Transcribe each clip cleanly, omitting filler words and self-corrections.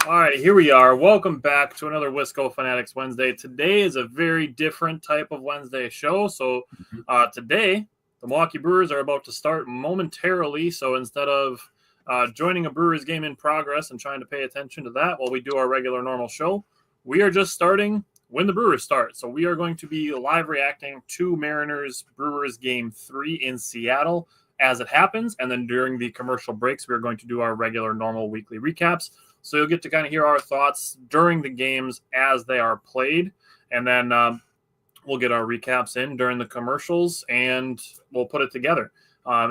All right, here we are. Welcome back to another Wisco Fanatics Wednesday. Today is a very different type of Wednesday show. So today, the Milwaukee Brewers are about to start momentarily. So instead of joining a Brewers game in progress and trying to pay attention to that while we do our regular normal show, we are just starting when the Brewers start. So we are going to be live reacting to Mariners-Brewers Game 3 in Seattle as it happens. And then during the commercial breaks, we're going to do our regular normal weekly recaps. So you'll get to kind of hear our thoughts during the games as they are played. And then we'll get our recaps in during the commercials and we'll put it together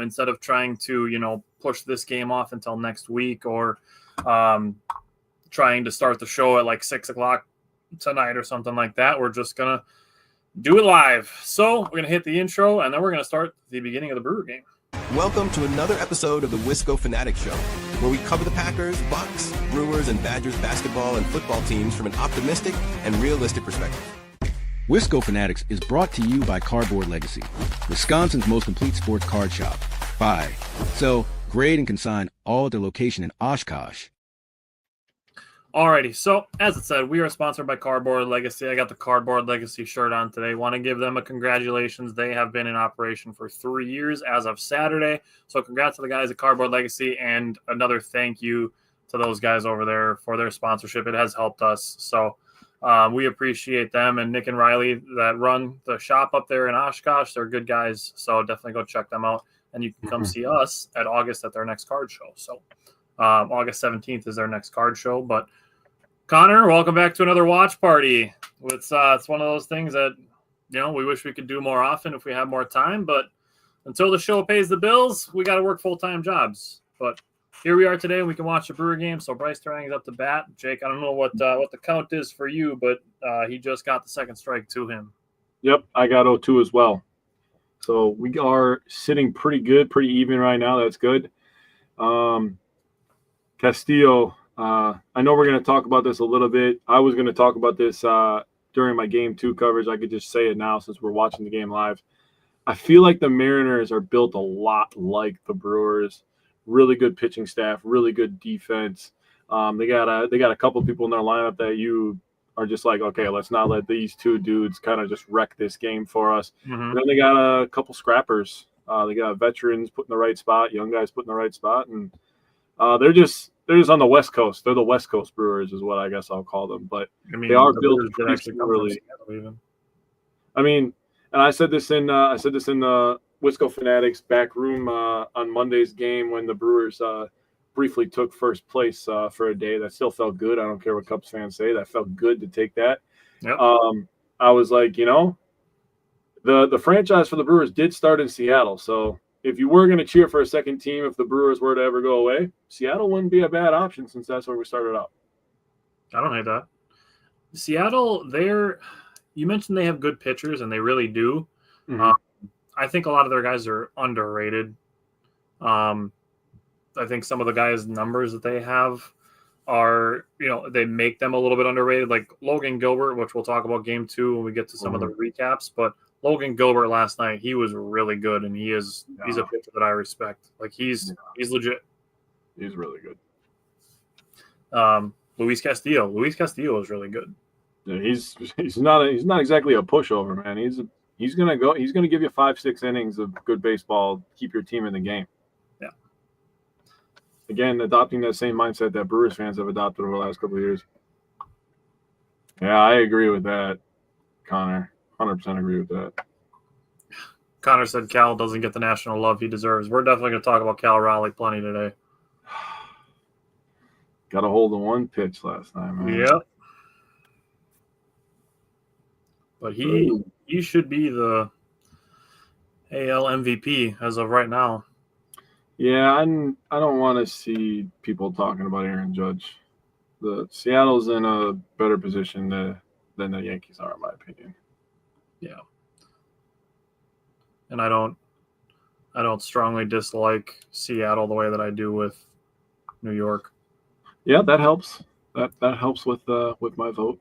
instead of trying to, push this game off until next week or trying to start the show at like 6 o'clock tonight or something like that. We're just going to do it live. So we're going to hit the intro and then we're going to start the beginning of the Brewer game. Welcome to another episode of the Wisco Fanatics Show, where we cover the Packers, Bucks, Brewers, and Badgers basketball and football teams from an optimistic and realistic perspective. Wisco Fanatics is brought to you by Cardboard Legacy, Wisconsin's most complete sports card shop. Buy, sell, grade, and consign all at their location in Oshkosh. Alrighty, so as it said, we are sponsored by Cardboard Legacy. I got the Cardboard Legacy shirt on today. Want to give them a congratulations. They have been in operation for 3 years as of Saturday. So congrats to the guys at Cardboard Legacy and another thank you to those guys over there for their sponsorship. It has helped us. So we appreciate them and Nick and Riley that run the shop up there in Oshkosh. They're good guys. So definitely go check them out. And you can come see us at August at their next card show. So August 17th is their next card show. But Connor, welcome back to another watch party. It's one of those things that, we wish we could do more often if we had more time. But until the show pays the bills, we got to work full-time jobs. But here we are today. We can watch the Brewer game. So Bryce Terang is up to bat. Jake, I don't know what the count is for you, but he just got the second strike to him. Yep, I got 0-2 as well. So we are sitting pretty good, pretty even right now. That's good. Castillo. I know we're going to talk about this a little bit. I was going to talk about this during my Game 2 coverage. I could just say it now since we're watching the game live. I feel like the Mariners are built a lot like the Brewers. Really good pitching staff, really good defense. They got a couple people in their lineup that you are just like, okay, let's not let these two dudes kind of just wreck this game for us. Mm-hmm. And then they got a couple scrappers. They got veterans put in the right spot, young guys put in the right spot, and they're just on the West Coast. They're the West Coast Brewers is what I guess I'll call them. But they are built really. I mean, and I said this in the Wisco Fanatics back room on Monday's game when the Brewers briefly took first place for a day. That still felt good. I don't care what Cubs fans say. That felt good to take that. Yep. I was like, the franchise for the Brewers did start in Seattle, so if you were going to cheer for a second team, if the Brewers were to ever go away, Seattle wouldn't be a bad option since that's where we started out. I don't hate that. Seattle, you mentioned they have good pitchers, and they really do. Mm-hmm. I think a lot of their guys are underrated. I think some of the guys' numbers that they have are, they make them a little bit underrated. Like Logan Gilbert, which we'll talk about Game 2 when we get to some of the recaps, but Logan Gilbert last night, he was really good, and he's a pitcher that I respect. Like he's legit. He's really good. Luis Castillo is really good. Yeah, he's not exactly a pushover, man. He's gonna give you 5-6 innings of good baseball, keep your team in the game. Yeah. Again, adopting that same mindset that Brewers fans have adopted over the last couple of years. Yeah, I agree with that, Connor. 100% agree with that. Connor said Cal doesn't get the national love he deserves. We're definitely going to talk about Cal Raleigh plenty today. Got a hold of one pitch last night, man. Yep. But he should be the AL MVP as of right now. Yeah, I don't want to see people talking about Aaron Judge. The Seattle's in a better position than the Yankees are, in my opinion. Yeah. And I don't strongly dislike Seattle the way that I do with New York. Yeah, that helps. That helps with my vote.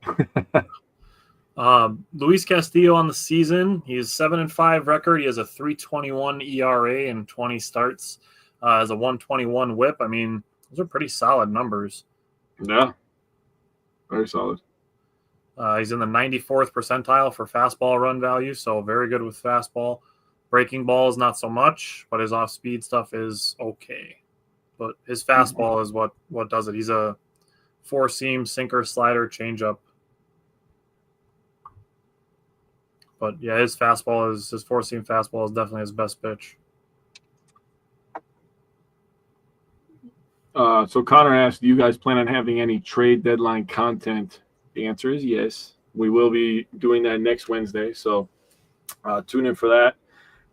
Luis Castillo on the season, he has 7-5 record. He has a 3.21 ERA and 20 starts. Has a 121 WHIP. I mean, those are pretty solid numbers. Yeah. Very solid. He's in the 94th percentile for fastball run value, so very good with fastball. Breaking balls, not so much, but his off-speed stuff is okay. But his fastball is what does it. He's a four-seam, sinker, slider, changeup. But, yeah, his four-seam fastball is definitely his best pitch. So Connor asked, do you guys plan on having any trade deadline content? The answer is yes. We will be doing that next Wednesday, so tune in for that.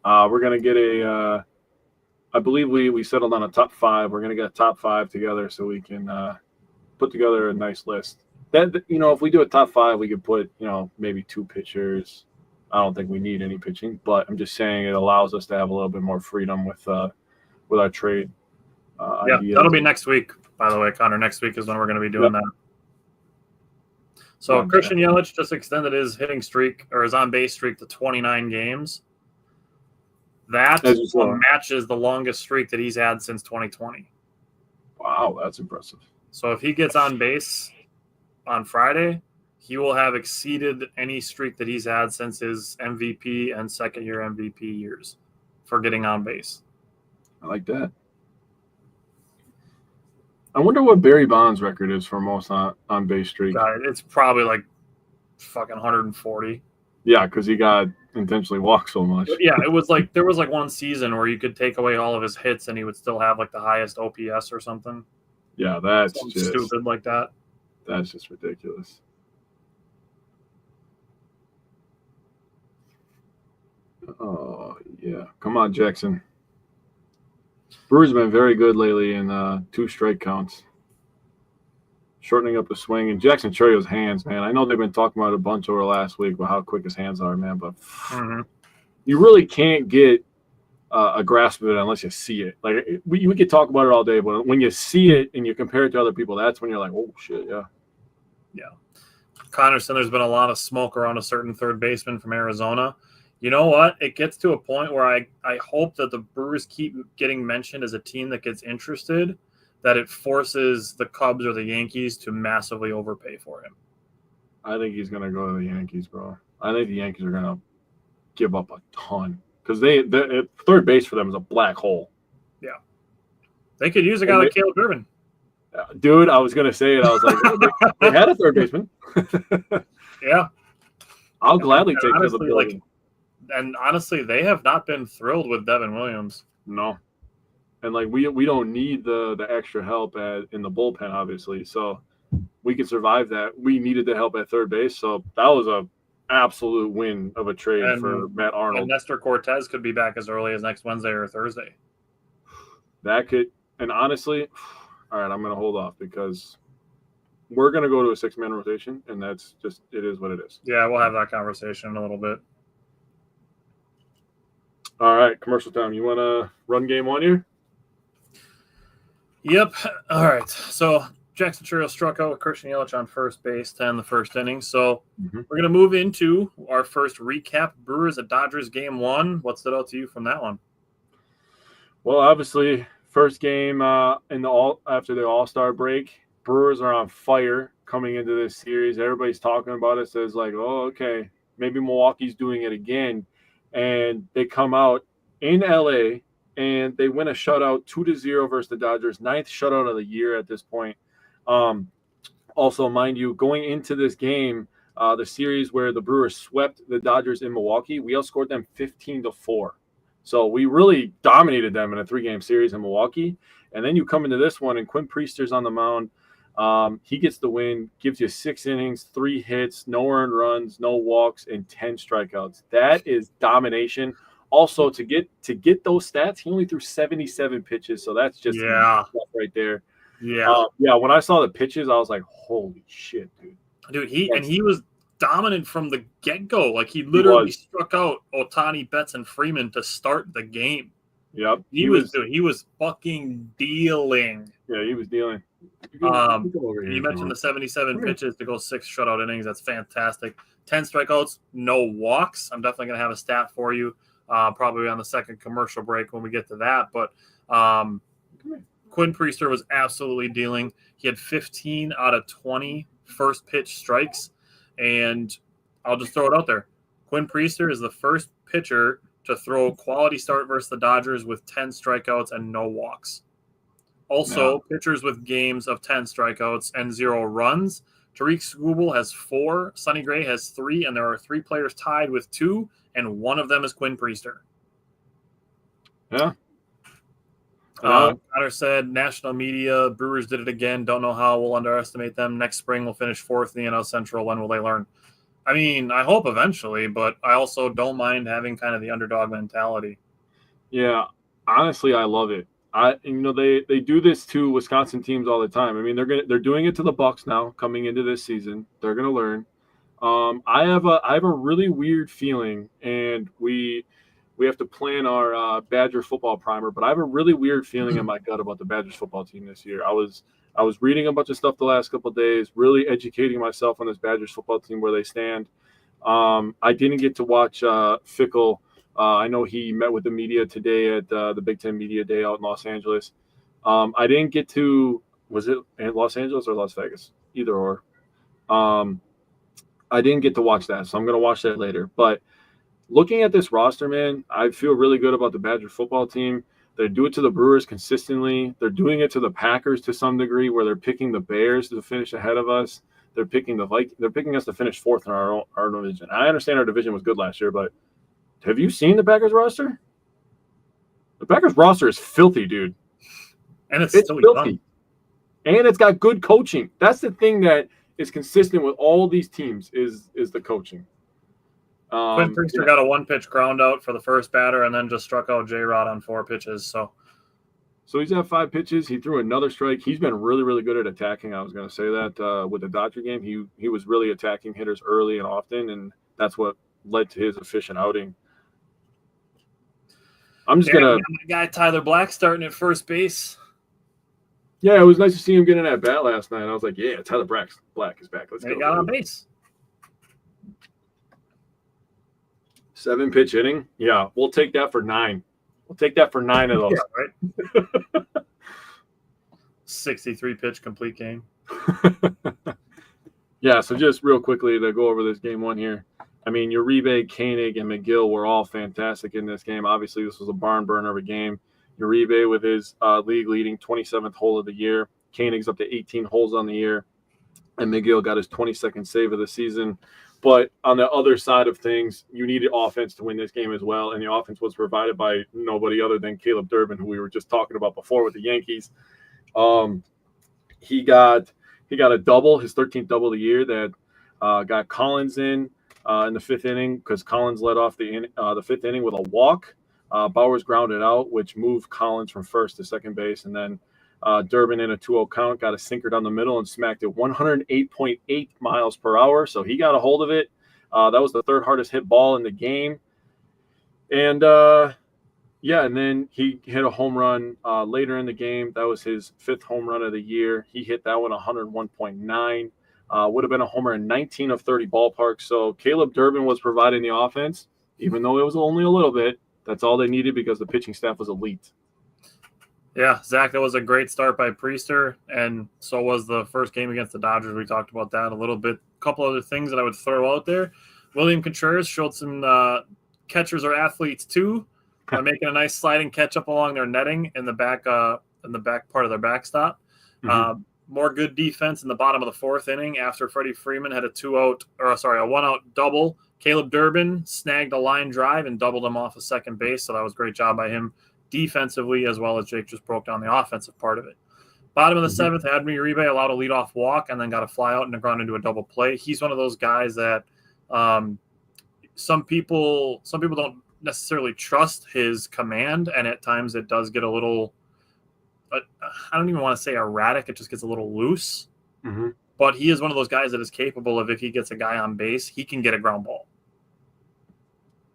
We're going to get I believe we settled on a top 5. We're going to get a top 5 together so we can put together a nice list. That, if we do a top 5, we could put, maybe 2 pitchers. I don't think we need any pitching, but I'm just saying it allows us to have a little bit more freedom with our trade. Ideas. That'll be next week, by the way, Connor. Next week is when we're going to be doing that. So Christian Yelich just extended his hitting streak or his on-base streak to 29 games. That matches the longest streak that he's had since 2020. Wow, that's impressive. So if he gets on base on Friday, he will have exceeded any streak that he's had since his MVP and second-year MVP years for getting on base. I like that. I wonder what Barry Bonds' record is for most on base streak. It's probably like fucking 140. Yeah, because he got intentionally walked so much. But yeah, it was like there was like one season where you could take away all of his hits and he would still have like the highest OPS or something. Yeah, that's something just stupid like that. That's just ridiculous. Oh yeah, come on, Jackson. Brewers have been very good lately in 2 strike counts, shortening up the swing. And Jackson Churio's hands, man. I know they've been talking about it a bunch over last week about how quick his hands are, man. But you really can't get a grasp of it unless you see it. Like we could talk about it all day, but when you see it and you compare it to other people, that's when you're like, oh shit, yeah. Yeah. Connerson, there's been a lot of smoke around a certain third baseman from Arizona. You know what? It gets to a point where I hope that the Brewers keep getting mentioned as a team that gets interested, that it forces the Cubs or the Yankees to massively overpay for him. I think he's going to go to the Yankees, bro. I think the Yankees are going to give up a ton because the third base for them is a black hole. Yeah. They could use a guy like Caleb Irvin. Dude, I was going to say it. I was like, they had a third baseman. Yeah. I'll gladly take Caleb Irvin. And honestly, they have not been thrilled with Devin Williams. No. And like we don't need the extra help in the bullpen, obviously. So we could survive that. We needed the help at third base. So that was a absolute win of a trade for Matt Arnold. And Nestor Cortez could be back as early as next Wednesday or Thursday. That could, and honestly, all right, I'm going to hold off because we're going to go to a 6-man rotation, and that's just, it is what it is. Yeah, we'll have that conversation in a little bit. All right, commercial time. You want to run game 1 here? Yep. All right. So Jackson Churro struck out with Christian Yelich on first base to end the first inning. So we're going to move into our first recap. Brewers at Dodgers game 1. What stood out to you from that one? Well, obviously, first game after the All-Star break, Brewers are on fire coming into this series. Everybody's talking about it. Says like, oh, okay, maybe Milwaukee's doing it again. And they come out in LA and they win a shutout 2-0 versus the Dodgers. 9th shutout of the year at this point. Also, mind you, going into this game, the series where the Brewers swept the Dodgers in Milwaukee, we outscored them 15-4. So we really dominated them in a 3-game series in Milwaukee. And then you come into this one and Quinn Priester's on the mound. He gets the win, gives you 6 innings, 3 hits, no earned runs, no walks, and 10 strikeouts. That is domination. Also, to get those stats, he only threw 77 pitches, so that's just right there. Yeah. When I saw the pitches, I was like, holy shit, dude. Dude, he was dominant from the get-go. Like, he literally struck out Ohtani, Betts, and Freeman to start the game. Yep. He was fucking dealing. Yeah, he was dealing. You mentioned the 77 pitches to go 6 shutout innings. That's fantastic. 10 strikeouts, no walks. I'm definitely going to have a stat for you probably on the second commercial break when we get to that. But Quinn Priester was absolutely dealing. He had 15 out of 20 first pitch strikes. And I'll just throw it out there. Quinn Priester is the first pitcher to throw a quality start versus the Dodgers with 10 strikeouts and no walks. Also, pitchers with games of 10 strikeouts and 0 runs. Tariq Skubal has 4, Sonny Gray has 3, and there are 3 players tied with 2, and one of them is Quinn Priester. Yeah. Connor said, national media, Brewers did it again. Don't know how. We'll underestimate them. Next spring, we'll finish 4th in the NL Central. When will they learn? I mean, I hope eventually, but I also don't mind having kind of the underdog mentality. Yeah, honestly, I love it. They do this to Wisconsin teams all the time. I mean, they're doing it to the Bucks now coming into this season. They're gonna learn. I have a really weird feeling, and we have to plan our Badger football primer. But I have a really weird feeling in my gut about the Badgers football team this year. I was reading a bunch of stuff the last couple of days, really educating myself on this Badgers football team, where they stand. I didn't get to watch Fickell. I know he met with the media today at the Big Ten Media Day out in Los Angeles. I didn't get to – was it in Los Angeles or Las Vegas? Either or. I didn't get to watch that, so I'm going to watch that later. But looking at this roster, man, I feel really good about the Badger football team. They do it to the Brewers consistently. They're doing it to the Packers to some degree, where they're picking the Bears to finish ahead of us. They're picking They're picking us to finish 4th in our division. I understand our division was good last year, but have you seen the Packers roster? The Packers roster is filthy, dude. And it's still filthy. Young. And it's got good coaching. That's the thing that is consistent with all these teams is the coaching. Quinn Priester got a 1-pitch ground out for the first batter and then just struck out J-Rod on 4 pitches. So he's had 5 pitches. He threw another strike. He's been really, really good at attacking. I was going to say that with the Dodger game. He was really attacking hitters early and often, and that's what led to his efficient outing. I'm just going to – my guy Tyler Black starting at first base. Yeah, it was nice to see him getting that bat last night. I was like, yeah, Tyler Black is back. Let's go. He got on base. 7-pitch inning. Yeah, we'll take that for 9. We'll take that for 9 of those. Yeah, right? 63-pitch complete game. Yeah, so just real quickly to go over this game 1 here. I mean, Uribe, Koenig, and McGill were all fantastic in this game. Obviously, this was a barn burner of a game. Uribe with his league-leading 27th hole of the year. Koenig's up to 18 holes on the year. And McGill got his 22nd save of the season. But on the other side of things, you needed offense to win this game as well. And the offense was provided by nobody other than Caleb Durbin, who we were just talking about before with the Yankees. He got a double, his 13th double of the year that got Collins in the 5th inning, because Collins led off the 5th inning with a walk. Bowers grounded out, which moved Collins from first to second base. And then Durbin in a 2-0 count got a sinker down the middle and smacked it 108.8 miles per hour. So he got a hold of it. That was the 3rd hardest hit ball in the game. And and then he hit a home run later in the game. That was his 5th home run of the year. He hit that one 101.9. Would have been a homer in 19 of 30 ballparks. So Caleb Durbin was providing the offense, even though it was only a little bit. That's all they needed because the pitching staff was elite. Yeah, Zach, that was a great start by Priester, and so was the first game against the Dodgers. We talked about that a little bit. A couple other things that I would throw out there. William Contreras showed some catchers are athletes too, by making a nice sliding catch up along their netting in the back part of their backstop. Mm-hmm. More good defense in the bottom of the 4th inning after Freddie Freeman had a 1-out double. Caleb Durbin snagged a line drive and doubled him off of second base, so that was a great job by him defensively, as well as Jake just broke down the offensive part of it. Bottom of the 7th, Admi Uribe allowed a leadoff walk and then got a fly out and a ground into a double play. He's one of those guys that some people don't necessarily trust his command, and at times it does get a little I don't even want to say erratic. It just gets a little loose. Mm-hmm. But he is one of those guys that is capable of, if he gets a guy on base, he can get a ground ball.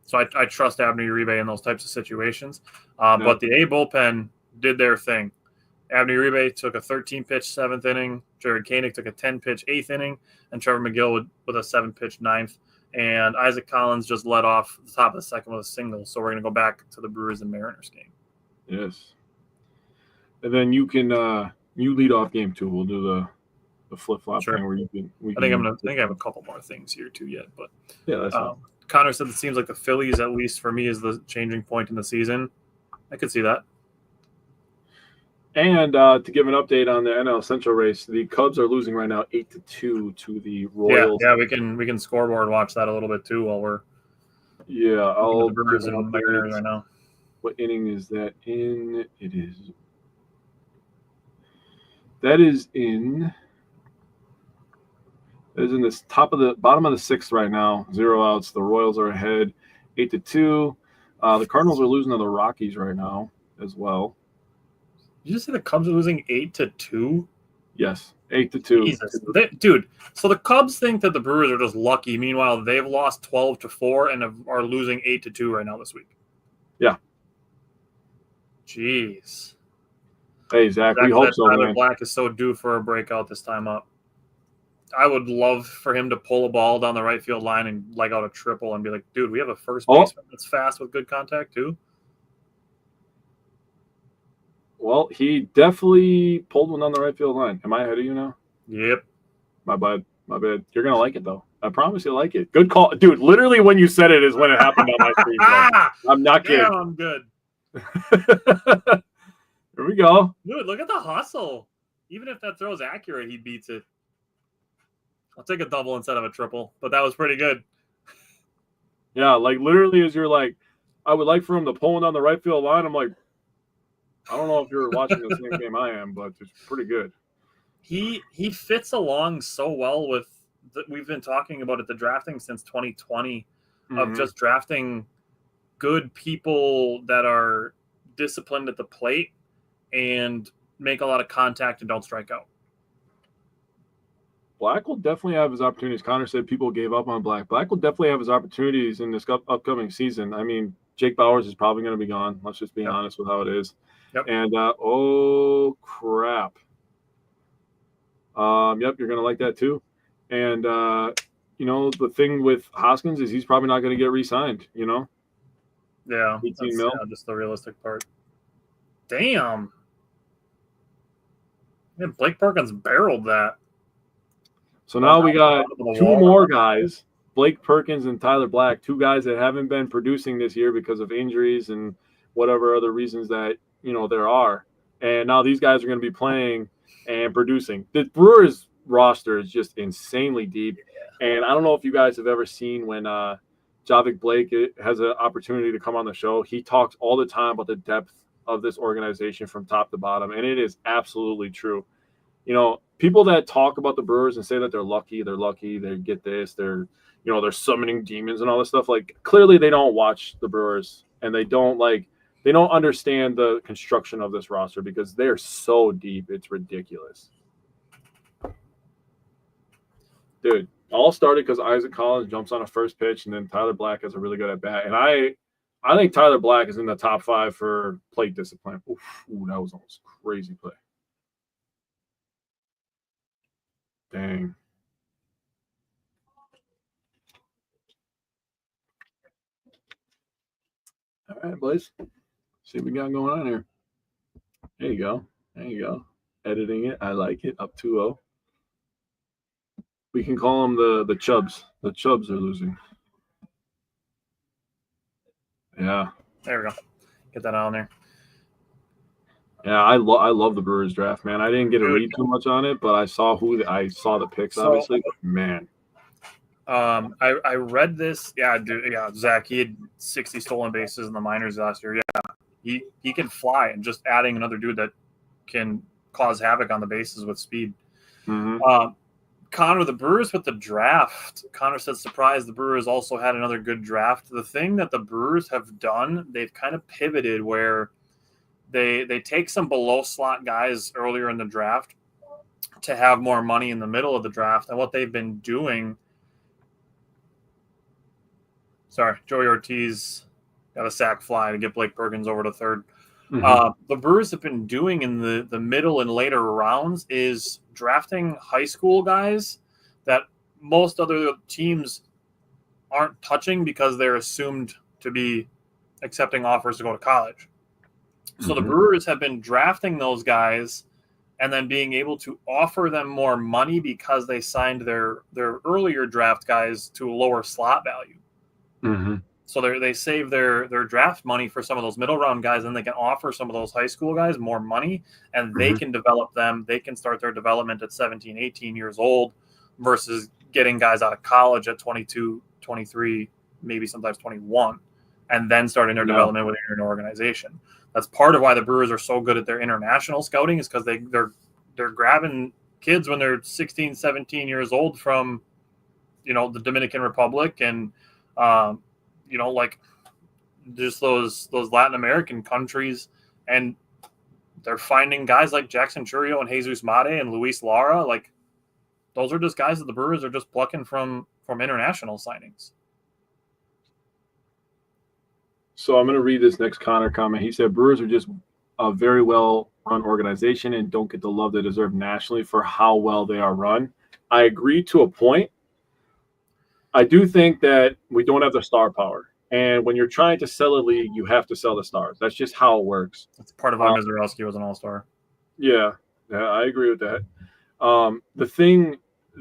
So I trust Abner Uribe in those types of situations. But the A bullpen did their thing. Abner Uribe took a 13-pitch 7th inning. Jared Koenig took a 10-pitch 8th inning. And Trevor McGill with a 7-pitch 9th. And Isaac Collins just led off the top of the 2nd with a single. So we're going to go back to the Brewers and Mariners game. Yes. and then you can you lead off game 2. We'll do the flip flop Sure. thing where you can. I think I have a couple more things here too yet, but Yeah, that's fine. Connor said it seems like the Phillies, at least for me, is the changing point in the season. I could see that. And to give an update on the NL Central race, the Cubs are losing right now 8-2 to the Royals. Yeah, we can scoreboard watch that a little bit too while we're I'll the Brewers give an and update. Mariners right now. What inning is that in? That is in this bottom of the 6th right now. 0 outs. The Royals are ahead 8-2. The Cardinals are losing to the Rockies right now as well. Did you just say the Cubs are losing 8-2? Yes, 8-2. Jesus, dude. So the Cubs think that the Brewers are just lucky. Meanwhile, they've lost 12-4 and are losing 8-2 right now this week. Yeah. Jeez. Hey, Zach, we hope so, Tyler man. Black is so due for a breakout this time up. I would love for him to pull a ball down the right field line and leg out a triple and be like, dude, we have a first baseman that's fast with good contact too. Well, he definitely pulled one on the right field line. Am I ahead of you now? Yep. My bad. You're going to like it, though. I promise you'll like it. Good call. Dude, literally when you said it is when it happened on my screen. I'm not kidding. Yeah, I'm good. Here we go. Dude, look at the hustle. Even if that throw's accurate, he beats it. I'll take a double instead of a triple, but that was pretty good. Yeah, like literally as you're like, I would like for him to pull one on the right field line. I'm like, I don't know if you're watching the same game I am, but it's pretty good. He fits along so well with we've been talking about it, the drafting since 2020 of just drafting good people that are disciplined at the plate and make a lot of contact and don't strike out. Black will definitely have his opportunities. Connor said people gave up on Black. Black will definitely have his opportunities in this upcoming season. I mean, Jake Bauers is probably going to be gone. Let's just be honest with how it is. Yep. And, oh, crap. Yep, you're going to like that too. And, the thing with Hoskins is he's probably not going to get re-signed, Yeah, 18 mil. Yeah, just the realistic part. Damn. Yeah, Blake Perkins barreled that. So now we got 2 more guys, Blake Perkins and Tyler Black, 2 guys that haven't been producing this year because of injuries and whatever other reasons that, there are. And now these guys are going to be playing and producing. The Brewers roster is just insanely deep. And I don't know if you guys have ever seen when Javik Blake has an opportunity to come on the show. He talks all the time about the depth of this organization from top to bottom. And it is absolutely true. People that talk about the Brewers and say that they're lucky, they get this, they're summoning demons and all this stuff. Like, clearly they don't watch the Brewers and they don't understand the construction of this roster because they're so deep. It's ridiculous. Dude, all started because Isaac Collins jumps on a first pitch and then Tyler Black has a really good at bat. And I think Tyler Black is in the top 5 for plate discipline. Ooh, that was almost a crazy play. Dang. All right, boys. See what we got going on here. There you go. Editing it. I like it. Up 2-0. We can call them the Chubs. The Chubs are losing. Yeah. There we go. Get that on there. Yeah, I love the Brewers draft, man. I didn't get to read too much on it, but I saw the picks, obviously. But man, I read this. Yeah, dude. Yeah, Zach. He had 60 stolen bases in the minors last year. Yeah, he can fly, and just adding another dude that can cause havoc on the bases with speed. Mm-hmm. Connor, the Brewers with the draft. Connor said, surprised the Brewers also had another good draft. The thing that the Brewers have done, they've kind of pivoted where they take some below slot guys earlier in the draft to have more money in the middle of the draft. And what they've been doing, Joey Ortiz got a sac fly to get Blake Perkins over to third. Mm-hmm. The Brewers have been doing in the middle and later rounds is drafting high school guys that most other teams aren't touching because they're assumed to be accepting offers to go to college. So the Brewers have been drafting those guys and then being able to offer them more money because they signed their earlier draft guys to a lower slot value. Mm-hmm. So they save their draft money for some of those middle round guys, and they can offer some of those high school guys more money, and they can develop them. They can start their development at 17, 18 years old versus getting guys out of college at 22, 23, maybe sometimes 21, and then starting their development within an organization. That's part of why the Brewers are so good at their international scouting, is because they're grabbing kids when they're 16, 17 years old from, the Dominican Republic and, like just those Latin American countries, and they're finding guys like Jackson Churio and Jesus Mate and Luis Lara. Like, those are just guys that the Brewers are just plucking from international signings. So I'm going to read this next Connor comment. He said, Brewers are just a very well-run organization and don't get the love they deserve nationally for how well they are run. I agree to a point. I do think that we don't have the star power. And when you're trying to sell a league, you have to sell the stars. That's just how it works. That's part of why Mizorowski was an all-star. Yeah, I agree with that. The thing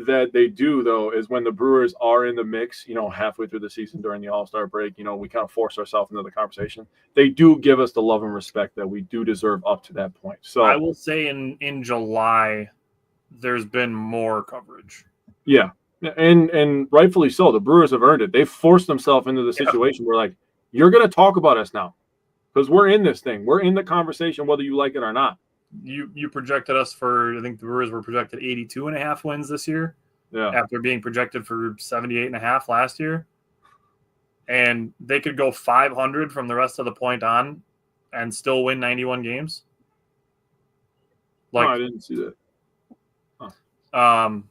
that they do, though, is when the Brewers are in the mix, halfway through the season during the All-Star break, we kind of force ourselves into the conversation. They do give us the love and respect that we do deserve up to that point. So I will say in July, there's been more coverage. Yeah, and rightfully so. The Brewers have earned it. They've forced themselves into the situation where, like, you're going to talk about us now because we're in this thing. We're in the conversation whether you like it or not. You projected us for, I think the Brewers were projected 82.5 wins this year. Yeah. After being projected for 78.5 last year. And they could go 500 from the rest of the point on and still win 91 games. Like, no, I didn't see that.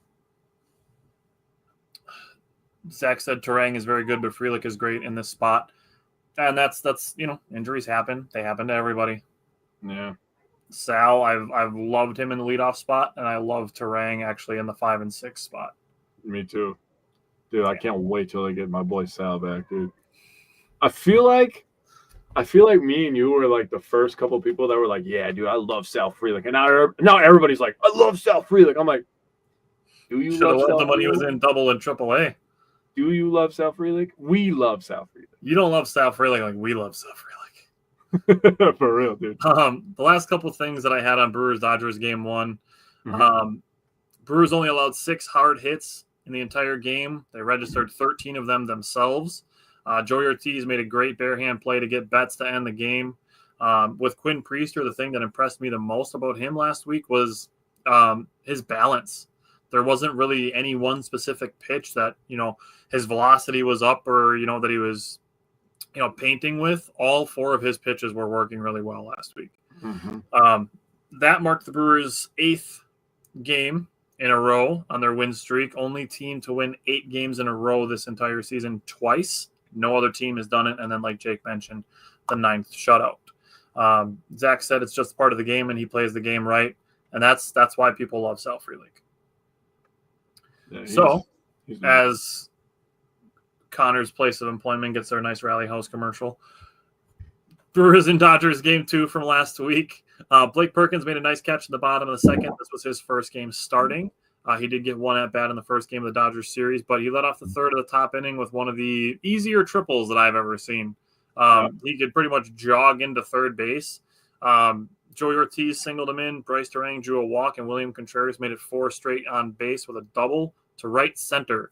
Zach said Terang is very good, but Frelick is great in this spot. And that's injuries happen. They happen to everybody. Yeah. Sal, I've loved him in the leadoff spot, and I love Terang actually in the 5 and 6 spot. Me too. Dude, I can't wait till I get my boy Sal back, dude. I feel like me and you were like the first couple people that were like, yeah, dude, I love Sal Frelick. And now everybody's like, I love Sal Frelick. I'm like, do you love Sal Frelick? When he was in Double and Triple A. Do you love Sal Frelick? We love Sal Frelick. You don't love Sal Frelick like we love Sal Frelick. For real, dude. The last couple of things that I had on Brewers-Dodgers game 1. Brewers only allowed 6 hard hits in the entire game. They registered 13 of them themselves. Joey Ortiz made a great bare hand play to get Betts to end the game. With Quinn Priester, the thing that impressed me the most about him last week was his balance. There wasn't really any one specific pitch that, his velocity was up or, that he was, painting with. All 4 of his pitches were working really well last week. That marked the Brewers' 8th game in a row on their win streak. Only team to win 8 games in a row this entire season twice. No other team has done it. And then, like Jake mentioned, the 9th shutout. Zach said it's just part of the game, and he plays the game right. And that's why people love Sal Frelick. Yeah, as Connor's place of employment gets their nice Rally House commercial, Brewers and Dodgers game 2 from last week. Blake Perkins made a nice catch in the bottom of the second. This was his first game starting. He did get 1 at-bat in the first game of the Dodgers series, but he led off the third of the top inning with one of the easier triples that I've ever seen. He could pretty much jog into third base. Joey Ortiz singled him in. Bryce Terang drew a walk, and William Contreras made it 4 straight on base with a double to right center.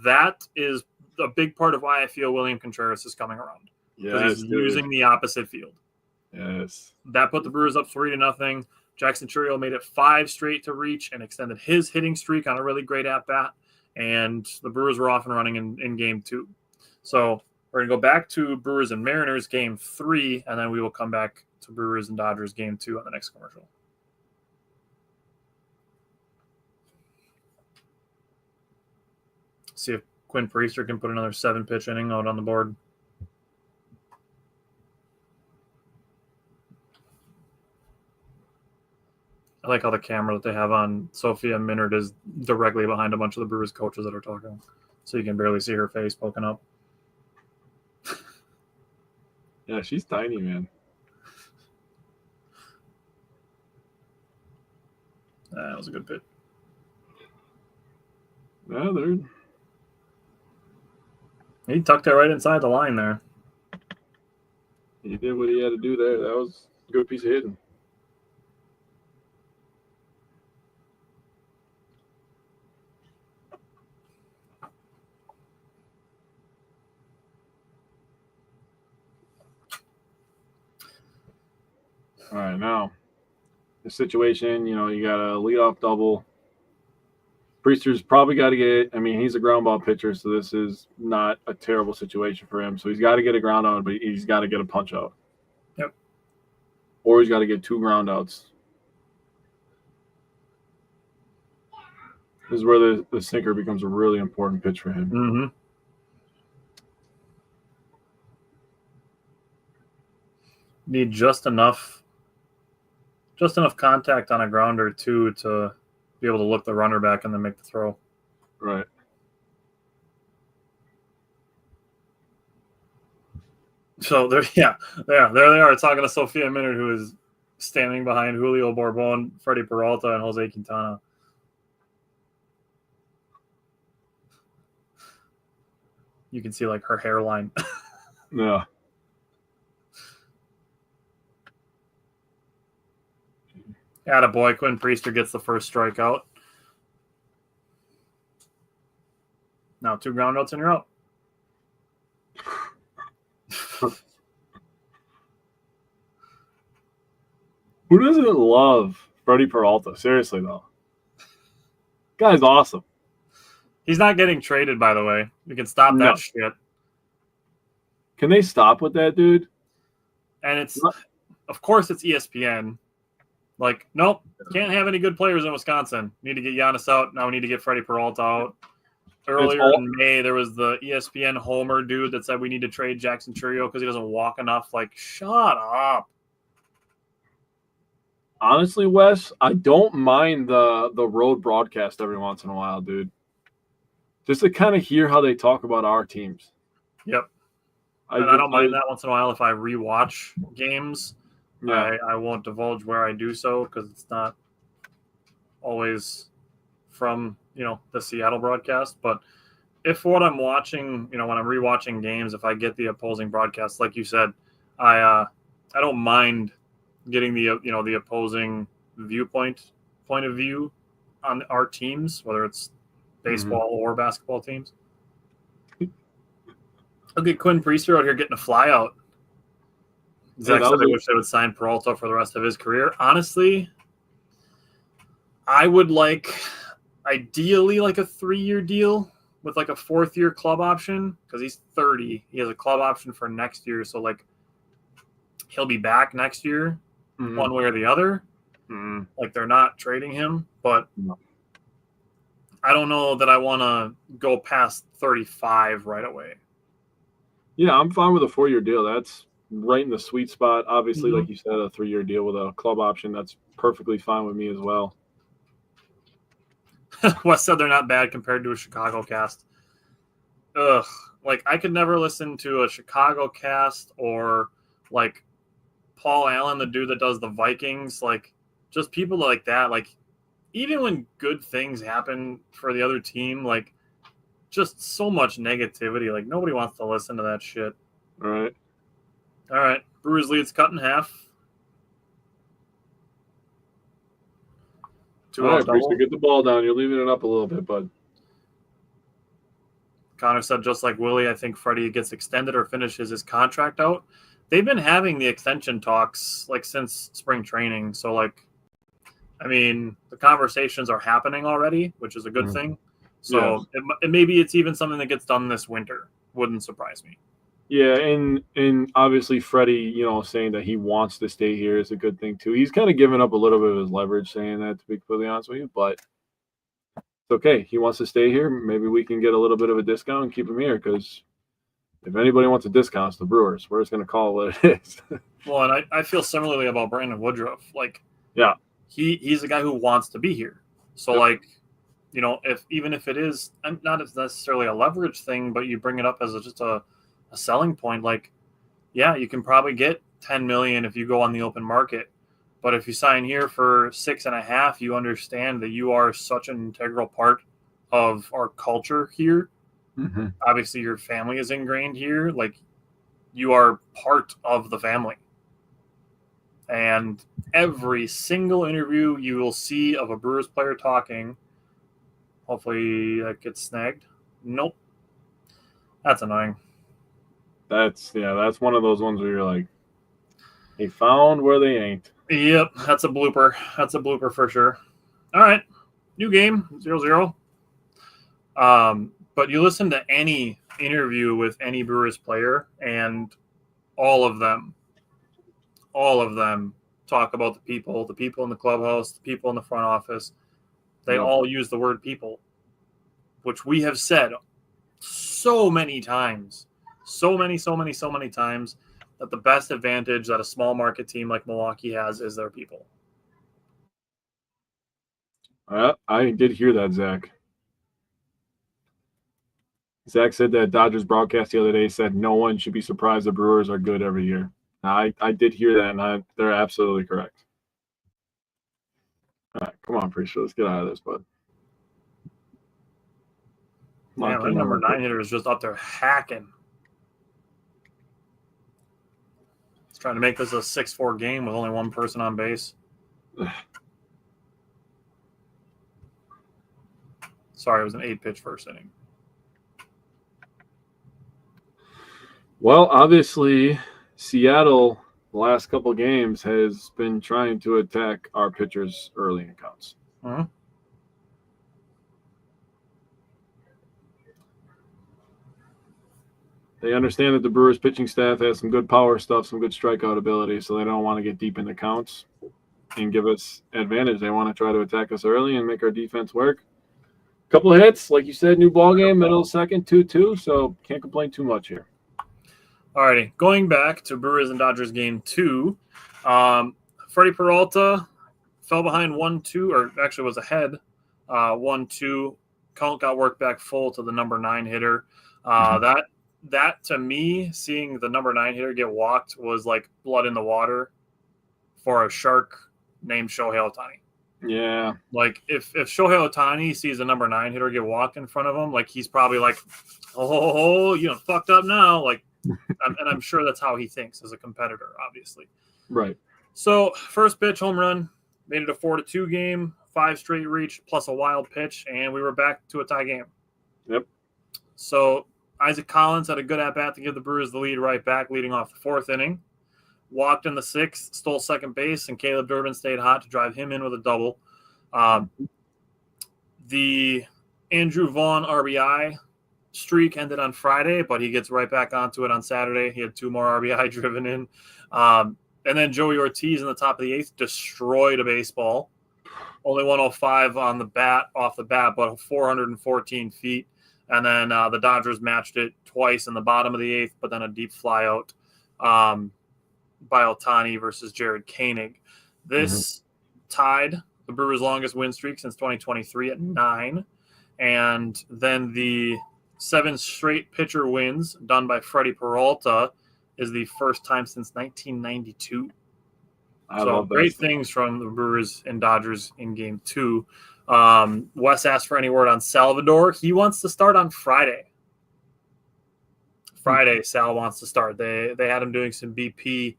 That is a big part of why I feel William Contreras is coming around. Because he's using the opposite field. Yes. That put the Brewers up 3-0. Jackson Churio made it 5 straight to reach and extended his hitting streak on a really great at-bat. And the Brewers were off and running in game 2. So we're going to go back to Brewers and Mariners game 3, and then we will come back to Brewers and Dodgers game 2 on the next commercial. See if Quinn Priester can put another 7-pitch inning out on the board. I like how the camera that they have on Sophia Minard is directly behind a bunch of the Brewers coaches that are talking. So you can barely see her face poking up. Yeah, she's tiny, man. That was a good pitch. Yeah, He tucked it right inside the line there. he did what he had to do there. That was a good piece of hitting. All right, now the situation, you got a leadoff double. Priester's probably got to get. I mean, he's a ground ball pitcher, so this is not a terrible situation for him. So he's got to get a ground out, but he's got to get a punch out. Yep. Or he's got to get 2 ground outs. This is where the sinker becomes a really important pitch for him. Mm-hmm. Need just enough contact on a grounder too to be able to look the runner back and then make the throw. Right. So there they are talking to Sofia Minard, who is standing behind Julio Borbon, Freddie Peralta, and Jose Quintana. You can see like her hairline. Yeah. Attaboy, Quinn Priester gets the first strikeout. Now 2 ground outs and you're out. Who doesn't love Freddie Peralta? Seriously, though. Guy's awesome. He's not getting traded, by the way. We can stop that shit. Can they stop with that, dude? And it's, of course, it's ESPN. Like, nope, can't have any good players in Wisconsin. Need to get Giannis out. Now we need to get Freddie Peralta out. Earlier in May, there was the ESPN Homer dude that said we need to trade Jackson Chourio because he doesn't walk enough. Like, shut up. Honestly, Wes, I don't mind the road broadcast every once in a while, dude. Just to kind of hear how they talk about our teams. Yep. I don't mind that once in a while if I rewatch games. Yeah. I won't divulge where I do so because it's not always from, the Seattle broadcast. But if what I'm watching, when I'm rewatching games, if I get the opposing broadcast, like you said, I don't mind getting the opposing point of view on our teams, whether it's baseball or basketball teams. Look at Quinn Priester out here getting a fly out. Zach said I wish they would sign Peralta for the rest of his career. Honestly, I would ideally a 3-year deal with a 4th-year club option because he's 30. He has a club option for next year, so he'll be back next year, one way or the other. They're not trading him, but I don't know that I want to go past 35 right away. Yeah, I'm fine with a 4-year deal. That's right in the sweet spot. Obviously, like you said, a 3-year deal with a club option, that's perfectly fine with me as well. Wes said they're not bad compared to a Chicago cast. Ugh. I could never listen to a Chicago cast or Paul Allen, the dude that does the Vikings, just people like that. Even when good things happen for the other team, just so much negativity. Nobody wants to listen to that shit. All right. Brewers lead's cut in half. All right, Priester, get the ball down. You're leaving it up a little bit, bud. Connor said, just like Willie, I think Freddie gets extended or finishes his contract out. They've been having the extension talks since spring training. So the conversations are happening already, which is a good thing. So maybe it's even something that gets done this winter. Wouldn't surprise me. Yeah, and obviously Freddie, saying that he wants to stay here is a good thing too. He's kind of given up a little bit of his leverage saying that, to be completely honest with you, but it's okay. He wants to stay here. Maybe we can get a little bit of a discount and keep him here because if anybody wants a discount, it's the Brewers. We're just going to call it what it is. Well, and I feel similarly about Brandon Woodruff. He's a guy who wants to be here. So, if it is not necessarily a leverage thing, but you bring it up as just a selling point, you can probably get $10 million if you go on the open market. But if you sign here for 6.5, you understand that you are such an integral part of our culture here. Mm-hmm. Obviously, your family is ingrained here. Like, you are part of the family. And every single interview you will see of a Brewers player talking, hopefully that gets snagged. Nope. That's annoying. That's one of those ones where you're like, they found where they ain't. Yep, that's a blooper. That's a blooper for sure. All right, new game, 0-0. But you listen to any interview with any Brewers player, and all of them talk about the people in the clubhouse, the people in the front office. They all use the word people, which we have said so many times, so many times, that the best advantage that a small market team like Milwaukee has is their people. I did hear that, Zach. Zach said that Dodgers broadcast the other day said no one should be surprised the Brewers are good every year. Now, I did hear that, and they're absolutely correct. All right, come on, Priest. Let's get out of this, bud. Yeah, that number 9 hitter is just up there hacking. He's trying to make this a 6-4 game with only one person on base. Sorry, it was an 8-pitch first inning. Well, obviously, Seattle, the last couple of games, has been trying to attack our pitchers early in counts. Uh-huh. They understand that the Brewers pitching staff has some good power stuff, some good strikeout ability, so they don't want to get deep in the counts and give us advantage. They want to try to attack us early and make our defense work. Couple of hits, like you said, new ball game, middle of second, 2-2, so can't complain too much here. Alrighty, going back to Brewers and Dodgers game 2, Freddie Peralta fell behind 1-2, or actually was ahead 1-2. Count got worked back full to the number 9 hitter. That to me, seeing the number 9 hitter get walked was like blood in the water for a shark named Shohei Ohtani. Yeah. Like, if Shohei Ohtani sees a number 9 hitter get walked in front of him, like, he's probably like, oh, you know, fucked up now. Like, and I'm sure that's how he thinks as a competitor, obviously. Right. So, first pitch, home run, made it a 4-2 game, 5 straight reach, plus a wild pitch, and we were back to a tie game. Yep. So, Isaac Collins had a good at-bat to give the Brewers the lead right back, leading off the 4th inning. Walked in the 6th, stole second base, and Caleb Durbin stayed hot to drive him in with a double. The Andrew Vaughn RBI streak ended on Friday, but he gets right back onto it on Saturday. He had 2 more RBI driven in. And then Joey Ortiz in the top of the 8th destroyed a baseball. Only 105 on the bat, off the bat, but 414 feet. And then the Dodgers matched it twice in the bottom of the 8th, but then a deep fly out by Ohtani versus Jared Koenig. This tied the Brewers' longest win streak since 2023 at 9. And then the 7 straight pitcher wins done by Freddie Peralta is the first time since 1992. So great things from the Brewers and Dodgers in game 2. Wes asked for any word on Salvador. He wants to start on Friday. Sal wants to start. They had him doing some BP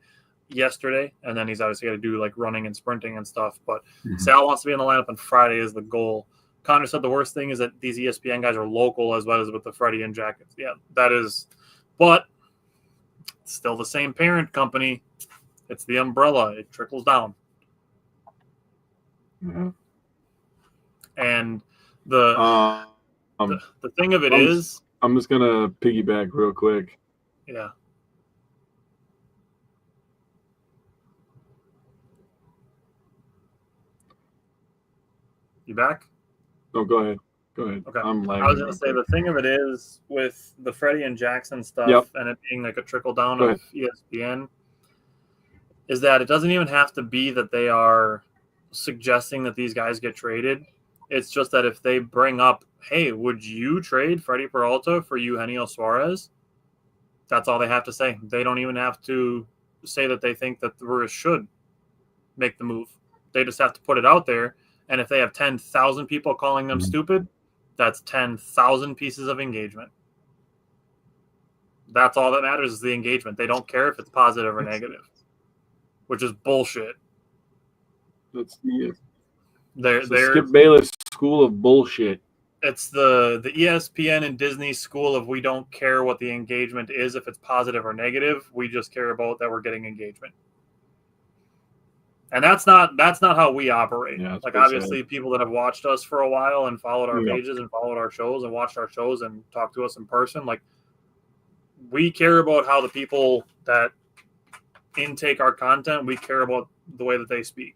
yesterday, and then he's obviously got to do like running and sprinting and stuff. But Sal wants to be in the lineup on Friday is the goal. Connor said the worst thing is that these ESPN guys are local as well as with the Freddie and Jackets. Yeah, that is. But it's still the same parent company. It's the umbrella. It trickles down. And the thing of it is, I'm just gonna piggyback real quick. Yeah. You back? No, go ahead. Okay. I was gonna say the thing of it is with the Freddie and Jackson stuff and it being like a trickle down of ESPN is that it doesn't even have to be that they are suggesting that these guys get traded. It's just that if they bring up, hey, would you trade Freddie Peralta for Eugenio Suarez? That's all they have to say. They don't even have to say that they think that the Brewers should. make the move. They just have to put it out there. And if they have 10,000 people calling them stupid, that's 10,000 pieces of engagement. That's all that matters is the engagement. They don't care if it's positive or negative, which is bullshit. That's the They're Skip Bayless school of bullshit. It's the ESPN and Disney school of we don't care what the engagement is if it's positive or negative. We just care about that we're getting engagement. And that's not how we operate. Yeah, like obviously people that have watched us for a while and followed our pages and followed our shows and watched our shows and talked to us in person, like we care about how the people that intake our content, we care about the way that they speak.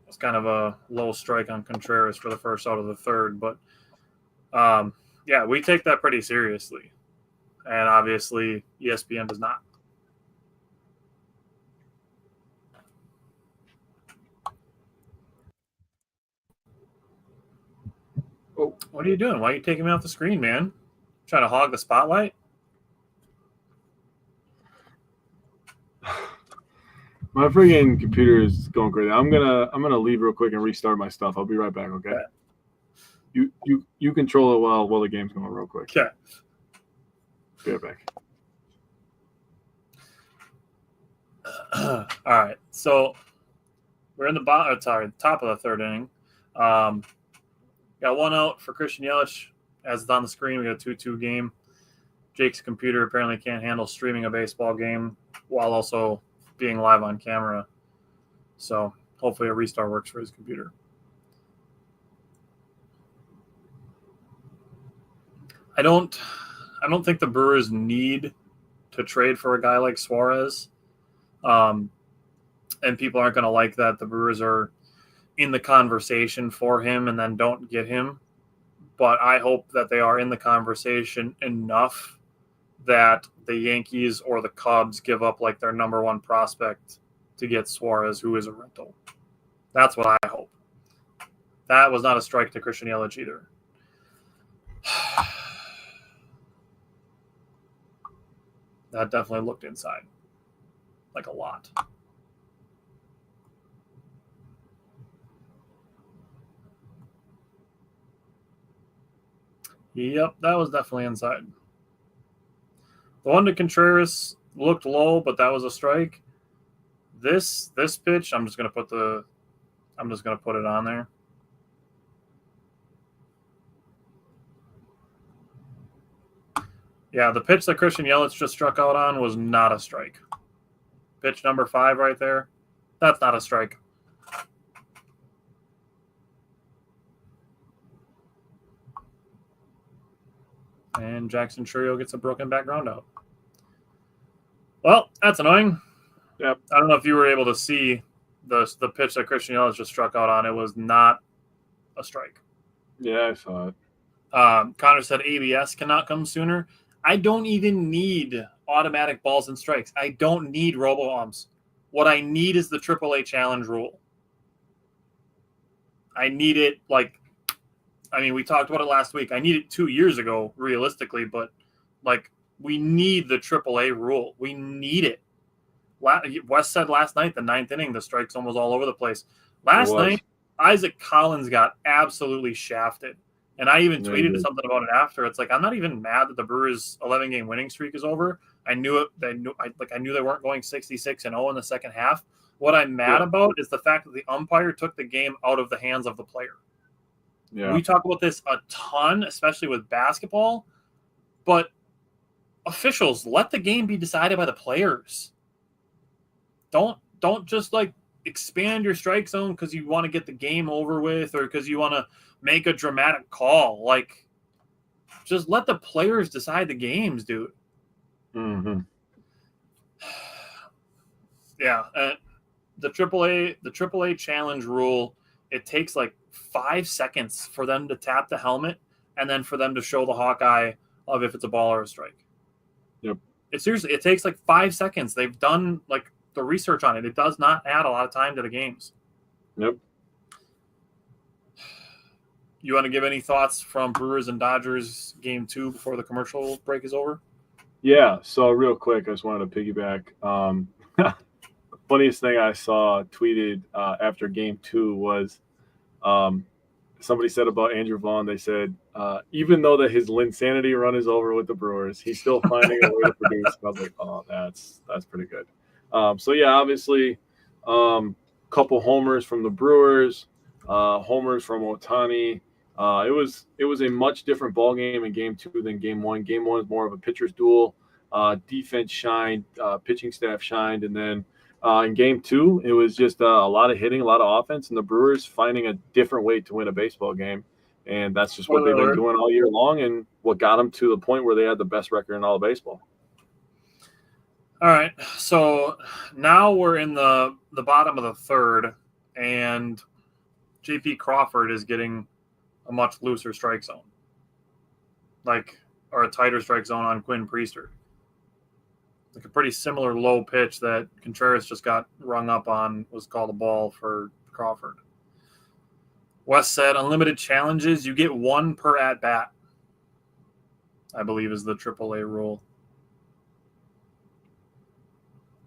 It's kind of a low strike on Contreras for the first out of the third, but yeah, we take that pretty seriously. And obviously ESPN does not. Oh. What are you doing? Why are you taking me off the screen, man? Trying to hog the spotlight? My freaking computer is going crazy. I'm gonna leave real quick and restart my stuff. I'll be right back, okay? You control it while the game's going real quick. Okay. Be right back. All right. So we're in the top of the third inning. Got one out for Christian Yelich. As it's on the screen, we got a 2-2 game. Jake's computer apparently can't handle streaming a baseball game while also being live on camera. So hopefully a restart works for his computer. I don't think the Brewers need to trade for a guy like Suarez. And people aren't going to like that the Brewers are in the conversation for him and then don't get him. But I hope that they are in the conversation enough that the Yankees or the Cubs give up like their number one prospect to get Suarez, who is a rental. That's what I hope. That was not a strike to Christian Yelich either. That definitely looked inside. Like a lot. Yep, that was definitely inside. The one to Contreras looked low, but that was a strike. This pitch, I'm just gonna put it on there. Yeah, the pitch that Christian Yelich just struck out on was not a strike. Pitch number 5 right there. That's not a strike. And Jackson Churio gets a broken back ground out. Well, that's annoying. Yep. I don't know if you were able to see the pitch that Christian Yelich just struck out on. It was not a strike. Yeah, I saw it. Connor said ABS cannot come sooner. I don't even need automatic balls and strikes. I don't need robo-umps. What I need is the AAA challenge rule. I need it we talked about it last week. I need it 2 years ago, realistically, but we need the AAA rule. We need it. Wes said last night, the 9th inning, the strike zone was all over the place. Last night, Isaac Collins got absolutely shafted. And I even tweeted something about it after. It's like, I'm not even mad that the Brewers' 11-game winning streak is over. I knew it. I knew they weren't going 66-0 in the second half. What I'm mad about is the fact that the umpire took the game out of the hands of the player. Yeah. We talk about this a ton, especially with basketball. But officials, let the game be decided by the players. Don't just expand your strike zone because you want to get the game over with or because you want to make a dramatic call. Just let the players decide the games, dude. Mm-hmm. Yeah. The AAA challenge rule, it takes 5 seconds for them to tap the helmet and then for them to show the Hawkeye of if it's a ball or a strike. Yep. It takes 5 seconds. They've done the research on it. It does not add a lot of time to the games. Yep. You want to give any thoughts from Brewers and Dodgers game 2 before the commercial break is over? Yeah. So real quick, I just wanted to piggyback. Funniest thing I saw tweeted after game 2 was somebody said about Andrew Vaughn, they said, even though that his Linsanity run is over with the Brewers, he's still finding a way to produce. And I was like, oh, that's pretty good. So, yeah, obviously, couple homers from the Brewers, homers from Ohtani. It was a much different ball game in game 2 than game 1. Game 1 is more of a pitcher's duel. Defense shined, pitching staff shined, and then in game 2, it was just a lot of hitting, a lot of offense, and the Brewers finding a different way to win a baseball game. And that's just what they've been doing all year long and what got them to the point where they had the best record in all of baseball. All right, so now we're in the bottom of the third, and J.P. Crawford is getting a much looser strike zone, or a tighter strike zone on Quinn Priester. Like a pretty similar low pitch that Contreras just got rung up on was called a ball for Crawford. Wes said, unlimited challenges, you get 1 per at-bat, I believe is the AAA rule.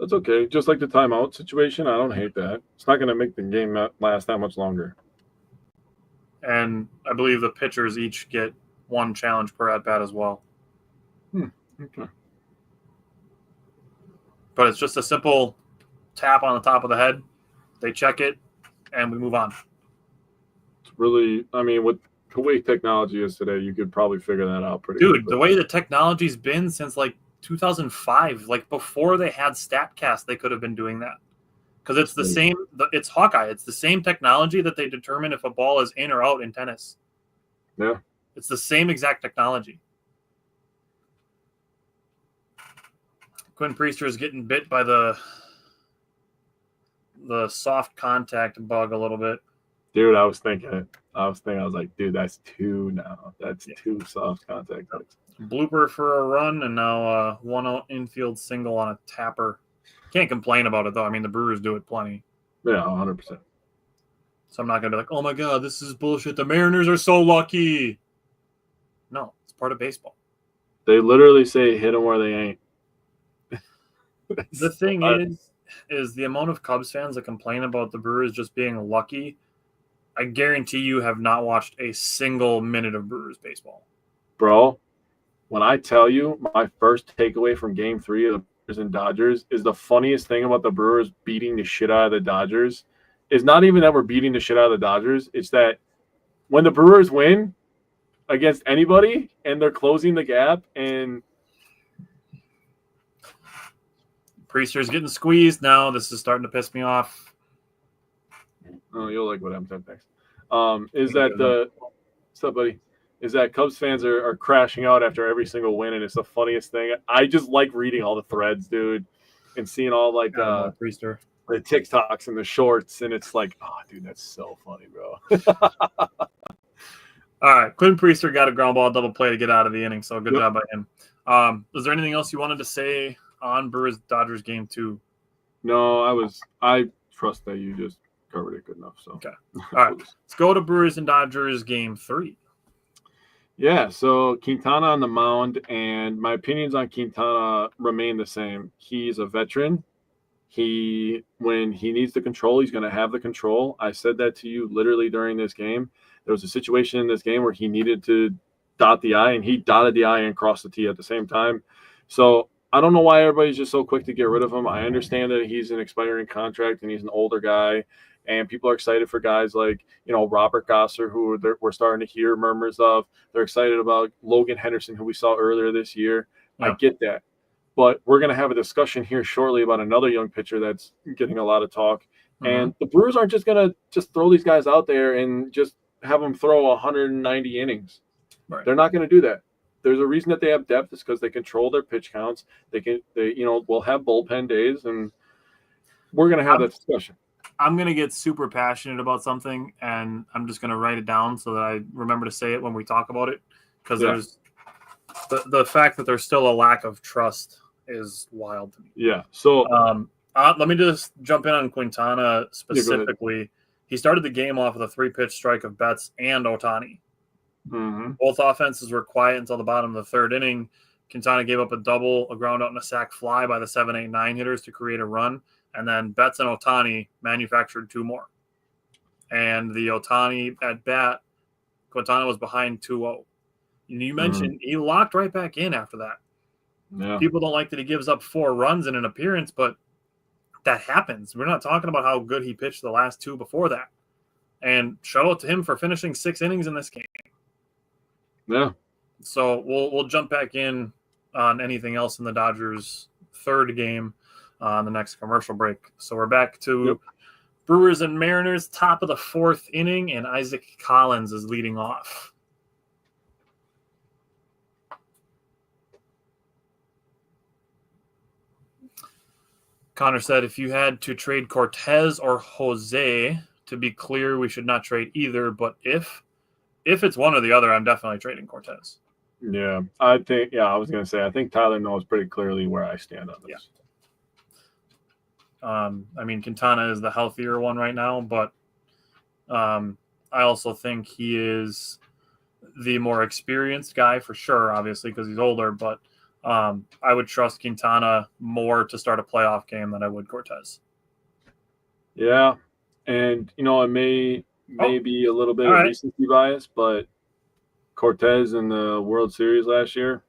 That's okay. Just like the timeout situation, I don't hate that. It's not going to make the game not last that much longer. And I believe the pitchers each get 1 challenge per at-bat as well. Okay. But it's just a simple tap on the top of the head. They check it, and we move on. It's really, I mean, with the way technology is today, you could probably figure that out pretty good. Dude, the way the technology's been since, 2005, before they had StatCast, they could have been doing that. Because it's the same, it's Hawkeye. It's the same technology that they determine if a ball is in or out in tennis. Yeah. It's the same exact technology. Quinn Priester is getting bit by the soft contact bug a little bit. Dude, I was like, dude, that's 2 now. That's 2 soft contact bugs. Blooper for a run, and now 1 infield single on a tapper. Can't complain about it, though. I mean, the Brewers do it plenty. Yeah, 100%. So I'm not going to be like, oh, my God, this is bullshit. The Mariners are so lucky. No, it's part of baseball. They literally say hit them where they ain't. The thing is the amount of Cubs fans that complain about the Brewers just being lucky, I guarantee you have not watched a single minute of Brewers baseball. Bro, when I tell you my first takeaway from game 3 of the Brewers and Dodgers is the funniest thing about the Brewers beating the shit out of the Dodgers is not even that we're beating the shit out of the Dodgers. It's that when the Brewers win against anybody and they're closing the gap and Priester's getting squeezed now. This is starting to piss me off. Oh, you'll like what happens next. What's up, buddy? Is that Cubs fans are crashing out after every single win, and it's the funniest thing. I just like reading all the threads, dude, and seeing all Priester, the TikToks and the shorts, and it's like, oh, dude, that's so funny, bro. All right, Quinn Priester got a ground ball double play to get out of the inning, so good job by him. Is there anything else you wanted to say on Brewers Dodgers game 2? No, I trust that you just covered it good enough. So okay, all right, let's go to Brewers and Dodgers game 3. Yeah, so Quintana on the mound, and my opinions on Quintana remain the same. He's a veteran. When he needs the control, he's going to have the control. I said that to you literally during this game. There was a situation in this game where he needed to dot the I, and he dotted the I and crossed the T at the same time. So I don't know why everybody's just so quick to get rid of him. I understand that he's an expiring contract and he's an older guy, and people are excited for guys like, Robert Gosser, who we're starting to hear murmurs of. They're excited about Logan Henderson, who we saw earlier this year. Yeah. I get that. But we're going to have a discussion here shortly about another young pitcher that's getting a lot of talk. Mm-hmm. And the Brewers aren't just going to just throw these guys out there and just have them throw 190 innings. Right. They're not going to do that. There's a reason that they have depth. It's because they control their pitch counts. We'll have bullpen days, and we're going to have that discussion. I'm going to get super passionate about something, and I'm just going to write it down so that I remember to say it when we talk about it, because there's the fact that there's still a lack of trust is wild to me. Yeah. So let me just jump in on Quintana specifically. He started the game off with a 3-pitch strike of Betts and Ohtani. Mm-hmm. Both offenses were quiet until the bottom of the 3rd inning. Quintana gave up a double, a ground out, and a sac fly by the 7, 8, 9 hitters to create a run. And then Betts and Ohtani manufactured 2 more. And the Ohtani at bat, Quintana was behind 2-0. You mentioned he locked right back in after that. Yeah. People don't like that he gives up 4 runs in an appearance, but that happens. We're not talking about how good he pitched the last 2 before that. And shout out to him for finishing 6 innings in this game. Yeah. So we'll jump back in on anything else in the Dodgers' 3rd game on the next commercial break. So we're back to Brewers and Mariners, top of the 4th inning, and Isaac Collins is leading off. Connor said, if you had to trade Cortez or Jose, to be clear, we should not trade either. But if it's one or the other, I'm definitely trading Cortez. Yeah, I think. Yeah, I was gonna say. I think Tyler knows pretty clearly where I stand on this. Yeah. I mean, Quintana is the healthier one right now, but I also think he is the more experienced guy for sure, obviously, because he's older. But I would trust Quintana more to start a playoff game than I would Cortez. Yeah, and it may be a little bit of recency bias, but Cortez in the World Series last year,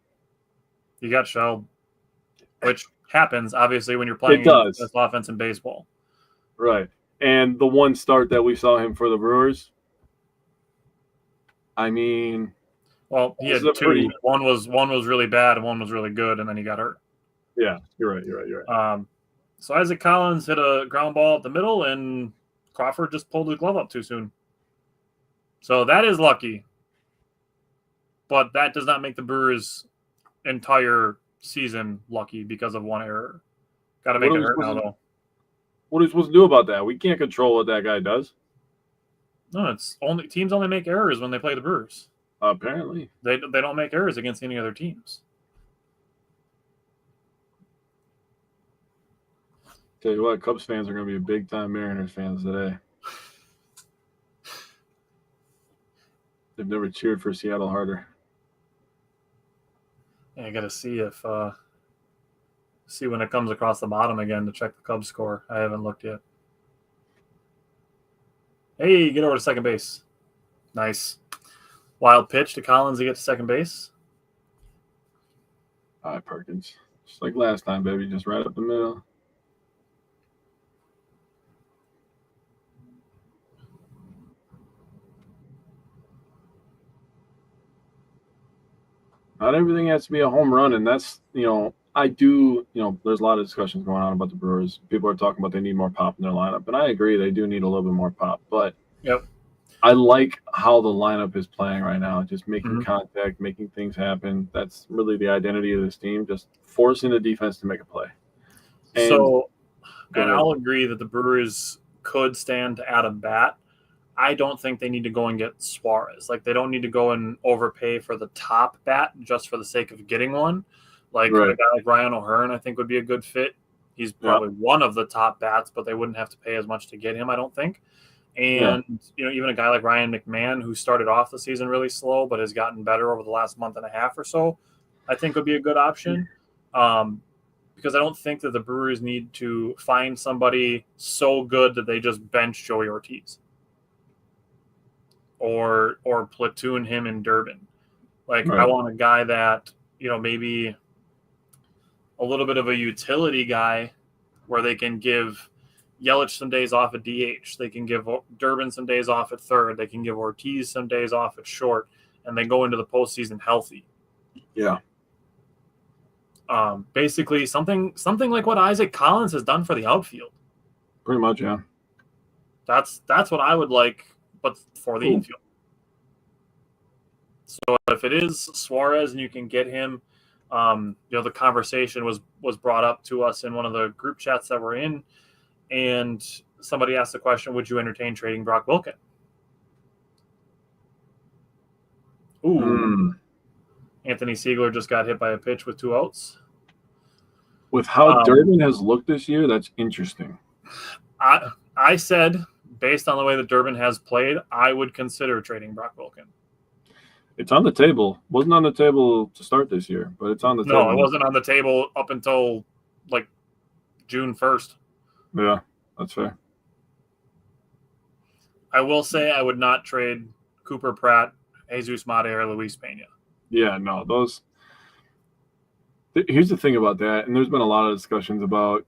he got shelled, which happens obviously when you're playing this offense in baseball. Right, and the one start that we saw him for the Brewers, I mean, well, he had 2. One was really bad, and one was really good, and then he got hurt. Yeah, you're right. So Isaac Collins hit a ground ball at the middle, and Crawford just pulled his glove up too soon. So that is lucky. But that does not make the Brewers' entire season lucky because of one error. Got to make it hurt now, though. What are we supposed to do about that? We can't control what that guy does. No, teams only make errors when they play the Brewers. Apparently. They don't make errors against any other teams. Tell you what, Cubs fans are going to be big-time Mariners fans today. They've never cheered for Seattle harder. Yeah, I got to see when it comes across the bottom again to check the Cubs score. I haven't looked yet. Hey, get over to second base. Nice. Wild pitch to Collins to get to second base. All right, Perkins. Just like last time, baby. Just right up the middle. Not everything has to be a home run, and that's, I do, there's a lot of discussions going on about the Brewers. People are talking about they need more pop in their lineup, and I agree they do need a little bit more pop, but I like how the lineup is playing right now, just making contact, making things happen. That's really the identity of this team, just forcing the defense to make a play. And I'll agree that the Brewers could stand to add a bat. I don't think they need to go and get Suarez. Like, they don't need to go and overpay for the top bat just for the sake of getting one. Like, a guy like Ryan O'Hearn, I think, would be a good fit. He's probably one of the top bats, but they wouldn't have to pay as much to get him, I don't think. And, even a guy like Ryan McMahon, who started off the season really slow but has gotten better over the last month and a half or so, I think would be a good option. Because I don't think that the Brewers need to find somebody so good that they just bench Joey Ortiz. Or platoon him in Durbin. Like, I want a guy that, maybe a little bit of a utility guy where they can give Yelich some days off at DH. They can give Durbin some days off at third. They can give Ortiz some days off at short, and they go into the postseason healthy. Yeah. Basically, something like what Isaac Collins has done for the outfield. Pretty much, yeah. That's what I would like, but for the infield. So if it is Suarez and you can get him, the conversation was brought up to us in one of the group chats that we're in, and somebody asked the question, would you entertain trading Brock Wilken? Ooh. Anthony Siegler just got hit by a pitch with 2 outs. With how Durbin has looked this year, that's interesting. I said, based on the way that Durbin has played, I would consider trading Brock Wilken. It's on the table. Wasn't on the table to start this year, but it's on the table. No, it wasn't on the table up until like June 1st. Yeah, that's fair. I will say I would not trade Cooper Pratt, Jesus Mate, or Luis Pena. Yeah, no, those. Here's the thing about that, and there's been a lot of discussions about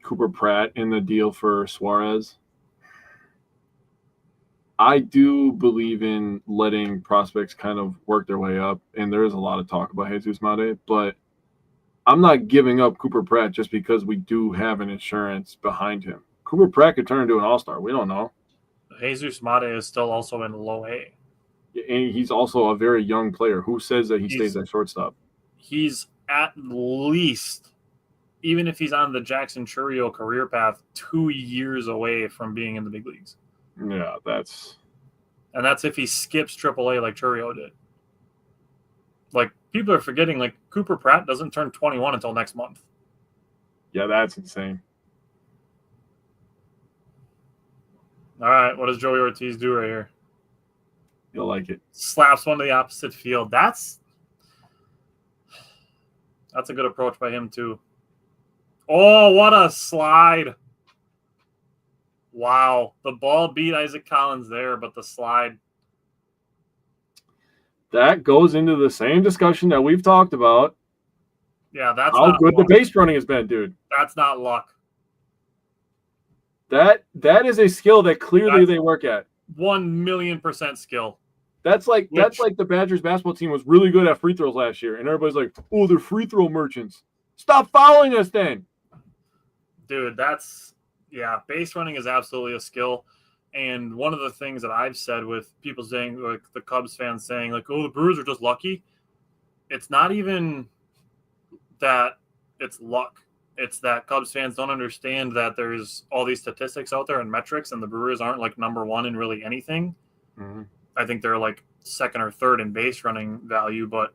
Cooper Pratt in the deal for Suarez. I do believe in letting prospects kind of work their way up, and there is a lot of talk about Jesus Mate, but I'm not giving up Cooper Pratt just because we do have an insurance behind him. Cooper Pratt could turn into an all-star. We don't know. Jesus Mate is still also in low A. And he's also a very young player. Who says that he stays at shortstop? He's at least, even if he's on the Jackson Chourio career path, 2 years away from being in the big leagues. Yeah, that's if he skips AAA like Chourio did. Like, people are forgetting, like, Cooper Pratt doesn't turn 21 until next month. Yeah, that's insane. All right, what does Joey Ortiz do right here? You'll like it. Slaps one to the opposite field. That's a good approach by him, too. Oh, what a slide. Wow. The ball beat Isaac Collins there, but the slide. That goes into the same discussion that we've talked about. Yeah, that's how not good luck. The base running has been, dude. That's not luck. That is a skill that clearly they work at. 1,000,000% skill. That's like the Badgers basketball team was really good at free throws last year, and everybody's like, "Oh, they're free throw merchants." Stop fouling us, then. Dude, base running is absolutely a skill. And one of the things that I've said with people saying, like the Cubs fans saying, like, "Oh, the Brewers are just lucky," it's not even that it's luck. It's that Cubs fans don't understand that there's all these statistics out there and metrics, and the Brewers aren't like number one in really anything. Mm-hmm. I think they're like second or third in base running value, but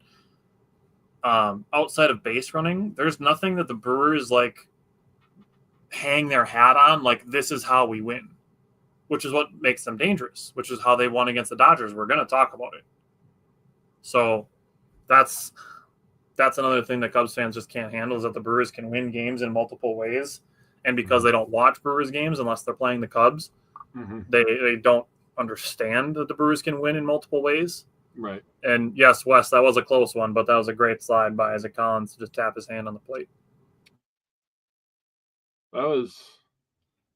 outside of base running, there's nothing that the Brewers like hang their hat on. Like, this is how we win, which is what makes them dangerous, which is how they won against the Dodgers. We're going to talk about it. So that's another thing that Cubs fans just can't handle, is that the Brewers can win games in multiple ways. And because they don't watch Brewers games unless they're playing the Cubs, they don't understand that the Brewers can win in multiple ways. Right. And yes, Wes, that was a close one, but that was a great slide by Isaac Collins to just tap his hand on the plate. That was.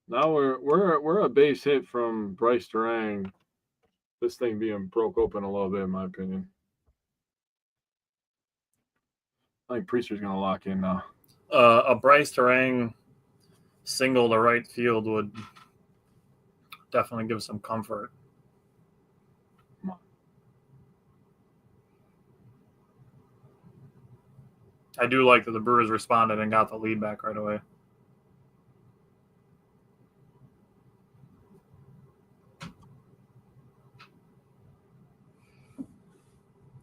Now we're a base hit from Bryce Durang. This thing being broke open a little bit, in my opinion. I think Priester's going to lock in now. A Bryce Durang single to right field would definitely give some comfort. I do like that the Brewers responded and got the lead back right away.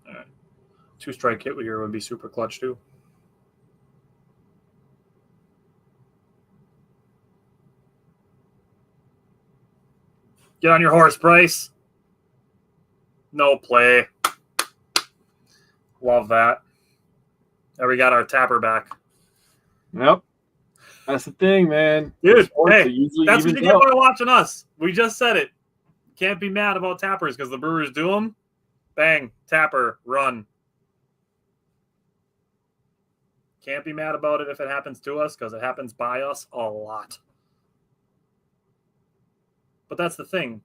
All right. 2-strike hit here would be super clutch too. Get on your horse, Bryce. No play. Love that. There we got our tapper back. Yep. That's the thing, man. Dude, hey, that's what you get by watching us. We just said it. Can't be mad about tappers because the Brewers do them. Bang, tapper, run. Can't be mad about it if it happens to us because it happens by us a lot. But that's the thing.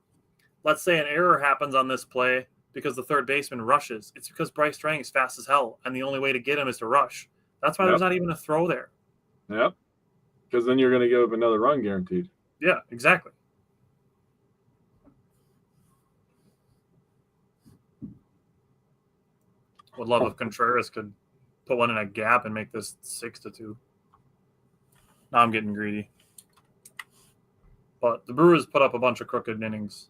Let's say an error happens on this play because the third baseman rushes. It's because Bryce Durang is fast as hell, and the only way to get him is to rush. That's why there's not even a throw there. Yep. Because then you're going to give up another run guaranteed. Yeah, exactly. Would love if Contreras could put one in a gap and make this 6-2. Now I'm getting greedy. But the Brewers put up a bunch of crooked innings.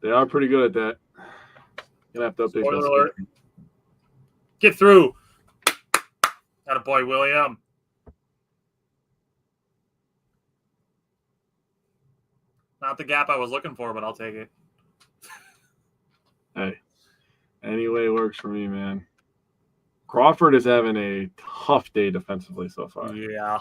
They are pretty good at that. You'll have to update Spoiler alert. Get through. Attaboy, William. Not the gap I was looking for, but I'll take it. Hey, any way works for me, man. Crawford is having a tough day defensively so far. Yeah.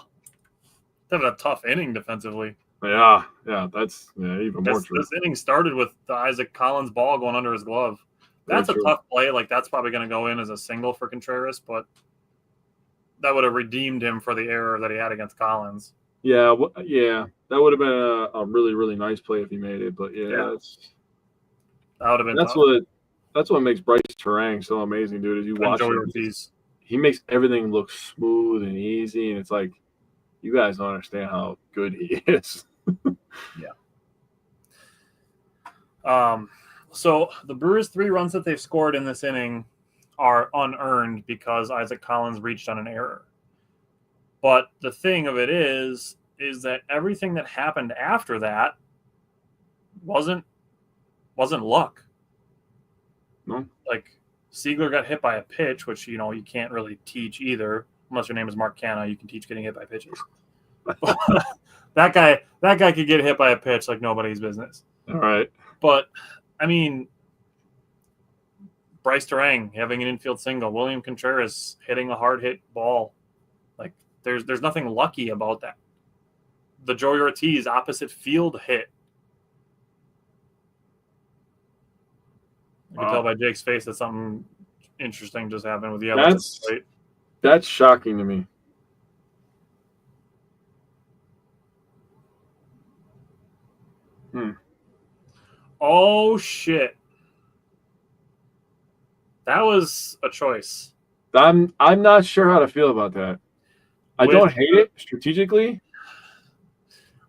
Having a tough inning defensively. Yeah, that's even more true. This inning started with the Isaac Collins ball going under his glove. That's a tough play. Like, that's probably going to go in as a single for Contreras, but that would have redeemed him for the error that he had against Collins. Yeah, that would have been a really, really nice play if he made it. But that would have been tough. That's what makes Bryce Terang so amazing, dude. Is you watch him, he makes everything look smooth and easy, and it's like you guys don't understand how good he is. Yeah. So the Brewers' 3 runs that they've scored in this inning are unearned because Isaac Collins reached on an error. But the thing of it is that everything that happened after that wasn't luck. No. Like, Siegler got hit by a pitch, which, you can't really teach either. Unless your name is Mark Canna, you can teach getting hit by pitches. That guy could get hit by a pitch like nobody's business. All right. But, I mean, Bryce Terang having an infield single, William Contreras hitting a hard hit ball. Like, there's nothing lucky about that. The Joey Ortiz opposite field hit. You can tell by Jake's face that something interesting just happened with the Evans. That's shocking to me. Oh, shit. That was a choice. I'm not sure how to feel about that. I don't hate it strategically.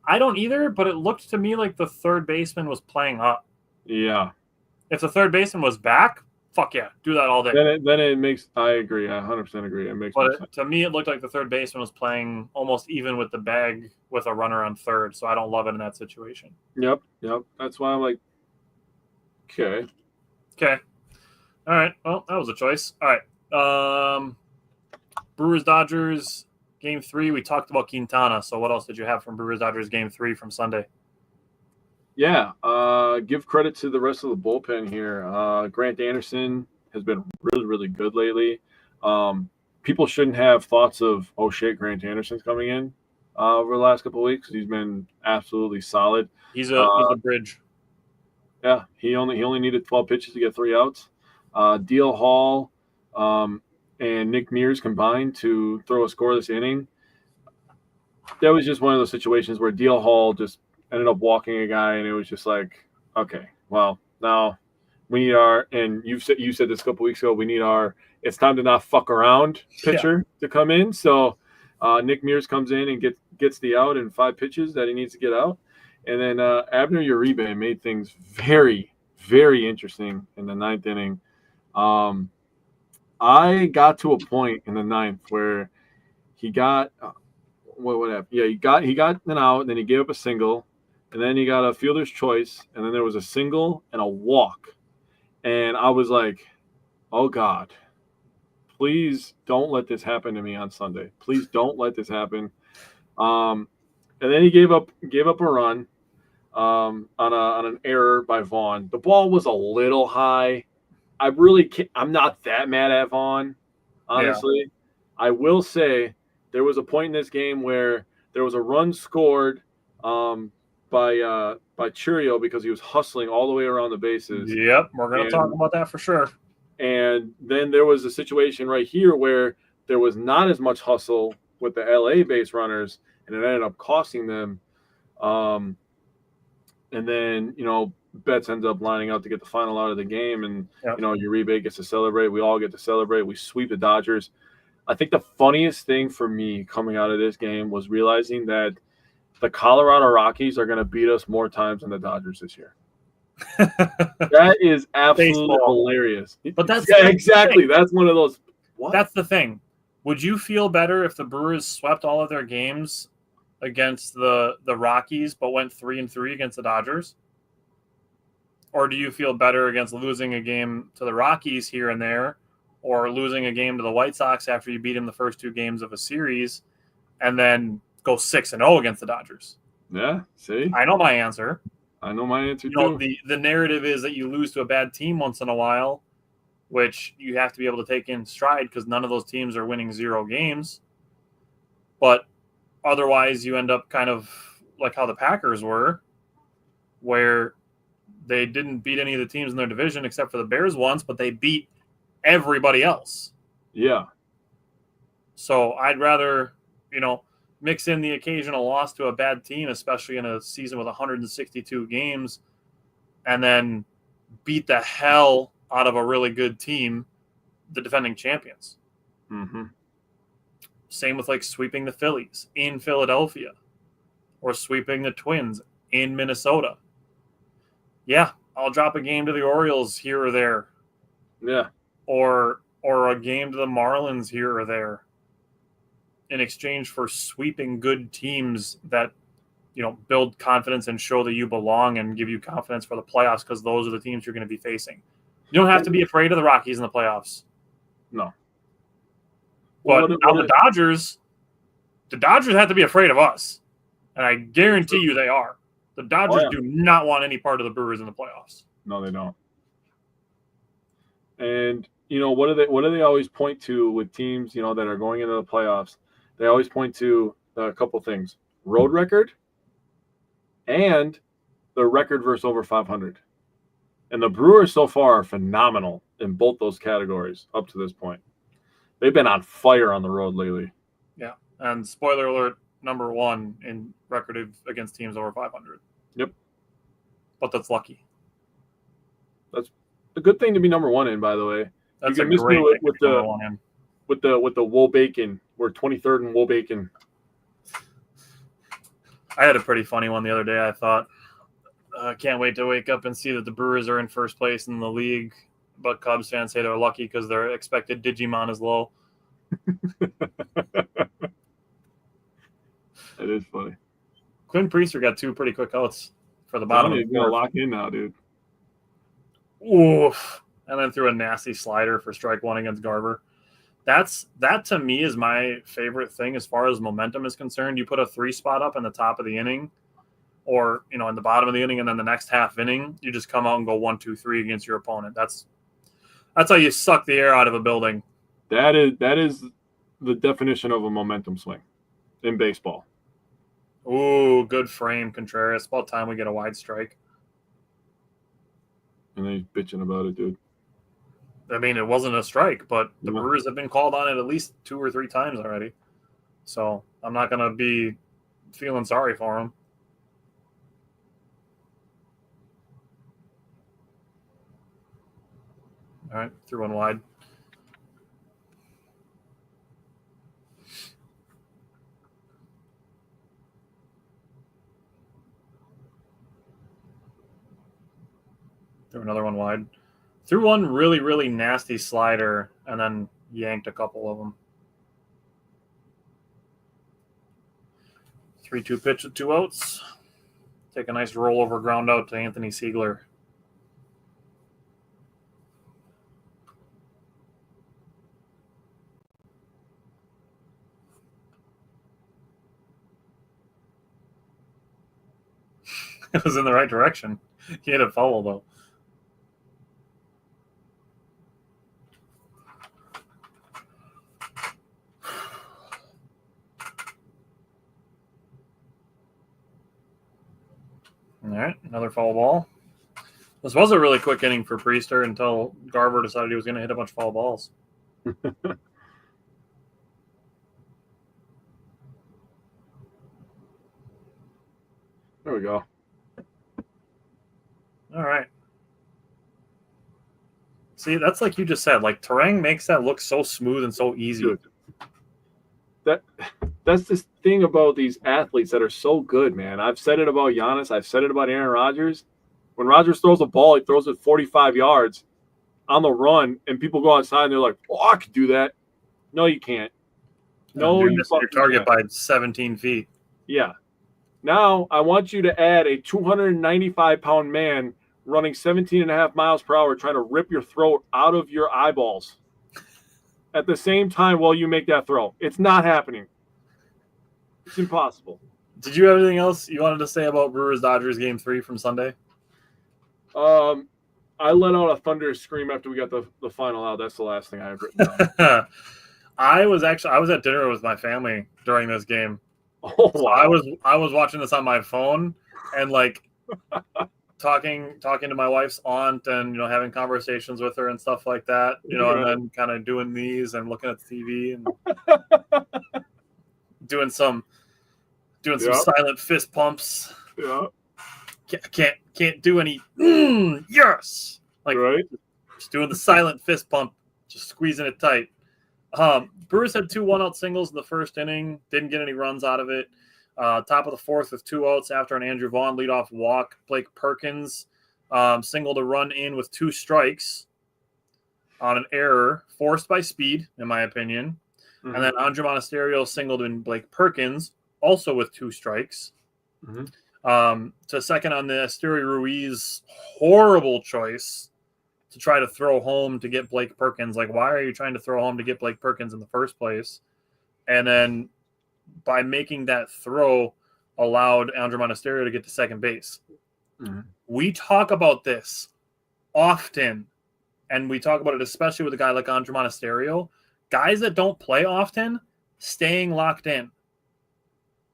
I don't either, but it looked to me like the third baseman was playing up. Yeah. If the third baseman was back, fuck yeah, do that all day. Then it makes. I agree. I 100% agree. It makes. But to me, it looked like the third baseman was playing almost even with the bag with a runner on third. So I don't love it in that situation. Yep. That's why I'm like, okay. All right. Well, that was a choice. All right. Brewers Dodgers Game 3. We talked about Quintana. So what else did you have from Brewers Dodgers Game 3 from Sunday? Yeah, give credit to the rest of the bullpen here. Grant Anderson has been really, really good lately. People shouldn't have thoughts of, oh shit, Grant Anderson's coming in over the last couple of weeks. He's been absolutely solid. He's a bridge. Yeah, he only needed 12 pitches to get 3 outs. Dale Hall and Nick Mears combined to throw a scoreless inning. That was just one of those situations where Dale Hall just ended up walking a guy, and it was just like, okay, well, now we need and you said this a couple weeks ago, we need it's time to not fuck around pitcher to come in. So Nick Mears comes in and gets the out in 5 pitches that he needs to get out. And then Abner Uribe made things very, very interesting in the 9th inning. I got to a point in the 9th where he got what happened? Yeah, he got an out, and then he gave up a single. And then he got a fielder's choice, and then there was a single and a walk. And I was like, oh, God, please don't let this happen to me on Sunday. Please don't let this happen. And then he gave up a run on an error by Vaughn. The ball was a little high. I'm not that mad at Vaughn, honestly. Yeah. I will say there was a point in this game where there was a run scored by Churio because he was hustling all the way around the bases. Yep, we're going to talk about that for sure. And then there was a situation right here where there was not as much hustle with the LA base runners, and it ended up costing them. And then, Betts ends up lining up to get the final out of the game, and, Uribe gets to celebrate. We all get to celebrate. We sweep the Dodgers. I think the funniest thing for me coming out of this game was realizing that the Colorado Rockies are going to beat us more times than the Dodgers this year. That is absolutely hilarious. But that's exactly. That's one of those. What? That's the thing. Would you feel better if the Brewers swept all of their games against the Rockies, but went 3-3 against the Dodgers? Or do you feel better against losing a game to the Rockies here and there, or losing a game to the White Sox after you beat them the first 2 games of a series, and then go 6-0 against the Dodgers? Yeah, see? I know my answer. I know my answer You know, too. the narrative is that you lose to a bad team once in a while, which you have to be able to take in stride because none of those teams are winning 0 games. But otherwise, you end up kind of like how the Packers were, where they didn't beat any of the teams in their division except for the Bears once, but they beat everybody else. Yeah. So I'd rather, mix in the occasional loss to a bad team, especially in a season with 162 games, and then beat the hell out of a really good team, the defending champions. Mm-hmm. Same with like sweeping the Phillies in Philadelphia or sweeping the Twins in Minnesota. Yeah, I'll drop a game to the Orioles here or there. Yeah. Or a game to the Marlins here or there in exchange for sweeping good teams that, build confidence and show that you belong and give you confidence for the playoffs because those are the teams you're going to be facing. You don't have to be afraid of the Rockies in the playoffs. No. But now the Dodgers have to be afraid of us. And I guarantee you they are. The Dodgers do not want any part of the Brewers in the playoffs. No, they don't. And, what do they always point to with teams, that are going into the playoffs? They always point to a couple things. Road record and the record versus over 500. And the Brewers so far are phenomenal in both those categories up to this point. They've been on fire on the road lately. Yeah. And spoiler alert, number 1 in record against teams over 500. Yep. But that's lucky. That's a good thing to be number 1 in, by the way. That's you a can miss great me with the Wool Bacon. We're 23rd in Wool Bacon. I had a pretty funny one the other day, I thought. I can't wait to wake up and see that the Brewers are in first place in the league, but Cubs fans say they're lucky because their expected Digimon is low. That is funny. Quinn Priester got 2 pretty quick outs for the bottom. He's going to lock in now, dude. Oof. And then threw a nasty slider for strike 1 against Garver. That to me is my favorite thing as far as momentum is concerned. You put a 3 spot up in the top of the inning or, in the bottom of the inning, and then the next half inning, you just come out and go 1, 2, 3 against your opponent. That's how you suck the air out of a building. That is the definition of a momentum swing in baseball. Ooh, good frame, Contreras. About time we get a wide strike. And then he's bitching about it, dude. I mean, it wasn't a strike, but the Brewers have been called on it at least 2 or 3 times already. So I'm not going to be feeling sorry for him. All right, threw 1 wide. Threw another 1 wide. Threw 1 really, really nasty slider and then yanked a couple of them. 3-2 pitch with 2 outs. Take a nice rollover ground out to Anthony Siegler. It was in the right direction. He had a foul, though. All right, another foul ball. This was a really quick inning for Priester until Garver decided he was going to hit a bunch of foul balls. There we go. All right. See, that's like you just said. Like, Terang makes that look so smooth and so easy. Dude. That's this thing about these athletes that are so good, man. I've said it about Giannis. I've said it about Aaron Rodgers. When Rodgers throws a ball, he throws it 45 yards on the run, and people go outside and they're like, "Oh, I could do that." No, you can't. No, you missed your target by 17 feet. Yeah. Now I want you to add a 295-pound man running 17 and a half miles per hour trying to rip your throat out of your eyeballs at the same time while you make that throw. It's not happening. It's impossible. Did you have anything else you wanted to say about Brewers-Dodgers Game 3 from Sunday? I let out a thunderous scream after we got the final out. That's the last thing I have written down. I was at dinner with my family during this game. Oh, So wow. I was watching this on my phone and like talking to my wife's aunt and having conversations with her and stuff like that. And then kind of doing these and looking at the TV and doing some silent fist pumps. Yeah. Can't do any yes. Like right. Just doing the silent fist pump, just squeezing it tight. Brewers had 2 1-out singles in the first inning. Didn't get any runs out of it. Top of the fourth with 2 outs after an Andrew Vaughn leadoff walk. Blake Perkins singled a run in with 2 strikes on an error forced by speed, in my opinion. Mm-hmm. And then Andre Monasterio singled in Blake Perkins, also with 2 strikes. Mm-hmm. To second on the Esteury Ruiz horrible choice to try to throw home to get Blake Perkins. Like, why are you trying to throw home to get Blake Perkins in the first place? And then by making that throw, allowed Andre Monasterio to get to second base. Mm-hmm. We talk about this often, and we talk about it especially with a guy like Andre Monasterio. Guys that don't play often, staying locked in.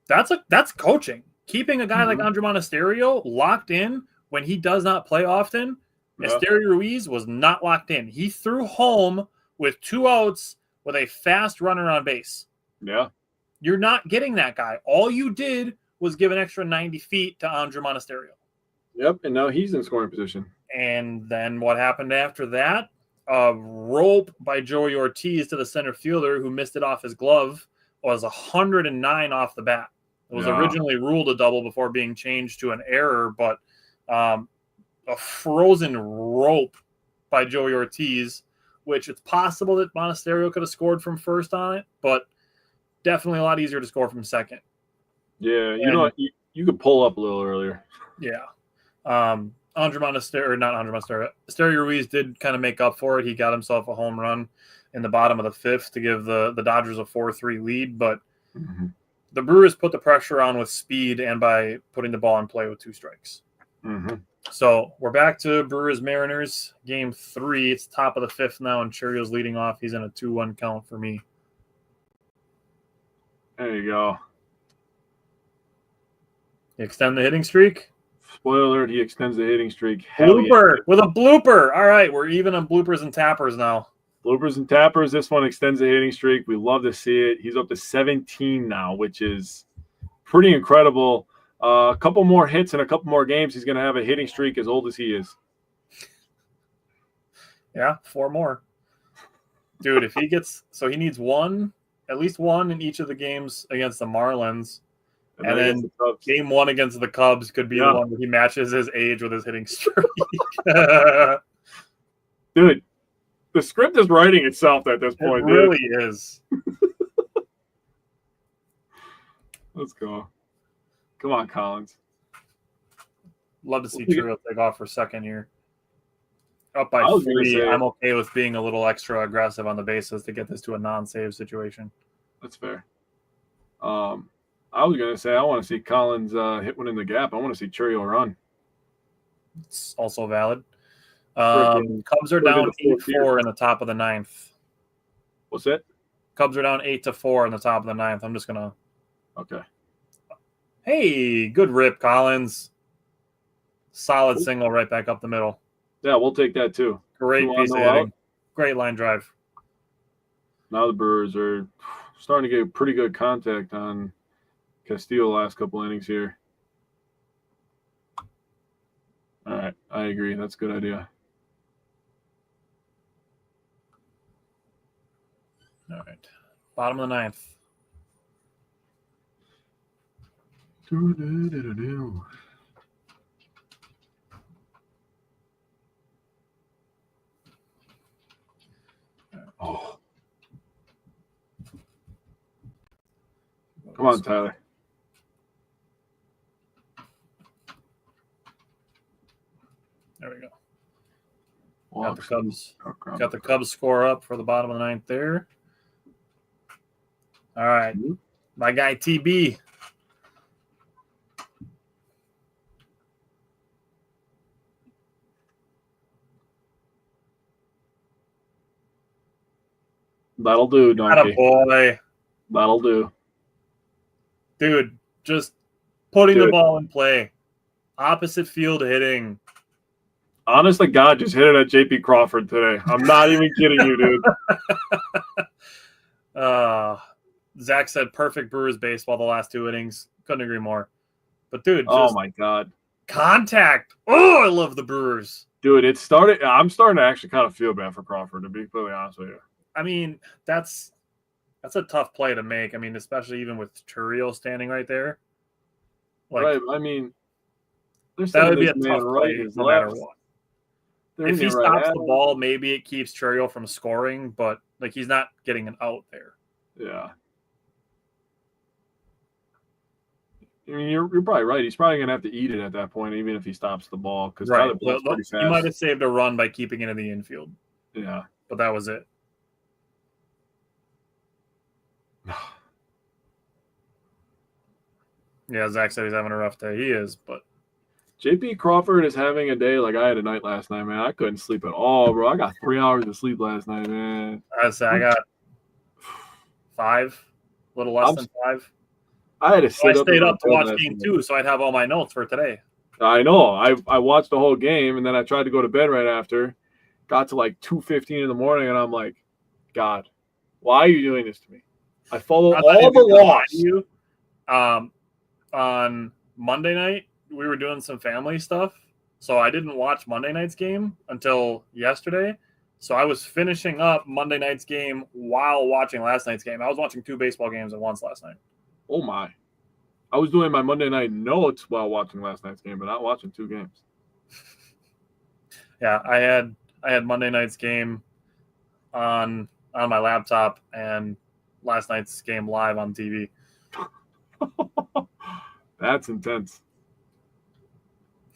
That's coaching. Keeping a guy like Andre Monasterio locked in when he does not play often. Esteury Ruiz was not locked in. He threw home with 2 outs with a fast runner on base. Yeah. You're not getting that guy. All you did was give an extra 90 feet to Andre Monasterio. Yep, and now he's in scoring position. And then what happened after that? A rope by Joey Ortiz to the center fielder who missed it off his glove was 109 off the bat. It was originally ruled a double before being changed to an error, but a frozen rope by Joey Ortiz, which it's possible that Monasterio could have scored from first on it, but definitely a lot easier to score from second. Yeah, you could pull up a little earlier. Yeah. Esteury Ruiz did kind of make up for it. He got himself a home run in the bottom of the 5th to give the Dodgers a 4-3 lead, but the Brewers put the pressure on with speed and by putting the ball in play with 2 strikes. Mm-hmm. So we're back to Brewers-Mariners, Game 3. It's top of the 5th now, and Churrio's leading off. He's in a 2-1 count for me. There you go. You extend the hitting streak? Spoiler alert, he extends the hitting streak. Blooper! With a blooper! All right, we're even on bloopers and tappers now. Bloopers and tappers. This one extends the hitting streak. We love to see it. He's up to 17 now, which is pretty incredible. A couple more hits and a couple more games, he's going to have a hitting streak as old as he is. Yeah, 4 more. Dude, if he gets – so he needs at least one in each of the games against the Marlins. And then Game 1 against the Cubs could be the one where he matches his age with his hitting streak. Dude, the script is writing itself at this point. It really is. Let's go. Come on, Collins. Love to see Churrio take off for second here. Up by 3. I'm okay with being a little extra aggressive on the bases to get this to a non-save situation. That's fair. I was going to say I want to see Collins hit one in the gap. I want to see Churrio run. It's also valid. Cubs are down 8-4 in the top of the 9th. What's that? Cubs are down 8-4 in the top of the 9th. I'm just going to. Okay. Hey, good rip, Collins. Solid single right back up the middle. Yeah, we'll take that too. Great piece of hitting. Great line drive. Now the Brewers are starting to get pretty good contact on Castillo last couple innings here. All right, I agree. That's a good idea. All right. Bottom of the 9th. Oh. Come on, Tyler. There we go. Got the Cubs score up for the bottom of the 9th there. All right. My guy TB. That'll do, Donkey. Attaboy. That'll do. Dude, just putting the ball in play. Opposite field hitting. Honest to God, just hit it at JP Crawford today. I'm not even kidding you, dude. Zach said perfect Brewers baseball the last 2 innings. Couldn't agree more. But, dude, oh, my God. Contact. Oh, I love the Brewers. Dude, I'm starting to actually kind of feel bad for Crawford, to be completely honest with you. I mean, that's a tough play to make. I mean, especially even with Churriel standing right there. Right. I mean, that would be a tough play no matter what. If he stops the ball, maybe it keeps Churriel from scoring, but like he's not getting an out there. Yeah. I mean, you're probably right. He's probably going to have to eat it at that point, even if he stops the ball. Because right. pretty fast. He might have saved a run by keeping it in the infield. Yeah. But that was it. Yeah, Zach said he's having a rough day. He is, but JP Crawford is having a day like I had a night last night, man. I couldn't sleep at all, bro. I got 3 hours of sleep last night, man. I got 5, a little less than 5. I had to sit stayed up to watch game 2, so I'd have all my notes for today. I know. I watched the whole game, and then I tried to go to bed right after. Got to like 2:15 in the morning, and I'm like, God, why are you doing this to me? I follow all the laws. On Monday night, we were doing some family stuff, so I didn't watch Monday night's game until yesterday. So I was finishing up Monday night's game while watching last night's game. I was watching 2 baseball games at once last night. Oh, my. I was doing my Monday night notes while watching last night's game, but not watching 2 games. Yeah, I had Monday night's game on my laptop and last night's game live on TV. That's intense.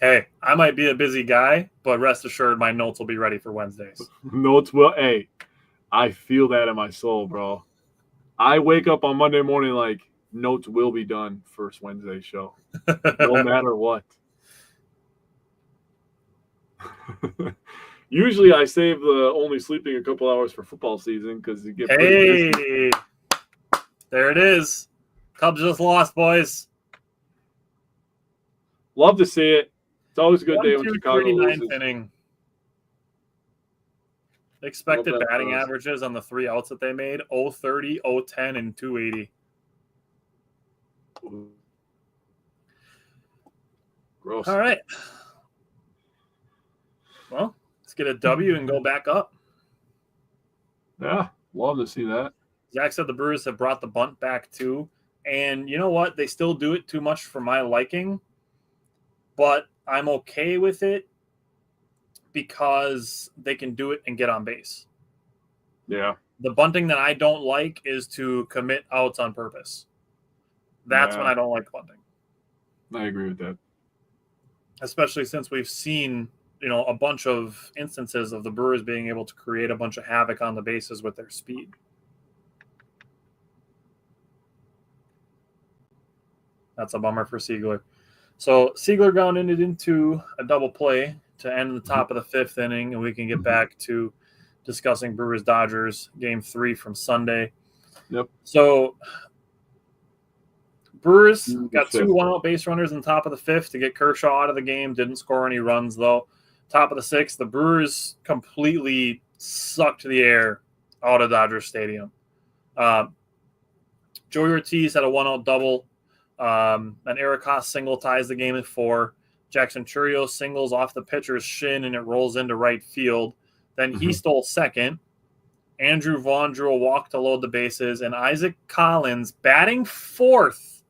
Hey, I might be a busy guy, but rest assured my notes will be ready for Wednesdays. Notes will. Hey, I feel that in my soul, bro. I wake up on Monday morning like notes will be done first Wednesday show, no matter what. Usually I save the only sleeping a couple hours for football season because you get pretty busy. There it is. Cubs just lost, boys. Love to see it. It's always a good day when Chicago 3, loses. 9th inning. Expected batting averages on the 3 outs that they made: 030, 010, and 280. Gross. All right. Well, let's get a W and go back up. Yeah, love to see that. Zach said the Brewers have brought the bunt back too. And you know what? They still do it too much for my liking. But I'm okay with it because they can do it and get on base. Yeah. The bunting that I don't like is to commit outs on purpose. That's when I don't like bunting. I agree with that. Especially since we've seen, a bunch of instances of the Brewers being able to create a bunch of havoc on the bases with their speed. That's a bummer for Siegler. So Siegler grounded into a double play to end the top of the 5th inning, and we can get back to discussing Brewers-Dodgers Game 3 from Sunday. Yep. So Brewers got 2 one-out base runners in the top of the 5th to get Kershaw out of the game. Didn't score any runs, though. Top of the 6th, the Brewers completely sucked the air out of Dodger Stadium. Joey Ortiz had a 1-out double. An Eric Haas single ties the game at 4. Jackson Churriel singles off the pitcher's shin, and it rolls into right field. Then he stole second. Andrew Vaughn drew a walk to load the bases, and Isaac Collins batting 4th.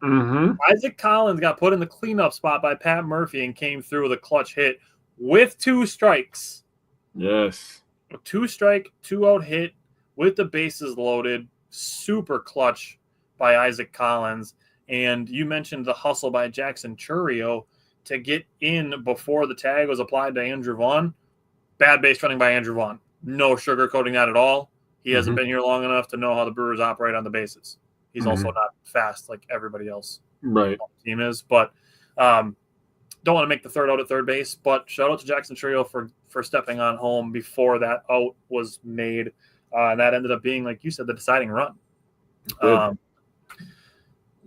Isaac Collins got put in the cleanup spot by Pat Murphy and came through with a clutch hit with 2 strikes. Yes. A 2-strike, 2-out hit with the bases loaded. Super clutch by Isaac Collins. And you mentioned the hustle by Jackson Churriel to get in before the tag was applied to Andrew Vaughn. Bad base running by Andrew Vaughn. No sugarcoating that at all. He hasn't been here long enough to know how the Brewers operate on the bases. He's also not fast like everybody else on the team is. But don't want to make the 3rd out at third base. But shout out to Jackson Churriel for stepping on home before that out was made. And that ended up being, like you said, the deciding run. Good.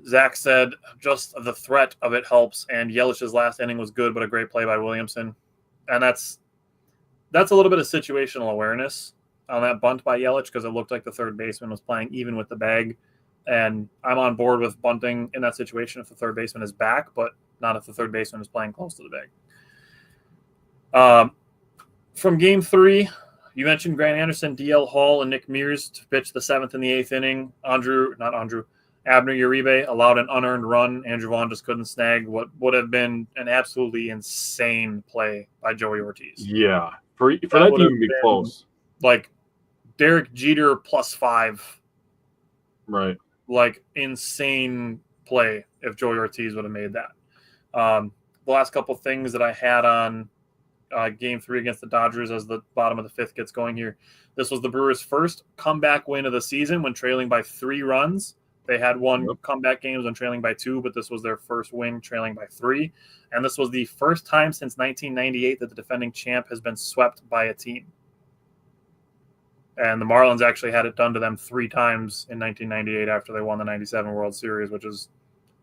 Zach said just the threat of it helps, and Yelich's last inning was good, but a great play by Williamson. And that's a little bit of situational awareness on that bunt by Yelich, because it looked like the third baseman was playing even with the bag. And I'm on board with bunting in that situation if the third baseman is back, but not if the third baseman is playing close to the bag. From Game 3, you mentioned Grant Anderson, DL Hall, and Nick Mears to pitch the 7th and the 8th inning. Abner Uribe allowed an unearned run. Andrew Vaughn just couldn't snag what would have been an absolutely insane play by Joey Ortiz. Yeah. For that to even be close. Like Derek Jeter +5. Right. Like insane play if Joey Ortiz would have made that. The last couple things that I had on Game 3 against the Dodgers as the bottom of the 5th gets going here. This was the Brewers' first comeback win of the season when trailing by 3 runs. They had won comeback games when trailing by 2, but this was their first win trailing by 3. And this was the first time since 1998 that the defending champ has been swept by a team. And the Marlins actually had it done to them 3 times in 1998 after they won the 97 World Series, which is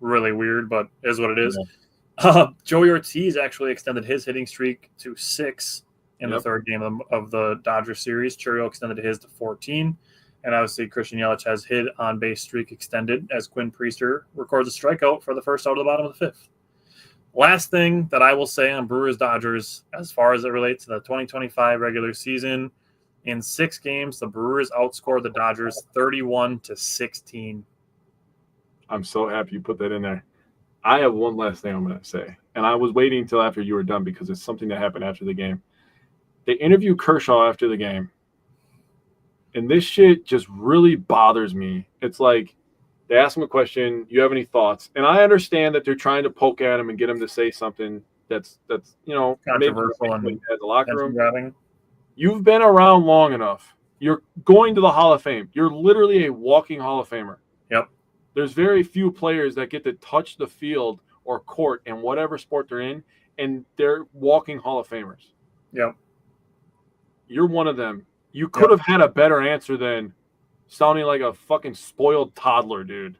really weird, but is what it is. Yeah. Joey Ortiz actually extended his hitting streak to 6 in the third game of the Dodgers series. Churriel extended his to 14. And obviously, Christian Yelich has his on-base streak extended as Quinn Priester records a strikeout for the first out of the bottom of the 5th. Last thing that I will say on Brewers-Dodgers as far as it relates to the 2025 regular season, in 6 games, the Brewers outscored the Dodgers 31-16. I'm so happy you put that in there. I have one last thing I'm going to say, and I was waiting until after you were done because it's something that happened after the game. They interviewed Kershaw after the game. And this shit just really bothers me. It's like they ask him a question, you have any thoughts? And I understand that they're trying to poke at him and get him to say something that's controversial and at the locker room. Grabbing. You've been around long enough. You're going to the Hall of Fame. You're literally a walking Hall of Famer. Yep. There's very few players that get to touch the field or court in whatever sport they're in, and they're walking Hall of Famers. Yep. You're one of them. You could have had a better answer than sounding like a fucking spoiled toddler, dude.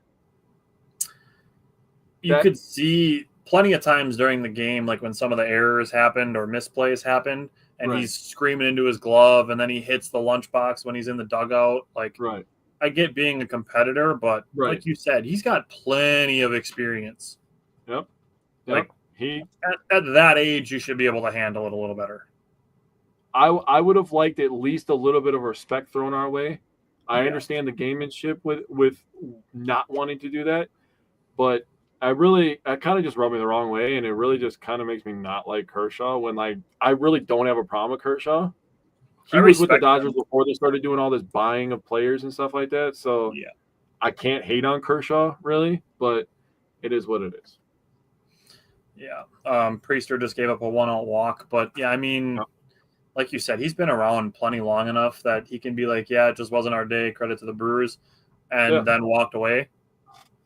You could see plenty of times during the game, like when some of the errors happened or misplays happened, and he's screaming into his glove, and then he hits the lunchbox when he's in the dugout. Like, I get being a competitor, but like you said, he's got plenty of experience. Yep. Like at that age, you should be able to handle it a little better. I would have liked at least a little bit of respect thrown our way. I understand the gamemanship with not wanting to do that, but I kind of just rubbed me the wrong way, and it really just kind of makes me not like Kershaw when I really don't have a problem with Kershaw. He was with the Dodgers before they started doing all this buying of players and stuff like that, so I can't hate on Kershaw really, but it is what it is. Yeah, Priester just gave up a 1-out walk, but I mean. Like you said, he's been around plenty long enough that he can be like, it just wasn't our day, credit to the Brewers, and then walked away.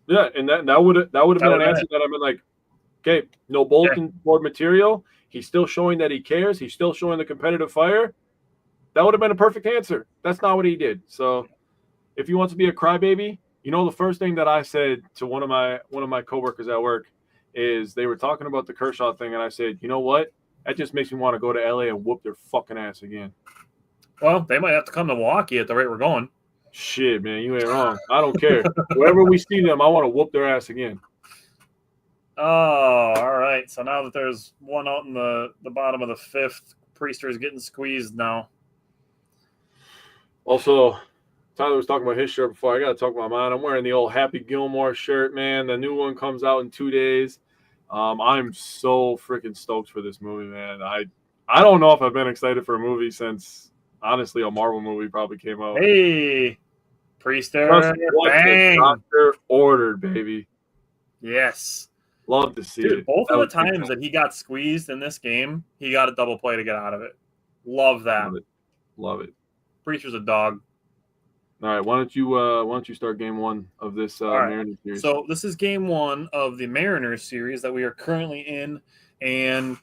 Yeah, and that would have been an answer that I've been like, okay, no bulletin board material. He's still showing that he cares. He's still showing the competitive fire. That would have been a perfect answer. That's not what he did. So if he wants to be a crybaby, the first thing that I said to one of my coworkers at work is they were talking about the Kershaw thing, and I said, you know what? That just makes me want to go to LA and whoop their fucking ass again. Well, they might have to come to Milwaukee at the rate we're going. Shit, man, you ain't wrong. I don't care. Wherever we see them, I want to whoop their ass again. Oh, all right. So now that there's 1 out in the bottom of the 5th, Priester is getting squeezed now. Also, Tyler was talking about his shirt before. I got to talk about mine. I'm wearing the old Happy Gilmore shirt, man. The new one comes out in 2 days. I'm so freaking stoked for this movie, man. I don't know if I've been excited for a movie since, honestly, a Marvel movie probably came out. Hey, Priester, bang! Doctor ordered, baby. Yes. Love to see it. Both of the times that he got squeezed in this game, he got a double play to get out of it. Love that. Love it. Priester's a dog. All right, why don't you start game 1 of this Mariners series? So this is game 1 of the Mariners series that we are currently in, and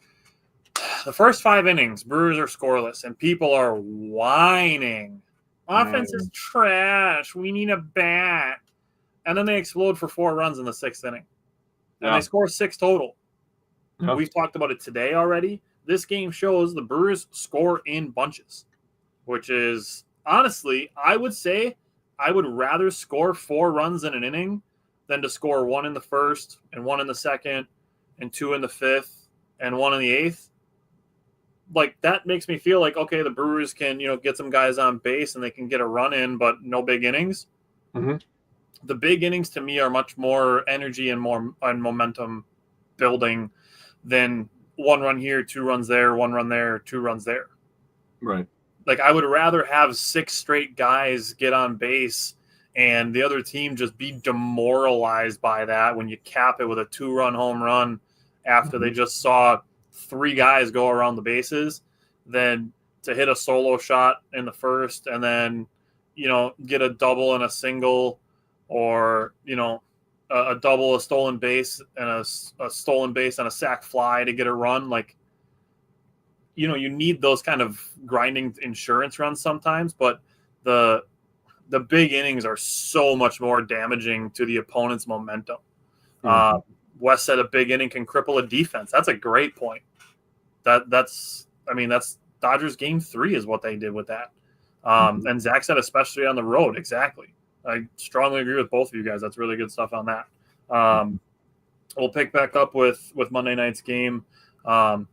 the first 5 innings, Brewers are scoreless, and people are whining. Offense is trash. We need a bat. And then they explode for 4 runs in the 6th inning. And they score 6 total. Yeah. We've talked about it today already. This game shows the Brewers score in bunches, which is, honestly, I would say I would rather score 4 runs in an inning than to score 1 in the 1st and 1 in the 2nd and 2 in the 5th and 1 in the 8th. Like, that makes me feel like, okay, the Brewers can, get some guys on base and they can get a run in, but no big innings. Mm-hmm. The big innings to me are much more energy and more momentum building than 1 run here, 2 runs there, 1 run there, 2 runs there. Right. Like, I would rather have 6 straight guys get on base and the other team just be demoralized by that when you cap it with a 2-run home run after they just saw 3 guys go around the bases than to hit a solo shot in the 1st and then, get a double and a single or, a double, a stolen base, and a stolen base and a sac fly to get a run. Like, you need those kind of grinding insurance runs sometimes, but the big innings are so much more damaging to the opponent's momentum. Mm-hmm. Wes said a big inning can cripple a defense. That's a great point. That's Dodgers game 3 is what they did with that. And Zach said especially on the road. Exactly. I strongly agree with both of you guys. That's really good stuff on that. We'll pick back up with Monday night's game in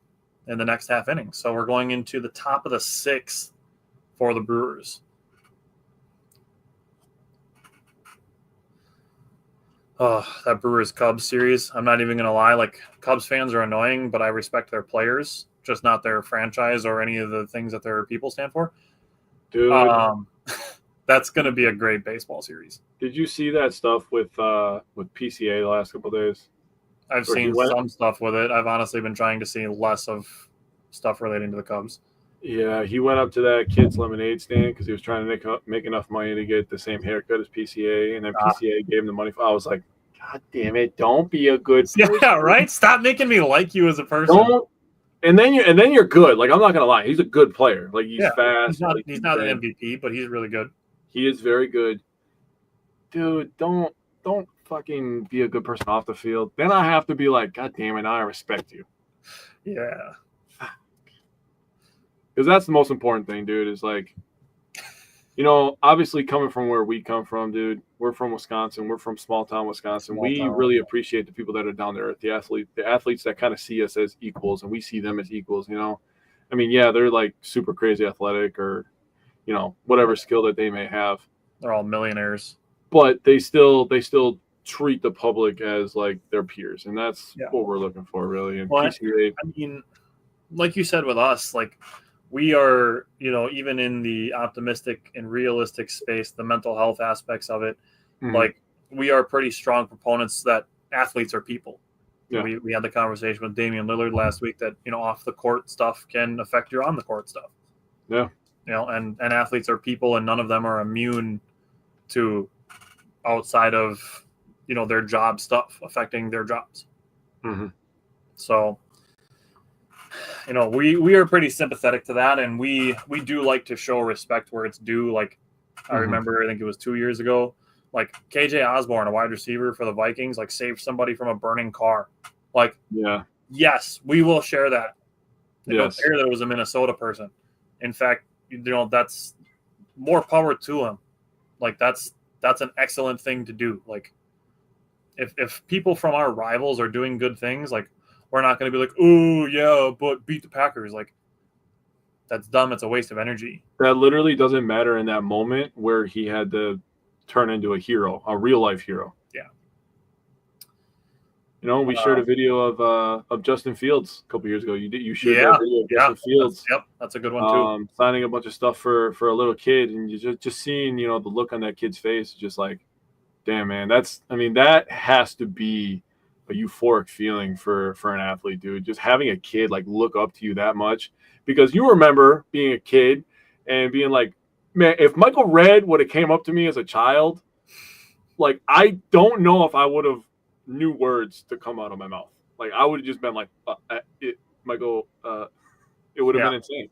the next half inning. So we're going into the top of the 6th for the Brewers. Oh, that Brewers-Cubs series. I'm not even going to lie. Like, Cubs fans are annoying, but I respect their players, just not their franchise or any of the things that their people stand for. Dude. That's going to be a great baseball series. Did you see that stuff with PCA the last couple of days? I've seen some stuff with it. I've honestly been trying to see less of stuff relating to the Cubs. Yeah, he went up to that kid's lemonade stand because he was trying to make enough money to get the same haircut as PCA, and then PCA gave him the money. I was like, God damn it! Don't be a good person. Yeah, right. Stop making me like you as a person. Don't. And then you're good. Like, I'm not gonna lie, he's a good player. Like, he's fast. He's not an MVP, but he's really good. He is very good. Dude, don't fucking be a good person off the field. Then I have to be like, God damn it, I respect you. Yeah. Because that's the most important thing, dude, is like, obviously coming from where we come from, dude, we're from Wisconsin. We're from small town Wisconsin. We really appreciate the people that are down there, the athletes that kind of see us as equals, and we see them as equals, I mean, yeah, they're like super crazy athletic or, whatever skill that they may have. They're all millionaires. But they still treat the public as like their peers, and that's what we're looking for, really. And PCA, I mean, like you said with us, like we are, even in the optimistic and realistic space, the mental health aspects of it, like we are pretty strong proponents that athletes are people. Yeah. We had the conversation with Damian Lillard last week that, off the court stuff can affect your on the court stuff. Yeah. And athletes are people, and none of them are immune to outside of, their job stuff affecting their jobs. Mm-hmm. So, we are pretty sympathetic to that, and we do like to show respect where it's due. Like, I remember, I think it was 2 years ago, like KJ Osborne, a wide receiver for the Vikings, like saved somebody from a burning car. Like, yes, we will share that. I don't care that it was a Minnesota person. In fact, that's more power to him. Like, that's an excellent thing to do. Like, if people from our rivals are doing good things, like, we're not going to be like, oh, yeah, but beat the Packers. Like, that's dumb. It's a waste of energy. That literally doesn't matter in that moment where he had to turn into a hero, a real-life hero. Yeah. We shared a video of Justin Fields a couple years ago. You shared that video of Justin Fields. That's a good one, too. Signing a bunch of stuff for a little kid, and you just seeing, the look on that kid's face, just like, damn, man, that has to be a euphoric feeling for an athlete, dude. Just having a kid like look up to you that much, because you remember being a kid and being like, man, if Michael Redd would have came up to me as a child, like, I don't know if I would have knew words to come out of my mouth. Like, I would have just been like, Michael, it would have been insane.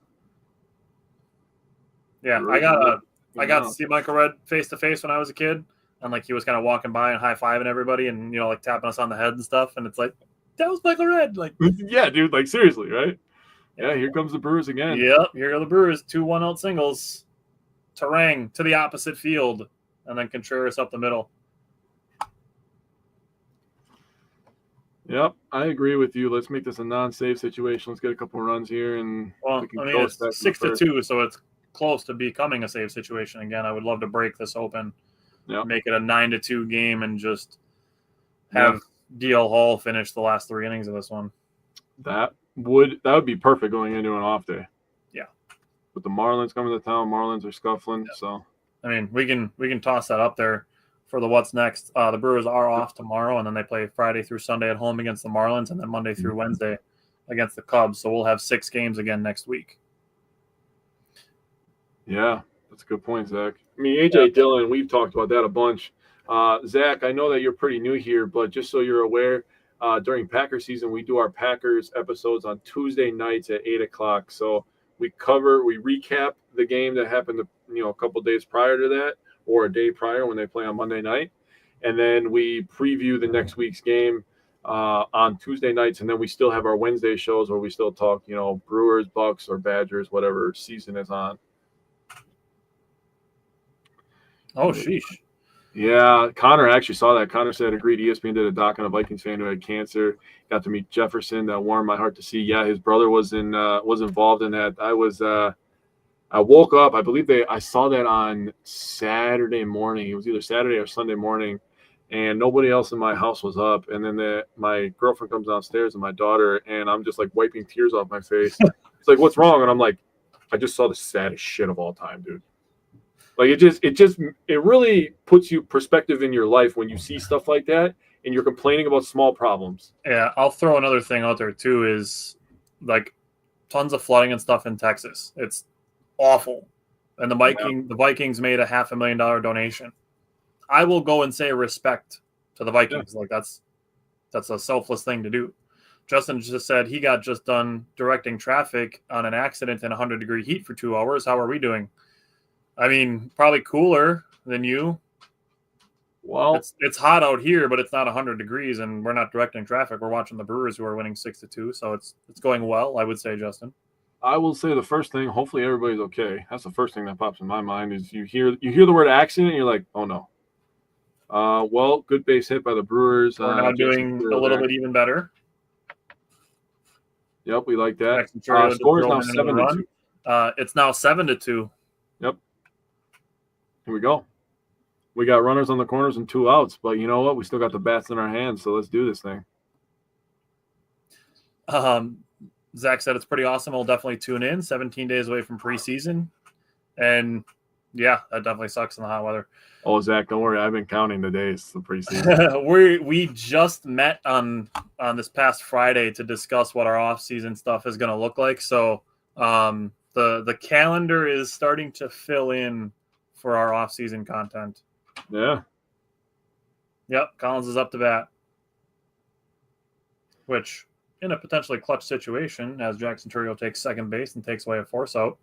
Yeah, I got I got to see Michael Redd face to face when I was a kid, and like he was kind of walking by and high fiving everybody, and like tapping us on the head and stuff. And it's like that was Michael Redd. Like, yeah, dude. Like seriously, right? Yeah, here comes the Brewers again. Yep, here are the Brewers. 2 1-out singles. Terang to the opposite field, and then Contreras up the middle. Yep, I agree with you. Let's make this a non-save situation. Let's get a couple runs here, and it's 6-2, so it's close to becoming a save situation again. I would love to break this open, make it a 9-2 game, and just have DL Hall finish the last 3 innings of this one. That would be perfect going into an off day. Yeah, with the Marlins coming to town, Marlins are scuffling. So I mean, we can toss that up there for the what's next. The Brewers are off tomorrow, and then they play Friday through Sunday at home against the Marlins, and then Monday through Wednesday against the Cubs. So we'll have 6 games again next week. Yeah, that's a good point, Zach. I mean, A.J. Dillon, we've talked about that a bunch. Zach, I know that you're pretty new here, but just so you're aware, during Packer season, we do our Packers episodes on Tuesday nights at 8 o'clock. So we recap the game that happened a couple days prior to that, or a day prior when they play on Monday night. And then we preview the next week's game on Tuesday nights. And then we still have our Wednesday shows where we still talk, Brewers, Bucks, or Badgers, whatever season is on. Oh, sheesh. Yeah, Connor actually saw that. Connor said, agreed, ESPN did a doc on a Vikings fan who had cancer. Got to meet Jefferson. That warmed my heart to see. Yeah, his brother was involved in that. I woke up, I believe I saw that on Saturday morning. It was either Saturday or Sunday morning, and nobody else in my house was up. And then my girlfriend comes downstairs and my daughter, and I'm just like wiping tears off my face. It's like, what's wrong? And I'm like, I just saw the saddest shit of all time, dude. Like it really puts you perspective in your life when you see stuff like that and you're complaining about small problems. Yeah, I'll throw another thing out there too is like tons of flooding and stuff in Texas. It's awful. And the Vikings made a $500,000 donation. I will go and say respect to the Vikings. Yeah. Like that's a selfless thing to do. Justin just said he got just done directing traffic on an accident in 100-degree heat for 2 hours. How are we doing? I mean, probably cooler than you. Well, it's hot out here, but it's not 100 degrees, and we're not directing traffic. We're watching the Brewers, who are winning 6-2, so it's going well, I would say, Justin. I will say the first thing, hopefully everybody's okay. That's the first thing that pops in my mind is you hear the word accident, and you're like, oh no. Well, good base hit by the Brewers. We're now doing a little bit even better. Yep, we like that. Score is now 7-2. It's now 7-2. Yep. Here we go. We got runners on the corners and 2 outs, but you know what? We still got the bats in our hands, so let's do this thing. Zach said it's pretty awesome. We'll definitely tune in. 17 days away from preseason. And, yeah, that definitely sucks in the hot weather. Oh, Zach, don't worry. I've been counting the days the preseason. We just met on this past Friday to discuss what our off-season stuff is going to look like. So the calendar is starting to fill in for our off-season content. Yeah. Yep, Collins is up to bat. Which, in a potentially clutch situation, as Jackson Turrio takes second base and takes away a force out,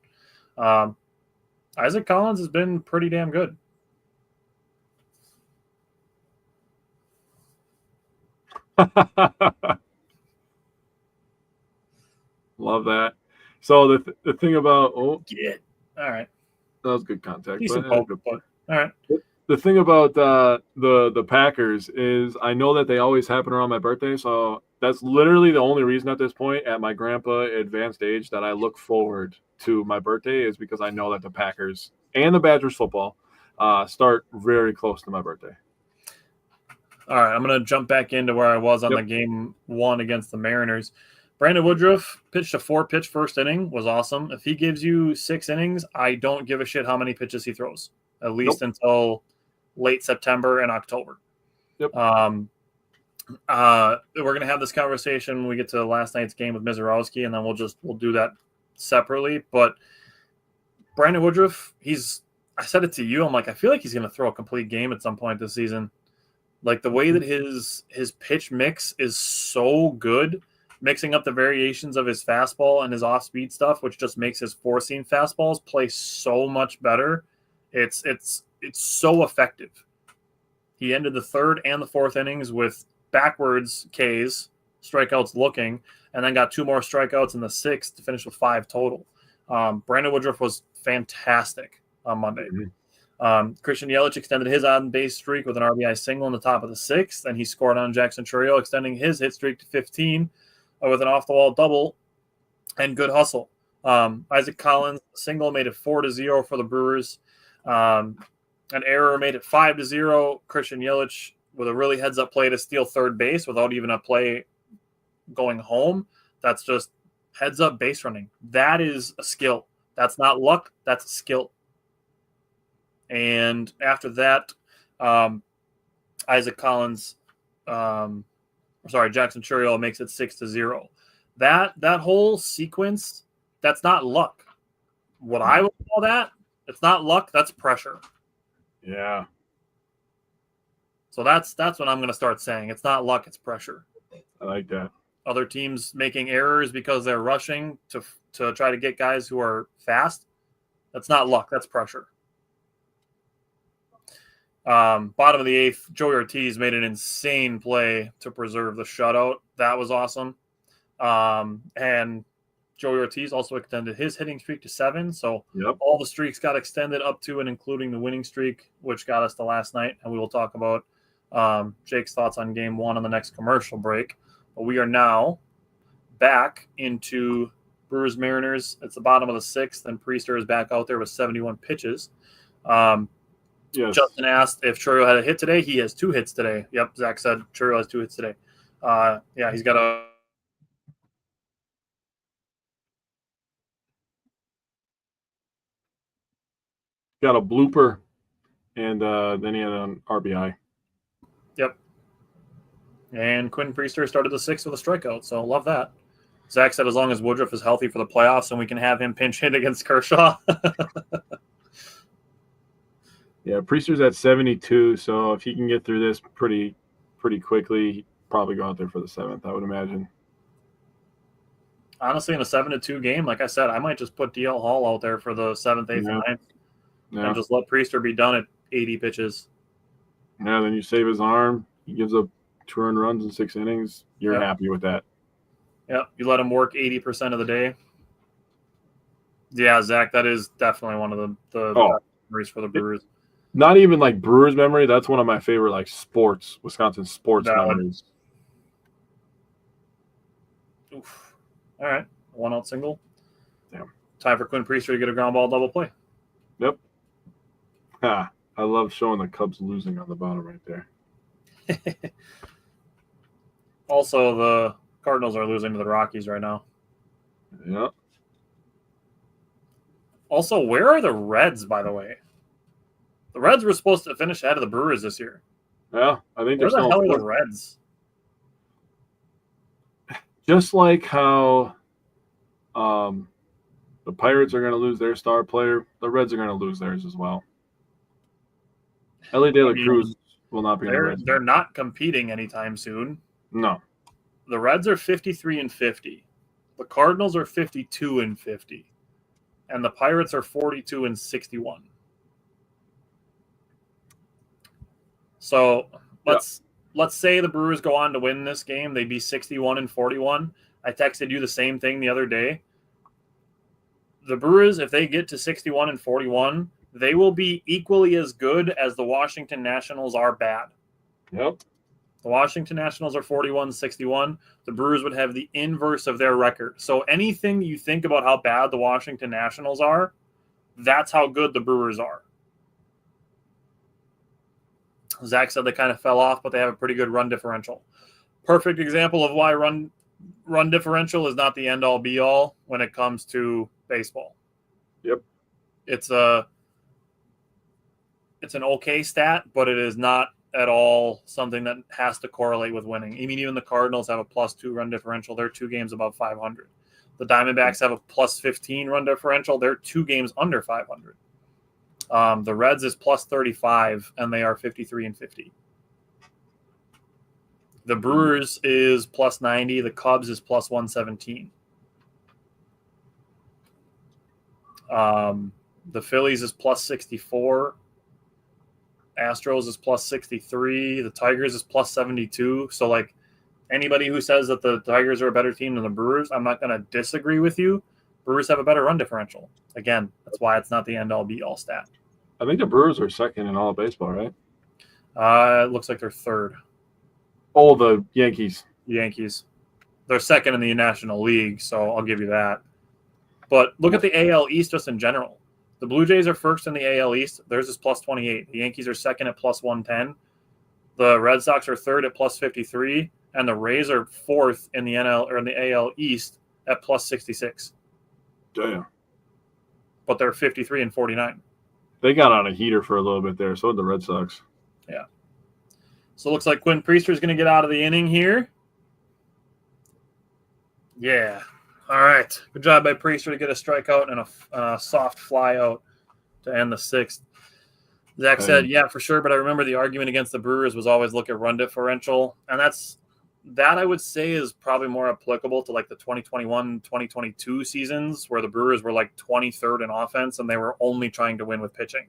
Isaac Collins has been pretty damn good. Love that. So the thing about all right. That was good contact. Decent poke, but all right. The thing about the Packers is I know that they always happen around my birthday, so that's literally the only reason at this point at my grandpa advanced age that I look forward to my birthday is because I know that the Packers and the Badgers football start very close to my birthday. All right, I'm going to jump back into where I was on the game 1 against the Mariners. Brandon Woodruff pitched a 4-pitch first inning, was awesome. If he gives you 6 innings, I don't give a shit how many pitches he throws, at least until late September and October. Yep. We're going to have this conversation when we get to last night's game with Mizorowski, and then we'll do that separately. But Brandon Woodruff, I said it to you, I'm like, I feel like he's going to throw a complete game at some point this season. Like the way that his pitch mix is so good, mixing up the variations of his fastball and his off-speed stuff, which just makes his four-seam fastballs play so much better. It's so effective. He ended the third and the fourth innings with backwards Ks, strikeouts looking, and then got 2 more strikeouts in the sixth to finish with 5 total. Brandon Woodruff was fantastic on Monday. Christian Yelich extended his on-base streak with an RBI single in the top of the sixth, and he scored on Jackson Chourio, extending his hit streak to 15 with an off-the-wall double and good hustle. Isaac Collins single made it 4-0 for the Brewers. An error made it 5-0. Christian Yelich with a really heads-up play to steal third base without even a play going home. That's just heads-up base running. That is a skill. That's not luck. That's a skill. And after that, Isaac Collins, Jackson Chourio makes it 6-0. That whole sequence, that's not luck. What I would call that, it's not luck. That's pressure. Yeah. So that's what I'm going to start saying. It's not luck. It's pressure. I like that. Other teams making errors because they're rushing to try to get guys who are fast. That's not luck. That's pressure. Bottom of the eighth, Joey Ortiz made an insane play to preserve the shutout. That was awesome. And Joey Ortiz also extended his hitting streak to 7. So all the streaks got extended up to and including the winning streak, which got us to last night. And we will talk about Jake's thoughts on game 1 on the next commercial break. But we are now back into Brewers Mariners. It's the bottom of the 6th, and Priester is back out there with 71 pitches. Yes. Justin asked if Chourio had a hit today. He has 2 hits today. Yep, Zach said Chourio has 2 hits today. He's got a blooper, and then he had an RBI. Yep. And Quinn Priester started the 6th with a strikeout, so love that. Zach said as long as Woodruff is healthy for the playoffs and we can have him pinch hit against Kershaw. Yeah, Priester's at 72, so if he can get through this pretty quickly, he'd probably go out there for the 7th, I would imagine. Honestly, in a 7-2 game, like I said, I might just put DL Hall out there for the 7th, 8th, and 9th. Yeah. And just let Priester be done at 80 pitches. Yeah, then you save his arm. He gives up 2 earned runs in 6 innings. You're happy with that. Yep, you let him work 80% of the day. Yeah, Zach, that is definitely one of the best memories for the Brewers. Not even like Brewers memory. That's one of my favorite like Wisconsin sports memories. Oof. All right, 1-out single. Damn. Time for Quinn Priester to get a ground ball double play. Yep. I love showing the Cubs losing on the bottom right there. Also, the Cardinals are losing to the Rockies right now. Yep. Also, where are the Reds, by the way? The Reds were supposed to finish ahead of the Brewers this year. Yeah, I think Where the hell are the Reds? Just like how the Pirates are going to lose their star player, the Reds are going to lose theirs as well. Ellie De La Cruz will not be in the Reds. They're not competing anytime soon. No. The Reds are 53-50. The Cardinals are 52-50. And the Pirates are 42-61. So let's say the Brewers go on to win this game. They'd be 61-41. I texted you the same thing the other day. The Brewers, if they get to 61-41, they will be equally as good as the Washington Nationals are bad. Yep. The Washington Nationals are 41-61. The Brewers would have the inverse of their record. So anything you think about how bad the Washington Nationals are, that's how good the Brewers are. Zach said they kind of fell off, but they have a pretty good run differential. Perfect example of why run differential is not the end-all, be-all when it comes to baseball. Yep. It's an okay stat, but it is not at all something that has to correlate with winning. I mean, even the Cardinals have a +2 run differential. They're 2 games above 500. The Diamondbacks have a +15 run differential. They're 2 games under 500. The Reds is +35, and they are 53-50. The Brewers is +90. The Cubs is +117. The Phillies is plus 64. Astros is plus 63. The Tigers is plus 72. So, like, anybody who says that the Tigers are a better team than the Brewers, I'm not going to disagree with you. Brewers have a better run differential. Again, that's why it's not the end-all, be-all stat. I think the Brewers are second in all of baseball, right? It looks like they're third. Oh, the Yankees. Yankees. They're second in the National League, so I'll give you that. But look at the AL East just in general. The Blue Jays are first in the AL East. Theirs is plus 28. The Yankees are second at plus 110. The Red Sox are third at plus 53. And the Rays are fourth in the AL East at plus 66. Damn. But they're 53 and 49. They got on a heater for a little bit there. So did the Red Sox. Yeah. So it looks like Quinn Priester is going to get out of the inning here. Yeah. All right. Good job by Priester to get a strikeout and a soft fly out to end the sixth. Zach said, yeah, for sure. But I remember the argument against the Brewers was always look at run differential. And that I would say is probably more applicable to like the 2021, 2022 seasons where the Brewers were like 23rd in offense and they were only trying to win with pitching.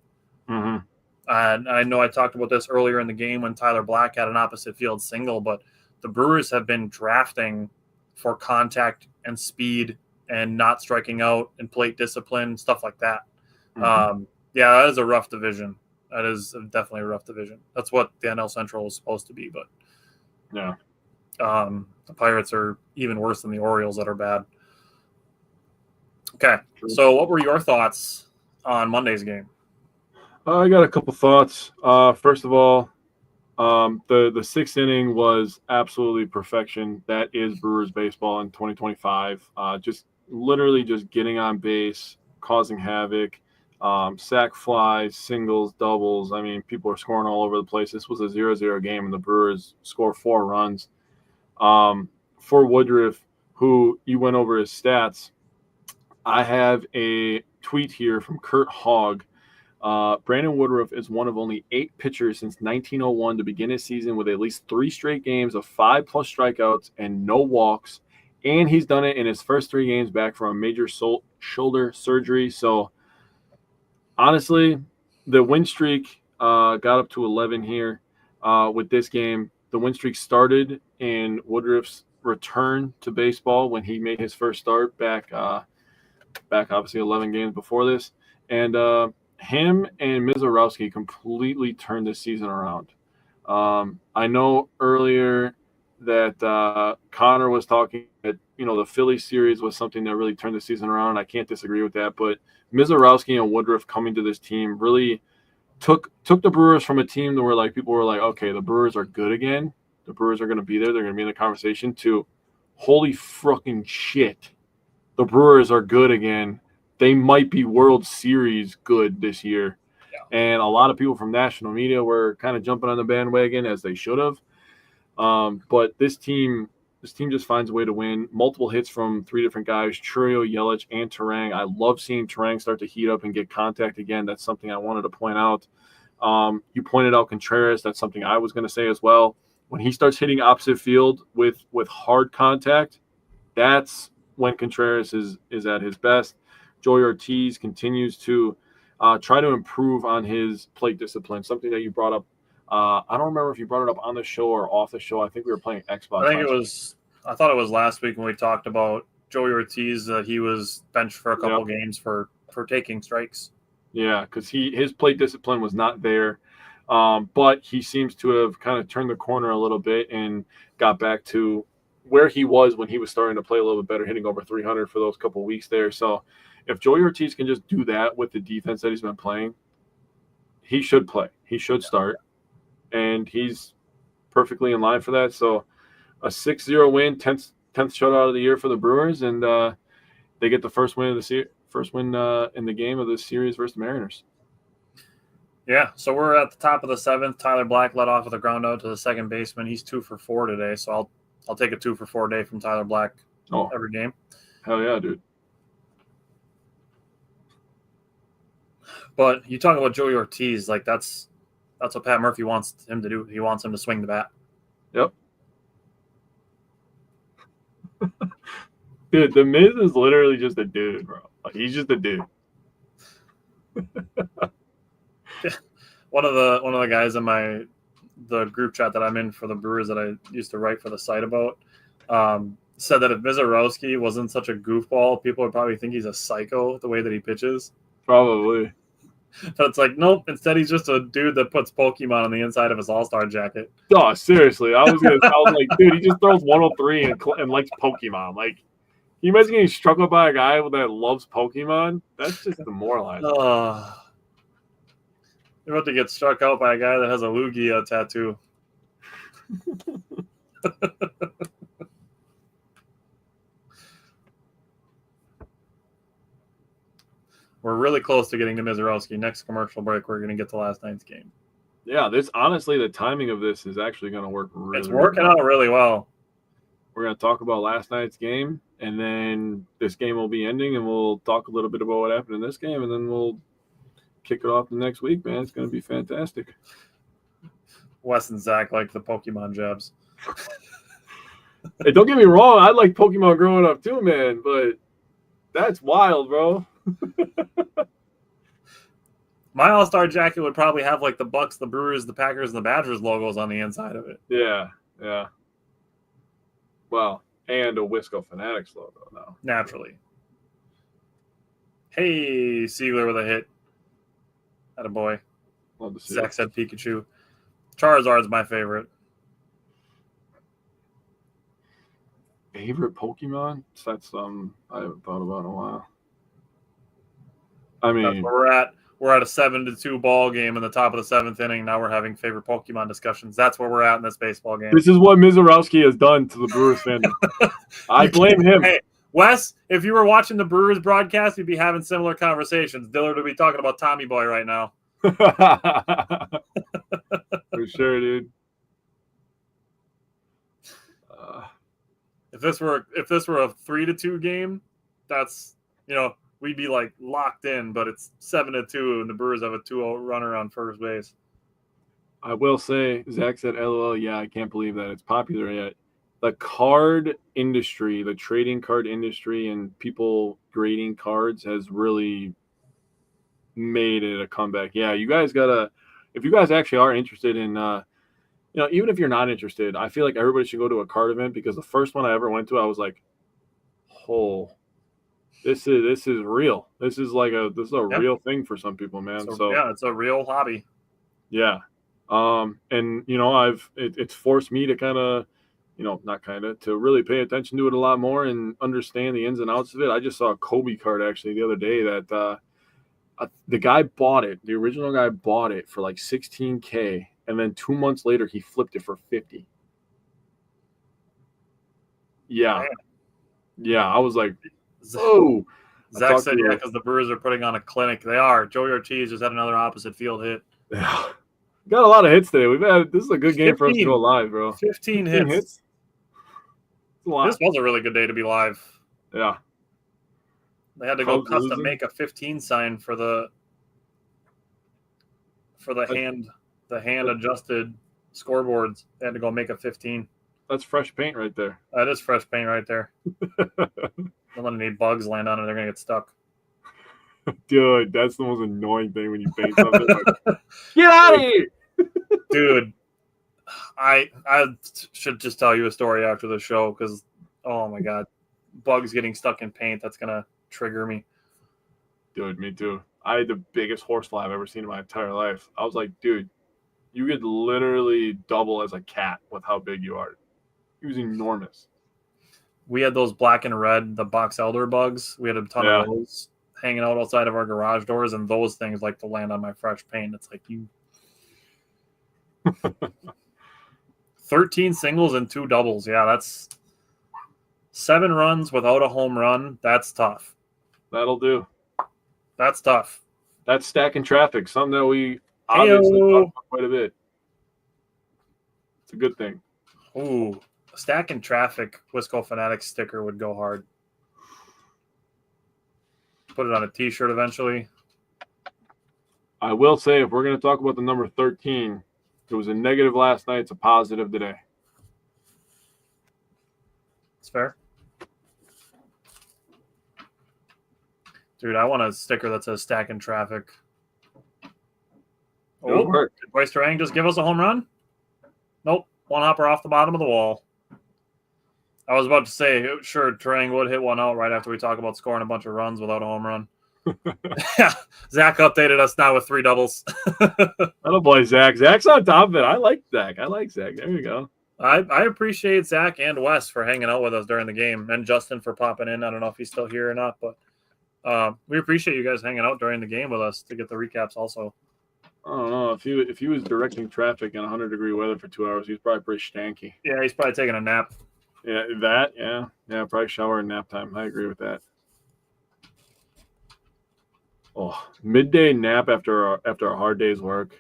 Mm-hmm. And I know I talked about this earlier in the game when Tyler Black had an opposite field single, but the Brewers have been drafting for contact and speed and not striking out and plate discipline, stuff like that. Mm-hmm. Yeah, that is a rough division. That is definitely a rough division. That's what the NL Central is supposed to be, but yeah. The Pirates are even worse than the Orioles that are bad. Okay, so what were your thoughts on Monday's game? I got a couple thoughts. First of all, the sixth inning was absolutely perfection. That is Brewers baseball in 2025. Just literally just getting on base, causing havoc, sack flies, singles, doubles. I mean, people are scoring all over the place. This was a 0-0 game, and the Brewers score 4 runs. For Woodruff, who you went over his stats, I have a tweet here from Kurt Hogg. Brandon Woodruff is one of only 8 pitchers since 1901 to begin his season with at least 3 straight games of 5+ strikeouts and no walks. And he's done it in his first 3 games back from a major shoulder surgery. So, honestly, the win streak got up to 11 here with this game. The win streak started in Woodruff's return to baseball when he made his first start back obviously 11 games before this. And him and Mizorowski completely turned this season around. I know earlier that Connor was talking that, the Philly series was something that really turned the season around. I can't disagree with that. But Mizorowski and Woodruff coming to this team really took the Brewers from a team that were like, people were like, okay, the Brewers are good again. The Brewers are going to be there. They're going to be in the conversation to holy fucking shit. The Brewers are good again. They might be World Series good this year. Yeah. And a lot of people from national media were kind of jumping on the bandwagon as they should have. But this team just finds a way to win. Multiple hits from 3 different guys, Churio, Yelich, and Terang. I love seeing Terang start to heat up and get contact again. That's something I wanted to point out. You pointed out Contreras. That's something I was going to say as well. When he starts hitting opposite field with hard contact, that's when Contreras is at his best. Joey Ortiz continues to try to improve on his plate discipline, something that you brought up. I don't remember if you brought it up on the show or off the show. I think we were playing Xbox. I thought it was last week when we talked about Joey Ortiz. He was benched for a couple games for taking strikes. Yeah, because his plate discipline was not there. But he seems to have kind of turned the corner a little bit and got back to where he was when he was starting to play a little bit better, hitting over 300 for those couple weeks there. So if Joey Ortiz can just do that with the defense that he's been playing, he should play. He should start. And he's perfectly in line for that. So a 6-0 win, 10th shutout of the year for the Brewers, and they get the first win in the game of this series versus the Mariners. Yeah, so we're at the top of the 7th. Tyler Black led off with a ground out to the second baseman. He's 2 for 4 today, so I'll take a 2 for 4 day from Tyler Black every game. Hell yeah, dude. But you talk about Joey Ortiz, like that's what Pat Murphy wants him to do. He wants him to swing the bat. Yep. Dude, the Miz is literally just a dude, bro. Like, he's just a dude. One of the guys in the group chat that I'm in for the Brewers that I used to write for the site about said that if Mizorowski wasn't such a goofball, people would probably think he's a psycho the way that he pitches. Probably. But it's like, nope. Instead, he's just a dude that puts Pokemon on the inside of his All-Star jacket. Oh, seriously. I was like, dude, he just throws 103 and likes Pokemon. Like, can you imagine getting struck up by a guy that loves Pokemon? That's just demoralizing. You're about to get struck out by a guy that has a Lugia tattoo. We're really close to getting to Mizorowski. Next commercial break, we're going to get to last night's game. Yeah, honestly, the timing of this is actually going to work really It's working out really well. We're going to talk about last night's game, and then this game will be ending, and we'll talk a little bit about what happened in this game, and then we'll kick it off the next week, man. It's going to be fantastic. Wes and Zach like the Pokemon jabs. Hey, don't get me wrong. I like Pokemon growing up too, man, but that's wild, bro. My All-Star jacket would probably have like the Bucks, the Brewers, the Packers, and the Badgers logos on the inside of it. Yeah. Well, and a Wisco Fanatics logo now. Naturally. Hey, Siegler with a hit. Attaboy. Love to see Zach it. said Pikachu. Charizard's my favorite. Favorite Pokemon? That's I haven't thought about in a while. I mean, that's where we're at. We're at a 7-2 ball game in the top of the seventh inning. Now we're having favorite Pokemon discussions. That's where we're at in this baseball game. This is what Mizorowski has done to the Brewers fandom. I blame him. Hey, Wes, if you were watching the Brewers broadcast, you'd be having similar conversations. Dillard would be talking about Tommy Boy right now. For sure, dude. If this were a 3-2 game, that's, we'd be like locked in, but it's 7-2 and the Brewers have a 2-0 runner on first base. I will say, Zach said, LOL, yeah, I can't believe that it's popular yet. The card industry, the trading card industry and people grading cards has really made it a comeback. Yeah, you guys gotta, if you guys actually are interested in, even if you're not interested, I feel like everybody should go to a card event, because the first one I ever went to, I was like, oh, this is real. This is a real thing for some people, man. So yeah, it's a real hobby. Yeah. And it's forced me to to really pay attention to it a lot more and understand the ins and outs of it. I just saw a Kobe card actually the other day that the guy bought it. The original guy bought it for like $16K, and then 2 months later he flipped it for $50. Yeah. Man. Yeah, I was like, oh. Zach said, yeah, because the Brewers are putting on a clinic. They are. Joey Ortiz just had another opposite field hit. Yeah. Got a lot of hits today. This is a good game for us to go live, bro. 15 hits. This was a really good day to be live. Yeah. They had to go custom make a 15 sign for the hand adjusted scoreboards. They had to go make a 15. That's fresh paint right there. That is fresh paint right there. Don't let any bugs land on it. They're gonna get stuck. Dude, that's the most annoying thing when you paint something. Like, get out of here, dude. I should just tell you a story after the show, because oh my god, bugs getting stuck in paint, that's gonna trigger me. Dude, me too. I had the biggest horsefly I've ever seen in my entire life. I was like, dude, you could literally double as a cat with how big you are. He was enormous. We had those black and red, the box elder bugs. We had a ton of those hanging out outside of our garage doors, and those things like to land on my fresh paint. It's like you 13 singles and 2 doubles. Yeah, that's 7 runs without a home run. That's tough. That'll do. That's tough. That's stacking traffic, something that we obviously talk about quite a bit. It's a good thing. Ooh, a stacking traffic Wisco Fanatics sticker would go hard. Put it on a t-shirt eventually. I will say, if we're going to talk about the number 13, it was a negative last night. It's a positive today. It's fair. Dude, I want a sticker that says stacking traffic Oh, did Bryce Terang just give us a home run? Nope. One hopper off the bottom of the wall. I was about to say, sure, Terang would hit one out right after we talk about scoring a bunch of runs without a home run. Yeah, Zach updated us now with 3 doubles. Oh boy, Zach. Zach's on top of it. I like Zach. There you go. I appreciate Zach and Wes for hanging out with us during the game, and Justin for popping in. I don't know if he's still here or not, but we appreciate you guys hanging out during the game with us to get the recaps also. I don't know. If he was directing traffic in 100-degree weather for 2 hours, he's probably pretty stanky. Yeah, he's probably taking a nap. Yeah, probably shower and nap time. I agree with that. Oh, midday nap after a hard day's work.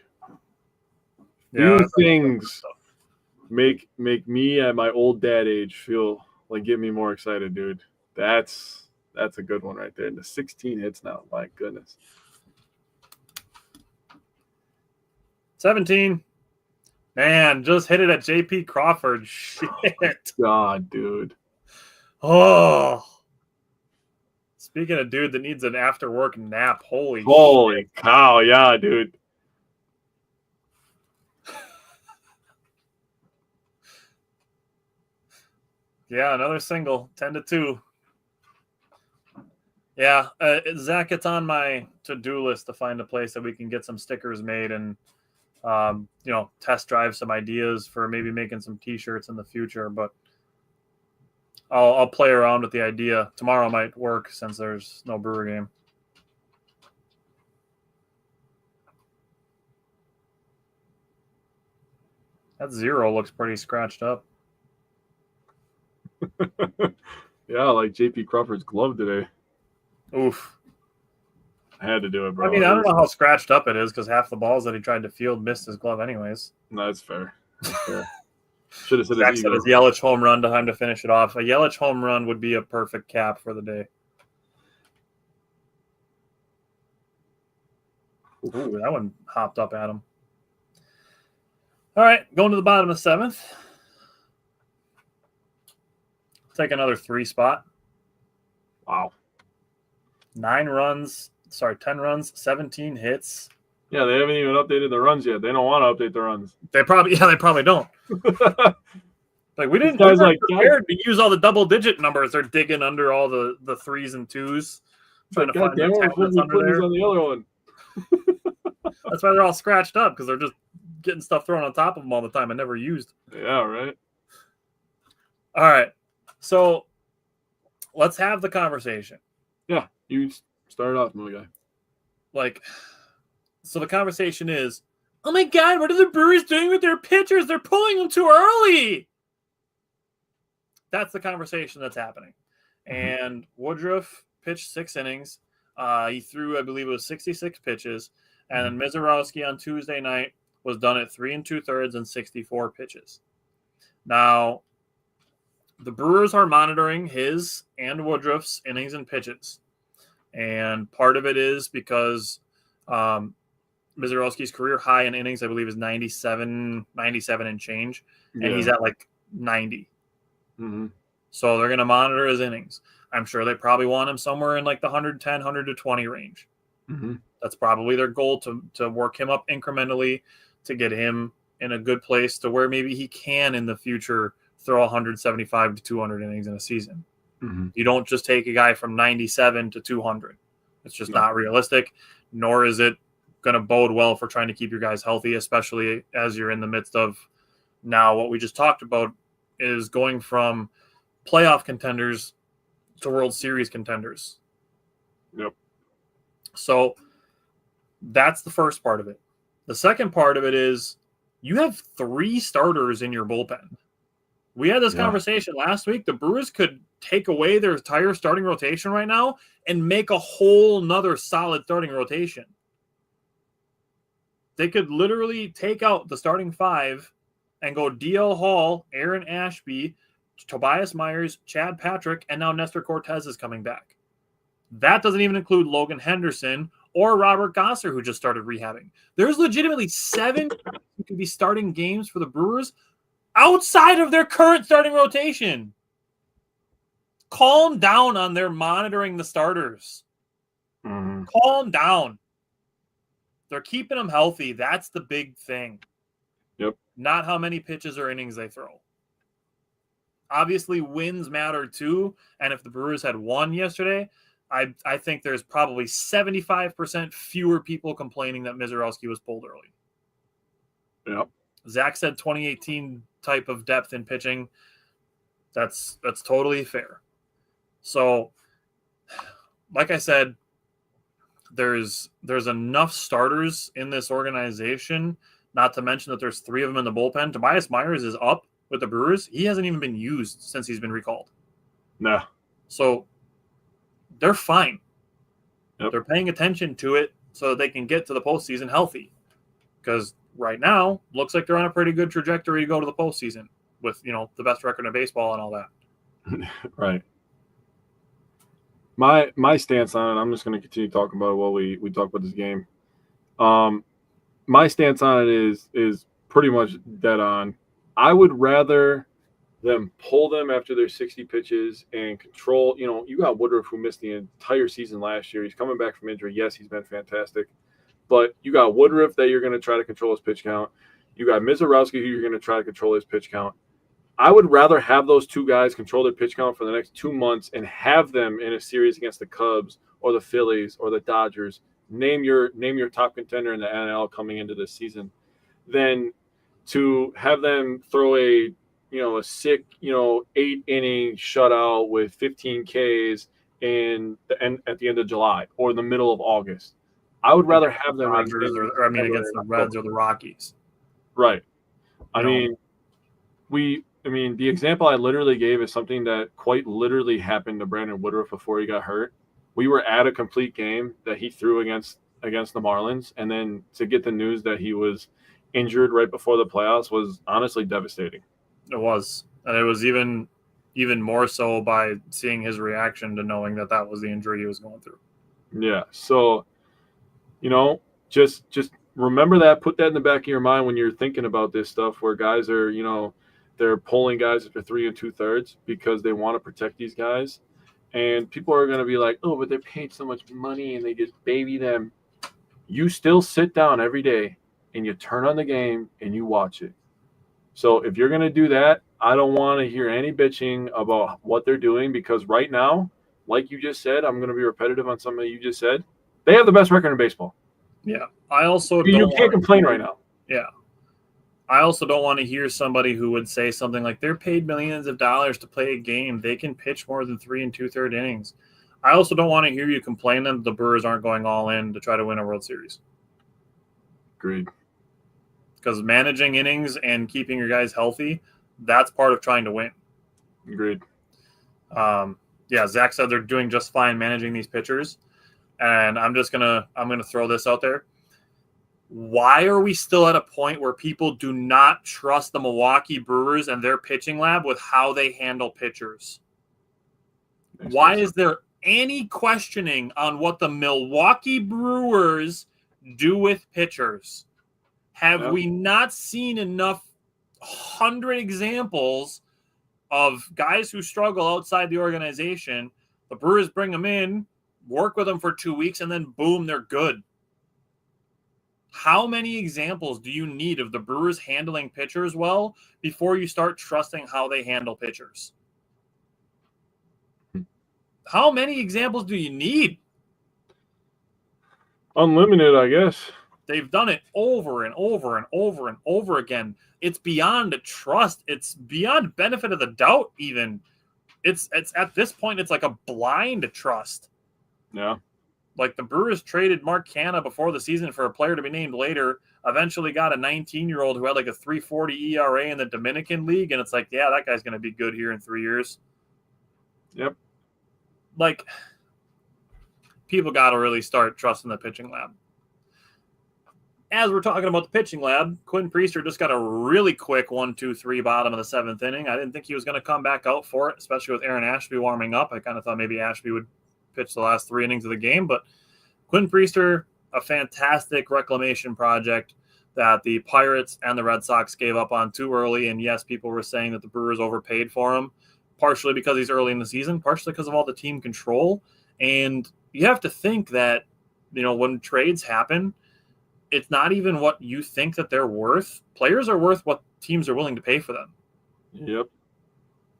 Yeah, These things make me at my old dad age feel like get me more excited, dude. That's a good one right there. And the 16 hits now. My goodness. 17. Man, just hit it at JP Crawford. Shit. God, dude. Oh. Speaking of dude that needs an after work nap, holy cow, yeah, dude. Yeah, another single, 10-2. Yeah, Zach, it's on my to-do list to find a place that we can get some stickers made and, test drive some ideas for maybe making some T-shirts in the future. But I'll play around with the idea. Tomorrow might work since there's no Brewer game. That 0 looks pretty scratched up. Yeah, like JP Crawford's glove today. Oof. I had to do it, bro. I mean, I don't know how scratched up it is because half the balls that he tried to field missed his glove anyways. No, that's fair. Should have said Zach said his Yelich home run to him to finish it off. A Yelich home run would be a perfect cap for the day. Ooh, that one hopped up at him. All right, going to the bottom of the 7th. Take another 3 spot. Wow. 10 runs, 17 hits. Yeah, they haven't even updated the runs yet. They don't want to update the runs. They probably don't. Like we didn't prepared to use all the double-digit numbers. They're digging under all the 3s and 2s, trying to find the 10 that's under there. On the other one. That's why they're all scratched up because they're just getting stuff thrown on top of them all the time and never used. Yeah, right. All right, so let's have the conversation. Yeah, you start off, my guy. So the conversation is, oh my God, what are the Brewers doing with their pitchers? They're pulling them too early. That's the conversation that's happening. Mm-hmm. And Woodruff pitched 6 innings. He threw, I believe it was 66 pitches. And then Mizorowski on Tuesday night was done at 3 2/3 and 64 pitches. Now, the Brewers are monitoring his and Woodruff's innings and pitches. And part of it is because Mizorowski's career high in innings, I believe, is 97 and change. And he's at 90. Mm-hmm. So they're going to monitor his innings. I'm sure they probably want him somewhere in the 110, 120 range. Mm-hmm. That's probably their goal to work him up incrementally to get him in a good place to where maybe he can in the future throw 175 to 200 innings in a season. Mm-hmm. You don't just take a guy from 97 to 200. It's just not realistic, nor is it going to bode well for trying to keep your guys healthy, especially as you're in the midst of now what we just talked about is going from playoff contenders to World Series contenders. Yep. So that's the first part of it. The second part of it is you have 3 starters in your bullpen. We had this conversation last week. The Brewers could take away their entire starting rotation right now and make a whole nother solid starting rotation. They could literally take out the starting 5 and go DL Hall, Aaron Ashby, Tobias Myers, Chad Patrick, and now Nestor Cortez is coming back. That doesn't even include Logan Henderson or Robert Gosser, who just started rehabbing. There's legitimately 7 who could be starting games for the Brewers outside of their current starting rotation. Calm down on their monitoring the starters. Mm-hmm. Calm down. They're keeping them healthy. That's the big thing. Yep. Not how many pitches or innings they throw. Obviously, wins matter too. And if the Brewers had won yesterday, I think there's probably 75% fewer people complaining that Mizorowski was pulled early. Yep. Zach said 2018 type of depth in pitching. That's totally fair. So, like I said, there's enough starters in this organization, not to mention that there's 3 of them in the bullpen. Tobias Myers is up with the Brewers. He hasn't even been used since he's been recalled. No. So they're fine. Yep. They're paying attention to it so that they can get to the postseason healthy. Because right now, looks like they're on a pretty good trajectory to go to the postseason with, the best record in baseball and all that. Right. My stance on it, I'm just going to continue talking about it while we talk about this game. My stance on it is pretty much dead on. I would rather them pull them after their 60 pitches and control. You got Woodruff, who missed the entire season last year. He's coming back from injury. Yes, he's been fantastic. But you got Woodruff that you're going to try to control his pitch count. You got Mizorowski, who you're going to try to control his pitch count. I would rather have those 2 guys control their pitch count for the next 2 months and have them in a series against the Cubs or the Phillies or the Dodgers. Name your top contender in the NL coming into this season, than to have them throw a sick 8-inning shutout with 15 Ks at the end of July or the middle of August. I would rather have them against the Reds or the Rockies. Right. The example I literally gave is something that quite literally happened to Brandon Woodruff before he got hurt. We were at a complete game that he threw against the Marlins, and then to get the news that he was injured right before the playoffs was honestly devastating. It was. And it was even more so by seeing his reaction to knowing that was the injury he was going through. Yeah. So, just remember that. Put that in the back of your mind when you're thinking about this stuff, where guys are, they're pulling guys after 3 2/3 because they want to protect these guys. And people are going to be like, oh, but they're paid so much money and they just baby them. You still sit down every day and you turn on the game and you watch it. So if you're going to do that, I don't want to hear any bitching about what they're doing, because right now, like you just said, I'm going to be repetitive on something you just said. They have the best record in baseball. Yeah. You can't complain right now. Yeah. I also don't want to hear somebody who would say something like, they're paid millions of dollars to play a game. They can pitch more than 3 2/3 innings. I also don't want to hear you complain that the Brewers aren't going all in to try to win a World Series. Agreed. Because managing innings and keeping your guys healthy, that's part of trying to win. Agreed. Zach said they're doing just fine managing these pitchers. And I'm gonna throw this out there. Why are we still at a point where people do not trust the Milwaukee Brewers and their pitching lab with how they handle pitchers? Why is there any questioning on what the Milwaukee Brewers do with pitchers? Have we not seen enough 100 examples of guys who struggle outside the organization? The Brewers bring them in, work with them for 2 weeks, and then boom, they're good. How many examples do you need of the Brewers handling pitchers well before you start trusting how they handle pitchers? How many examples do you need? Unlimited, I guess. They've done it over and over and over and over again. It's beyond a trust. It's beyond benefit of the doubt even. It's at this point, it's like a blind trust. Yeah. Like the Brewers traded Mark Canha before the season for a player to be named later, eventually got a 19-year-old who had like a 3.40 ERA in the Dominican League, and it's like, yeah, that guy's going to be good here in 3 years. Yep. Like, people got to really start trusting the pitching lab. As we're talking about the pitching lab, Quinn Priester just got a really quick 1-2-3 bottom of the 7th inning. I didn't think he was going to come back out for it, especially with Aaron Ashby warming up. I kind of thought maybe Ashby would pitch the last 3 innings of the game, but Quinn Priester, a fantastic reclamation project that the Pirates and the Red Sox gave up on too early. And yes, people were saying that the Brewers overpaid for him, partially because he's early in the season, partially because of all the team control. And you have to think that, when trades happen, it's not even what you think that they're worth. Players are worth what teams are willing to pay for them. Yep.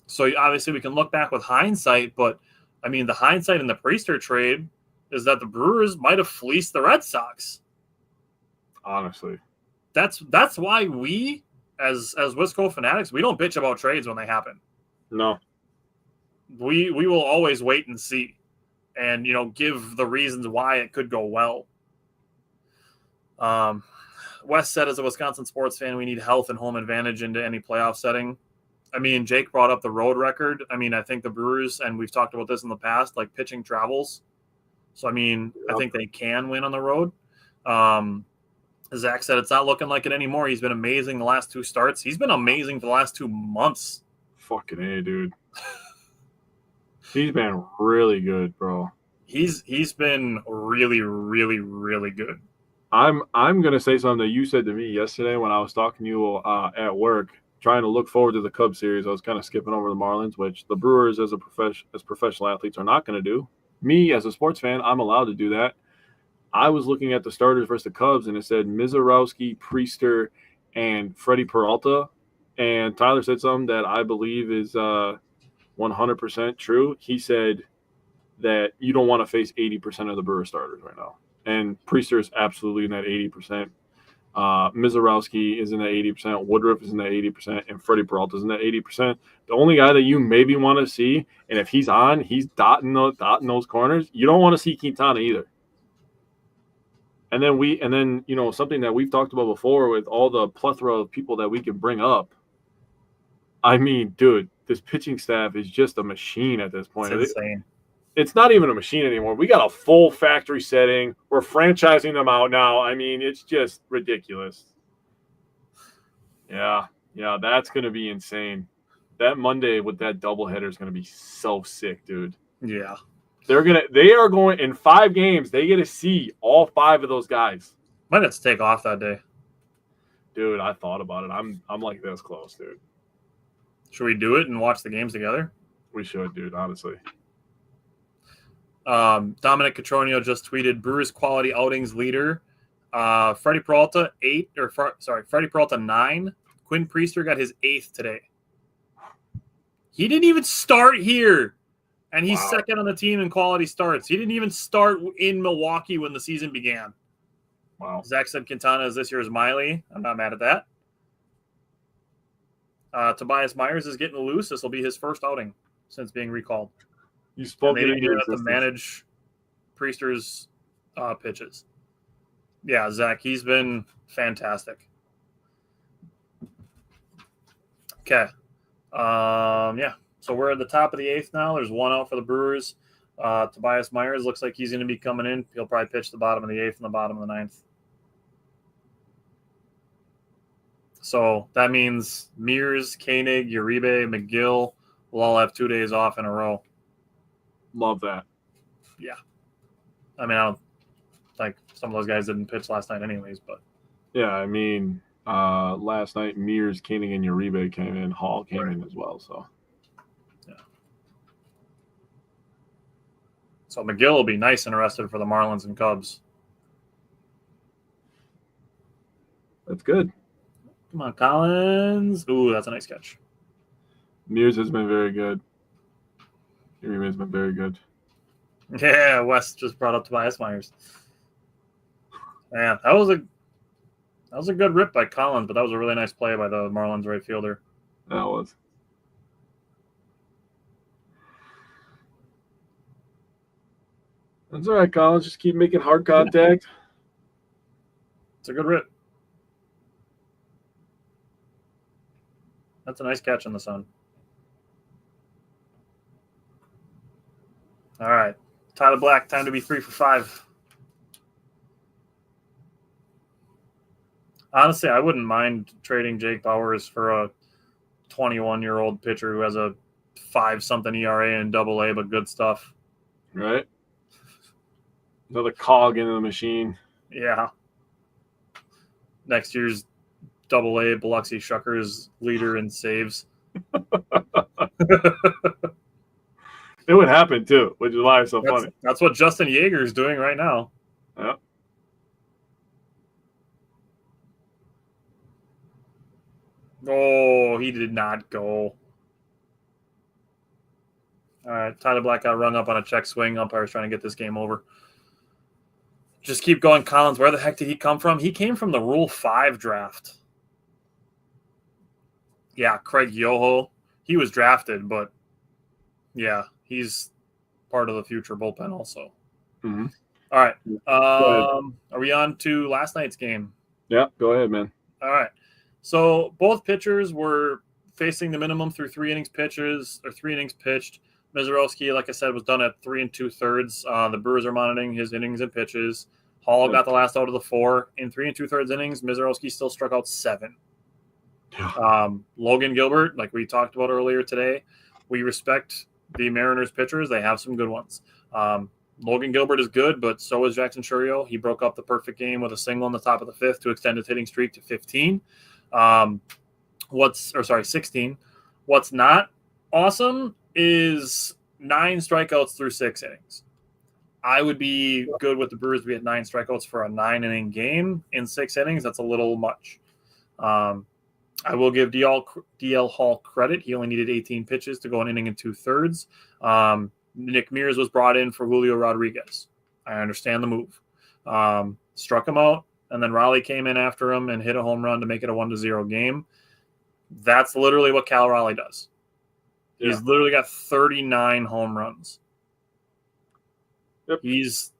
So obviously we can look back with hindsight, but I mean, the hindsight in the Priester trade is that the Brewers might have fleeced the Red Sox. Honestly, that's why we, as Wisco fanatics, we don't bitch about trades when they happen. No. We will always wait and see, and give the reasons why it could go well. Wes said, as a Wisconsin sports fan, we need health and home advantage into any playoff setting. I mean, Jake brought up the road record. I mean, I think the Brewers, and we've talked about this in the past, like pitching travels. So, I mean, I think they can win on the road. Zach said it's not looking like it anymore. He's been amazing the last 2 starts. He's been amazing for the last 2 months. Fucking A, dude. He's been really good, bro. He's been really, really, really good. I'm gonna say something that you said to me yesterday when I was talking to you at work, trying to look forward to the Cubs series. I was kind of skipping over the Marlins, which the Brewers as professional athletes are not going to do. Me as a sports fan, I'm allowed to do that. I was looking at the starters versus the Cubs, and it said Mizorowski, Priester, and Freddie Peralta. And Tyler said something that I believe is 100% true. He said that you don't want to face 80% of the Brewer starters right now. And Priester is absolutely in that 80%. Mizorowski is in that 80%. Woodruff is in that 80%. And Freddie Peralta is in that 80%. The only guy that you maybe want to see, and if he's on, he's dotting those corners. You don't want to see Quintana either. And then something that we've talked about before with all the plethora of people that we can bring up. I mean, dude, this pitching staff is just a machine at this point. It's insane. It's not even a machine anymore. We got a full factory setting. We're franchising them out now. I mean, it's just ridiculous. Yeah, that's going to be insane. That Monday with that doubleheader is going to be so sick, dude. Yeah. They are going in 5 games. They get to see all 5 of those guys. Might have to take off that day. Dude, I thought about it. I'm like this close, dude. Should we do it and watch the games together? We should, dude, honestly. Dominic Catronio just tweeted Brewers quality outings leader. Freddie Peralta 8, Freddie Peralta 9. Quinn Priester got his 8th today. He didn't even start here. And he's second on the team in quality starts. He didn't even start in Milwaukee when the season began. Wow. Zach said Quintana is this year's Miley. I'm not mad at that. Tobias Myers is getting loose. This will be his first outing since being recalled. You spoke they didn't even have to manage Priester's pitches. Yeah, Zach, he's been fantastic. Okay. Yeah. So we're at the top of the 8th now. There's 1 out for the Brewers. Tobias Myers looks like he's going to be coming in. He'll probably pitch the bottom of the 8th and the bottom of the 9th. So that means Mears, Koenig, Uribe, McGill will all have 2 days off in a row. Love that. Yeah. I mean, I don't think some of those guys didn't pitch last night anyways, but. Yeah, I mean, last night Mears, Koenig, and Uribe came in. Hall came in as well, so. Yeah. So McGill will be nice and rested for the Marlins and Cubs. That's good. Come on, Collins. Ooh, that's a nice catch. Mears has been very good. Uribe has been very good. Yeah, Wes just brought up Tobias Myers. Man, that was a good rip by Collins, but that was a really nice play by the Marlins right fielder. That was. That's all right, Collins. Just keep making hard contact. It's a good rip. That's a nice catch in the sun. All right. Tyler Black, time to be 3 for 5. Honestly, I wouldn't mind trading Jake Bauers for a 21-year-old pitcher who has a 5-something ERA and AA, but good stuff. Right? Another cog into the machine. Yeah. Next year's AA Biloxi Shuckers leader in saves. It would happen too, which is why it's so funny. That's what Justin Yeager is doing right now. Yeah. Oh, he did not go. All right, Tyler Black got rung up on a check swing. Umpire's trying to get this game over. Just keep going, Collins. Where the heck did he come from? He came from the Rule 5 draft. Yeah, Craig Yoho. He was drafted, but yeah, he's part of the future bullpen also. Mm-hmm. All right. Are we on to last night's game? Yeah, go ahead, man. All right. So both pitchers were facing the minimum through 3 innings pitched. Mizorowski, like I said, was done at 3 2/3. The Brewers are monitoring his innings and pitches. Hall got the last out of the 4. In 3 2/3 innings, Mizorowski still struck out 7. Logan Gilbert, like we talked about earlier today, we respect the Mariners pitchers. They have some good ones. Logan Gilbert is good, but so is Jackson Chourio. He broke up the perfect game with a single in the top of the 5th to extend his hitting streak to 15. 16. What's not awesome is 9 strikeouts through 6 innings. I would be good with the Brewers to be at 9 strikeouts for a 9-inning game in 6 innings. That's a little much. I will give DL Hall credit. He only needed 18 pitches to go an inning and 2/3. Nick Mears was brought in for Julio Rodriguez. I understand the move. Struck him out, and then Raleigh came in after him and hit a home run to make it a 1-0 game. That's literally what Cal Raleigh does. Yeah. He's literally got 39 home runs. Yep. He's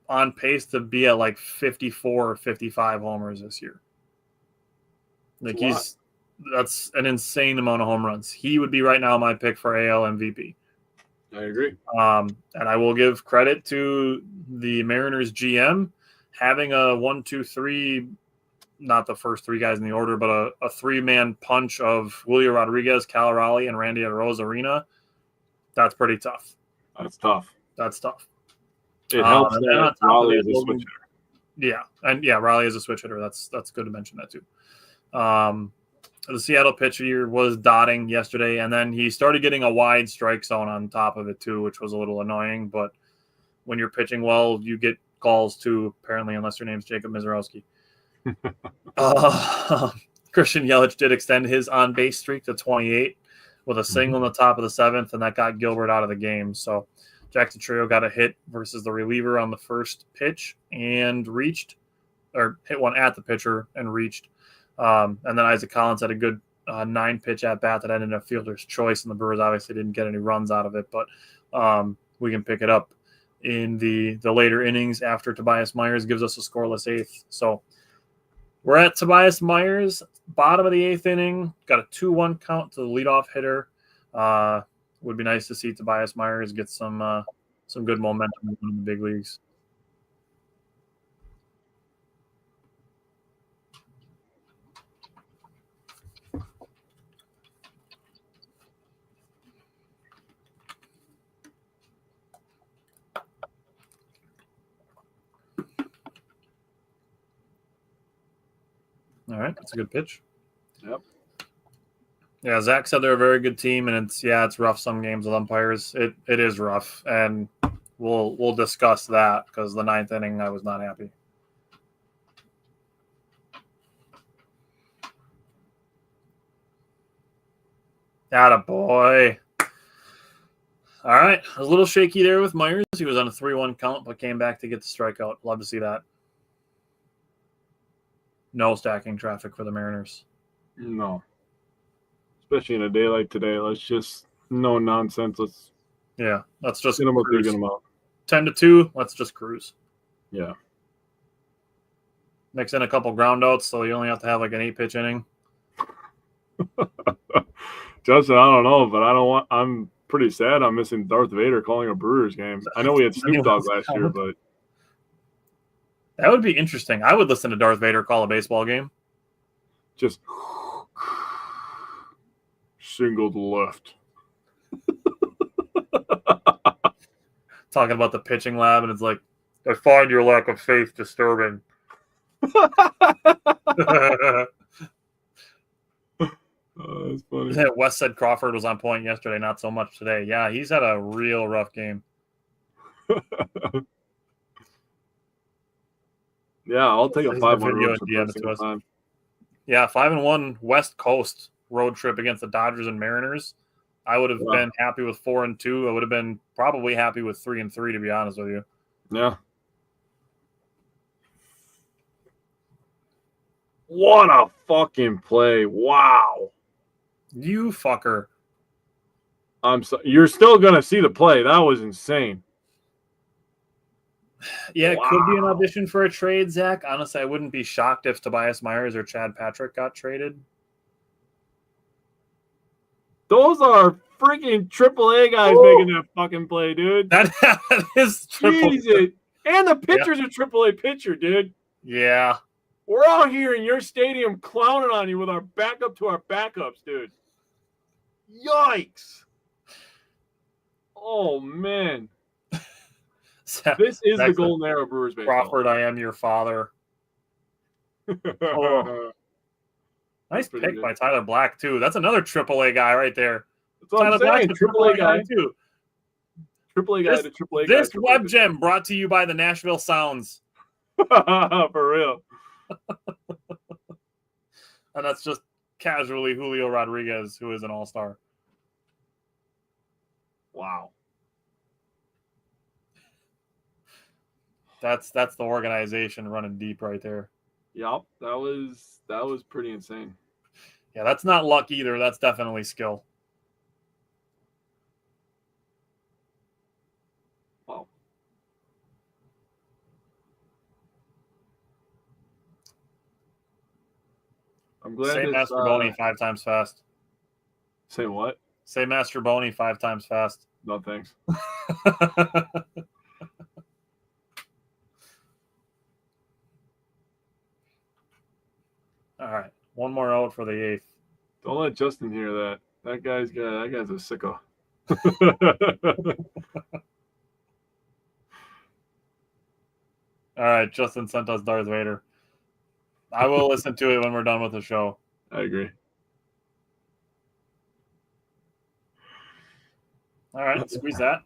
on pace to be at like 54 or 55 homers this year. Like that's an insane amount of home runs. He would be right now my pick for AL MVP. I agree. And I will give credit to the Mariners GM having a 1-2-3, not the first 3 guys in the order, but a 3-man punch of Julio Rodriguez, Cal Raleigh, and Randy Arozarena. That's pretty tough. That's tough. It helps that Raleigh is a switch hitter. Yeah, and Raleigh is a switch hitter. That's good to mention that too. The Seattle pitcher was dotting yesterday, and then he started getting a wide strike zone on top of it too, which was a little annoying. But when you're pitching well, you get calls too, apparently, unless your name's Jacob Mizorowski. Christian Yelich did extend his on-base streak to 28 with a single in the top of the 7th, and that got Gilbert out of the game. So Jackson Chourio got a hit versus the reliever on the first pitch and hit one at the pitcher and reached. And then Isaac Collins had a good 9-pitch at-bat that ended up fielder's choice, and the Brewers obviously didn't get any runs out of it. But we can pick it up in the later innings after Tobias Myers gives us a scoreless 8th. So we're at Tobias Myers, bottom of the 8th inning, got a 2-1 count to the leadoff hitter. Would be nice to see Tobias Myers get some good momentum in the big leagues. All right, that's a good pitch. Yep. Yeah, Zach said they're a very good team, and it's rough some games with umpires. It is rough, and we'll discuss that because the 9th inning I was not happy. Attaboy. All right, I was a little shaky there with Myers. He was on a 3-1 count, but came back to get the strikeout. Love to see that. No stacking traffic for the Mariners. No. Especially in a day like today. Let's just no nonsense. Let's just get them up, get them out. 10-2. Let's just cruise. Yeah. Mix in a couple ground outs, so you only have to have like an 8-pitch inning. Justin, I don't know, but I'm pretty sad I'm missing Darth Vader calling a Brewers game. I know we had Snoop Dogg last year, but that would be interesting. I would listen to Darth Vader call a baseball game. Just single to left. Talking about the pitching lab, and it's like, I find your lack of faith disturbing. That's funny. Wes said Crawford was on point yesterday, not so much today. Yeah, he's had a real rough game. Yeah, I'll take a 5-1 road trip. Yeah, 5-1 West Coast road trip against the Dodgers and Mariners. I would have been happy with 4-2. I would have been probably happy with 3-3, to be honest with you. Yeah. What a fucking play. Wow. You fucker. I'm so you're still gonna see the play. That was insane. Yeah, it could be an audition for a trade, Zach. Honestly, I wouldn't be shocked if Tobias Myers or Chad Patrick got traded. Those are freaking AAA guys making that fucking play, dude. That is triple. Jesus. And the pitcher's a AAA pitcher, dude. Yeah. We're out here in your stadium clowning on you with our backup to our backups, dude. Yikes. Oh, man. This is the golden era Brewers baseball. Crawford, I am your father. Oh. Nice pick by Tyler Black, too. That's another AAA guy right there. That's what Tyler I'm saying. AAA guy, too. AAA guy to AAA guy. This web gem brought to you by the Nashville Sounds. For real. And that's just casually Julio Rodriguez, who is an all-star. Wow. That's the organization running deep right there. Yep, that was pretty insane. Yeah, that's not luck either. That's definitely skill. Wow. I'm glad. Say Master Boney 5 times fast. Say what? Say Master Boney 5 times fast. No thanks. All right, one more out for the 8th. Don't let Justin hear that. That guy's a sicko. All right, Justin sent us Darth Vader. I will listen to it when we're done with the show. I agree. All right, squeeze that.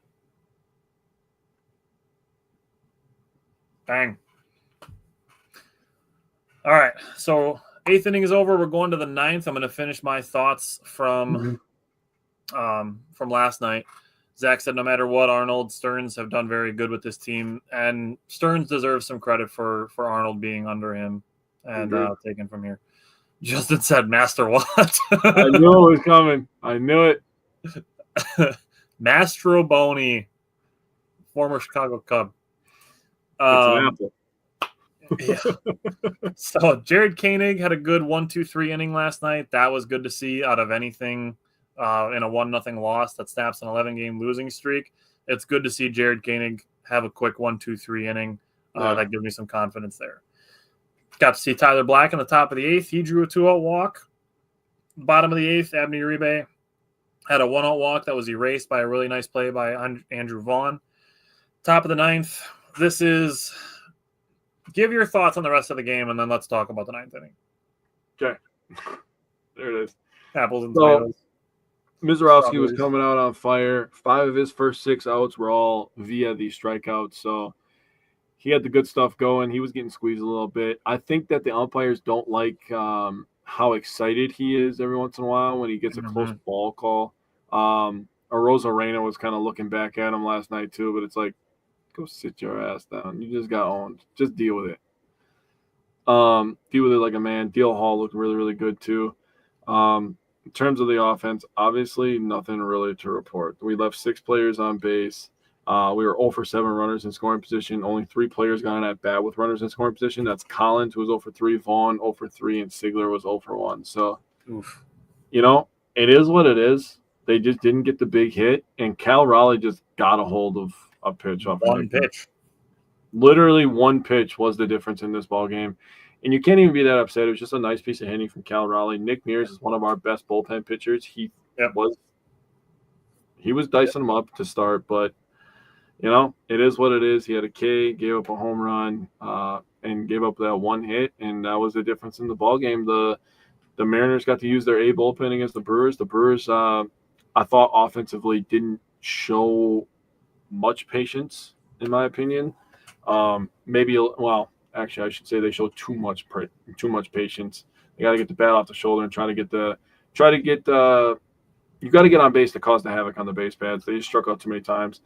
Bang. All right, so 8th inning is over. We're going to the 9th. I'm going to finish my thoughts from last night. Zach said no matter what, Arnold, Stearns have done very good with this team, and Stearns deserves some credit for Arnold being under him and taken from here. Justin said, "Master what?" I knew it was coming. I knew it. Mastro Boney, former Chicago Cub. It's an apple. Yeah. So Jared Koenig had a good 1-2-3 inning last night. That was good to see out of anything in a 1-0 loss that snaps an 11-game losing streak. It's good to see Jared Koenig have a quick 1-2-3 inning. That gives me some confidence there. Got to see Tyler Black in the top of the 8th. He drew a 2-out walk. Bottom of the 8th, Abney Uribe had a 1-out walk that was erased by a really nice play by Andrew Vaughn. Top of the 9th. This is – give your thoughts on the rest of the game, and then let's talk about the 9th inning. Okay. There it is. Apples and tomatoes. Mizorowski was coming out on fire. 5 of his first 6 outs were all via the strikeouts, so he had the good stuff going. He was getting squeezed a little bit. I think that the umpires don't like how excited he is every once in a while when he gets a close ball call. Arozarena was kind of looking back at him last night too, but it's like, go sit your ass down. You just got owned. Just deal with it. Deal with it like a man. Deal Hall looked really, really good too. In terms of the offense, obviously nothing really to report. We left 6 players on base. We were 0 for 7 runners in scoring position. Only 3 players got at bat with runners in scoring position. That's Collins, who was 0 for 3, Vaughn 0 for 3, and Sigler was 0 for 1. So, you know, it is what it is. They just didn't get the big hit, and Cal Raleigh just got a hold of a pitch off one pitch. Literally one pitch was the difference in this ball game. And you can't even be that upset. It was just a nice piece of hitting from Cal Raleigh. Nick Mears is one of our best bullpen pitchers. He was dicing him up to start, but you know, it is what it is. He had a K, gave up a home run, and gave up that one hit, and that was the difference in the ball game. The Mariners got to use their A bullpen against the Brewers. The Brewers, I thought offensively didn't show much patience, in my opinion. Actually, I should say they showed too much patience. They got to get the bat off the shoulder and you got to get on base to cause the havoc on the base pads. They just struck out too many times.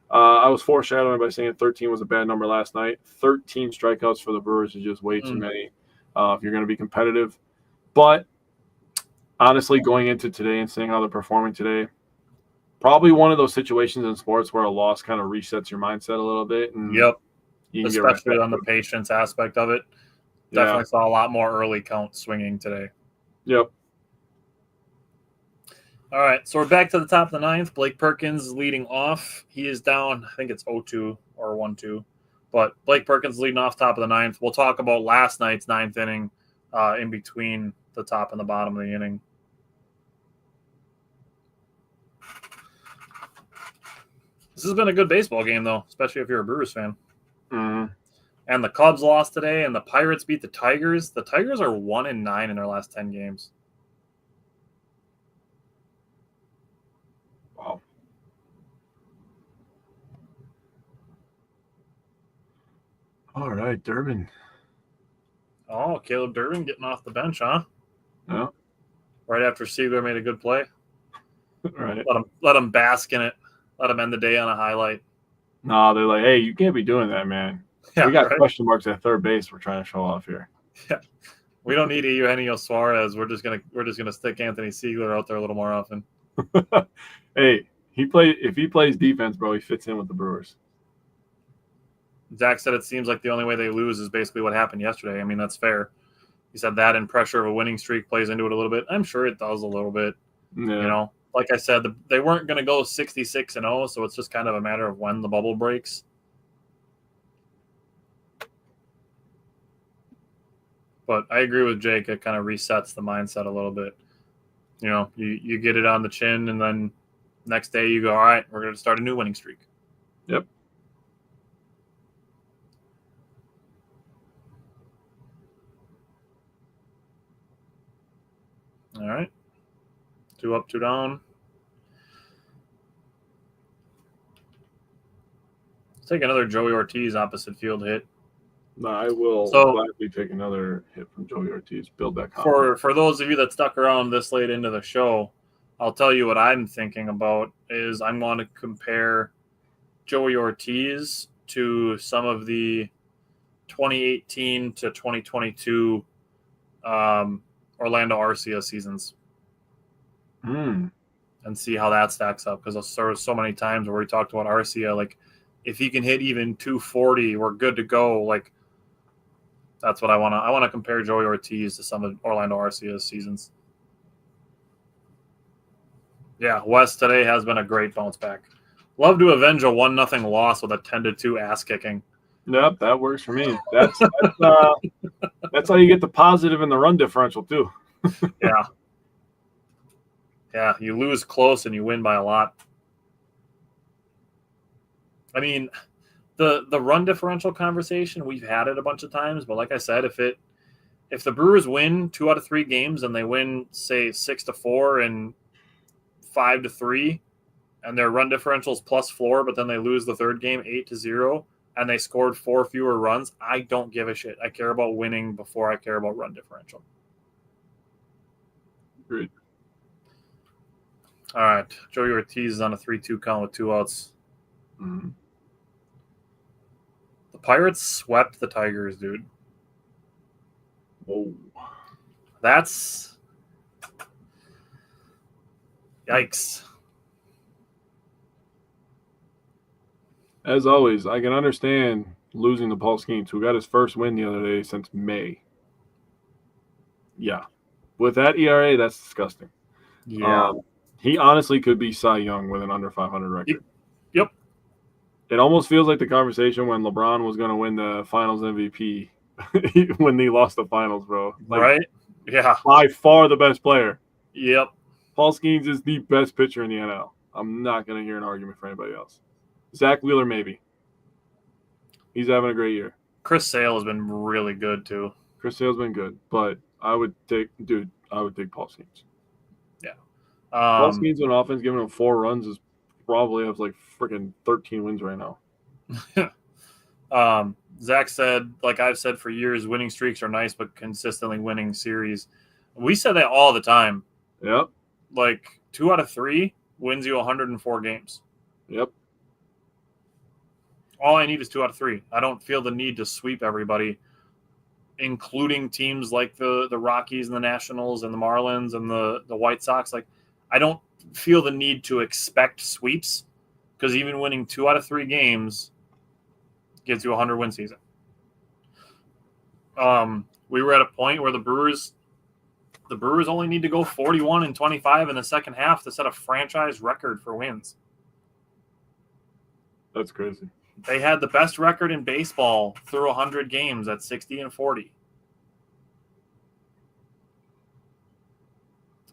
I was foreshadowing by saying 13 was a bad number last night. 13 strikeouts for the Brewers is just way too many if you're going to be competitive. But honestly, going into today and seeing how they're performing today, probably one of those situations in sports where a loss kind of resets your mindset a little bit. And Yep. you can Especially get on the patience aspect of it. Definitely saw a lot more early count swinging today. Yep. All right, so we're back to the top of the ninth. Blake Perkins is leading off. He is down, I think it's 0-2 or 1-2. But Blake Perkins leading off top of the ninth. We'll talk about last night's ninth inning in between the top and the bottom of the inning. This has been a good baseball game, though, especially if you're a Brewers fan. Mm-hmm. And the Cubs lost today, and the Pirates beat the Tigers. The Tigers are 1-9 in their last 10 games. Wow. All right, Durbin. Oh, Caleb Durbin getting off the bench, huh? Yeah. Right after Seager made a good play. Right. Let him bask in it. Let him end the day on a highlight. No, they're like, hey, you can't be doing that, man. Yeah, we got question marks at third base. We're trying to show off here. Yeah, we don't need Eugenio Suarez. We're just gonna stick Anthony Seigler out there a little more often. Hey, if he plays defense, bro, he fits in with the Brewers. Zach said it seems like the only way they lose is basically what happened yesterday. I mean, that's fair. He said that and pressure of a winning streak plays into it a little bit. I'm sure it does a little bit. Yeah. You know, like I said, they weren't going to go 66-0, so it's just kind of a matter of when the bubble breaks. But I agree with Jake. It kind of resets the mindset a little bit. You know, you get it on the chin, and then next day you go, all right, we're going to start a new winning streak. Yep. All right. 2 up, 2 down. Let's take another Joey Ortiz opposite field hit. No, I will gladly take another hit from Joey Ortiz. Build that confidence. For those of you that stuck around this late into the show, I'll tell you what I'm thinking about is I want to compare Joey Ortiz to some of the 2018 to 2022 Orlando Arcia seasons. And see how that stacks up, because there were so many times where we talked about Arcia, like if he can hit even 240, we're good to go. Like that's what I want to. I want to compare Joey Ortiz to some of Orlando Arcia's seasons. Yeah, West today has been a great bounce back. Love to avenge a 1-0 loss with a 10-2 ass kicking. Yep, that works for me. That's how you get the positive in the run differential too. Yeah. Yeah, you lose close and you win by a lot. I mean, the run differential conversation, we've had it a bunch of times, but like I said, if the Brewers win 2 out of 3 games and they win, say, 6-4 and 5-3, and their run differential is +4, but then they lose the third game 8-0, and they scored 4 fewer runs, I don't give a shit. I care about winning before I care about run differential. Agreed. All right, Joey Ortiz is on a 3-2 count with 2 outs. Mm-hmm. The Pirates swept the Tigers, dude. Whoa. That's yikes. As always, I can understand losing to Paul Skeens, who got his first win the other day since May. Yeah. With that ERA, that's disgusting. Yeah. He honestly could be Cy Young with an under 500 record. Yep. It almost feels like the conversation when LeBron was going to win the Finals MVP when he lost the Finals, bro. Like, right? Yeah. By far the best player. Yep. Paul Skeens is the best pitcher in the NL. I'm not going to hear an argument for anybody else. Zach Wheeler, maybe. He's having a great year. Chris Sale has been really good, too. Chris Sale's been good, but I would take Paul Skeens. Yeah. Paul Skeens on offense, giving him 4 runs is probably has like freaking 13 wins right now. Zach said, like I've said for years, winning streaks are nice, but consistently winning series. We said that all the time. Yep. Like 2 out of 3 wins you 104 games. Yep. All I need is 2 out of 3. I don't feel the need to sweep everybody, including teams like the Rockies and the Nationals and the Marlins and the White Sox. Like, I don't feel the need to expect sweeps because even winning 2 out of 3 games gives you a 100-win season. We were at a point where the Brewers only need to go 41-25 in the second half to set a franchise record for wins. That's crazy. They had the best record in baseball through 100 games at 60-40.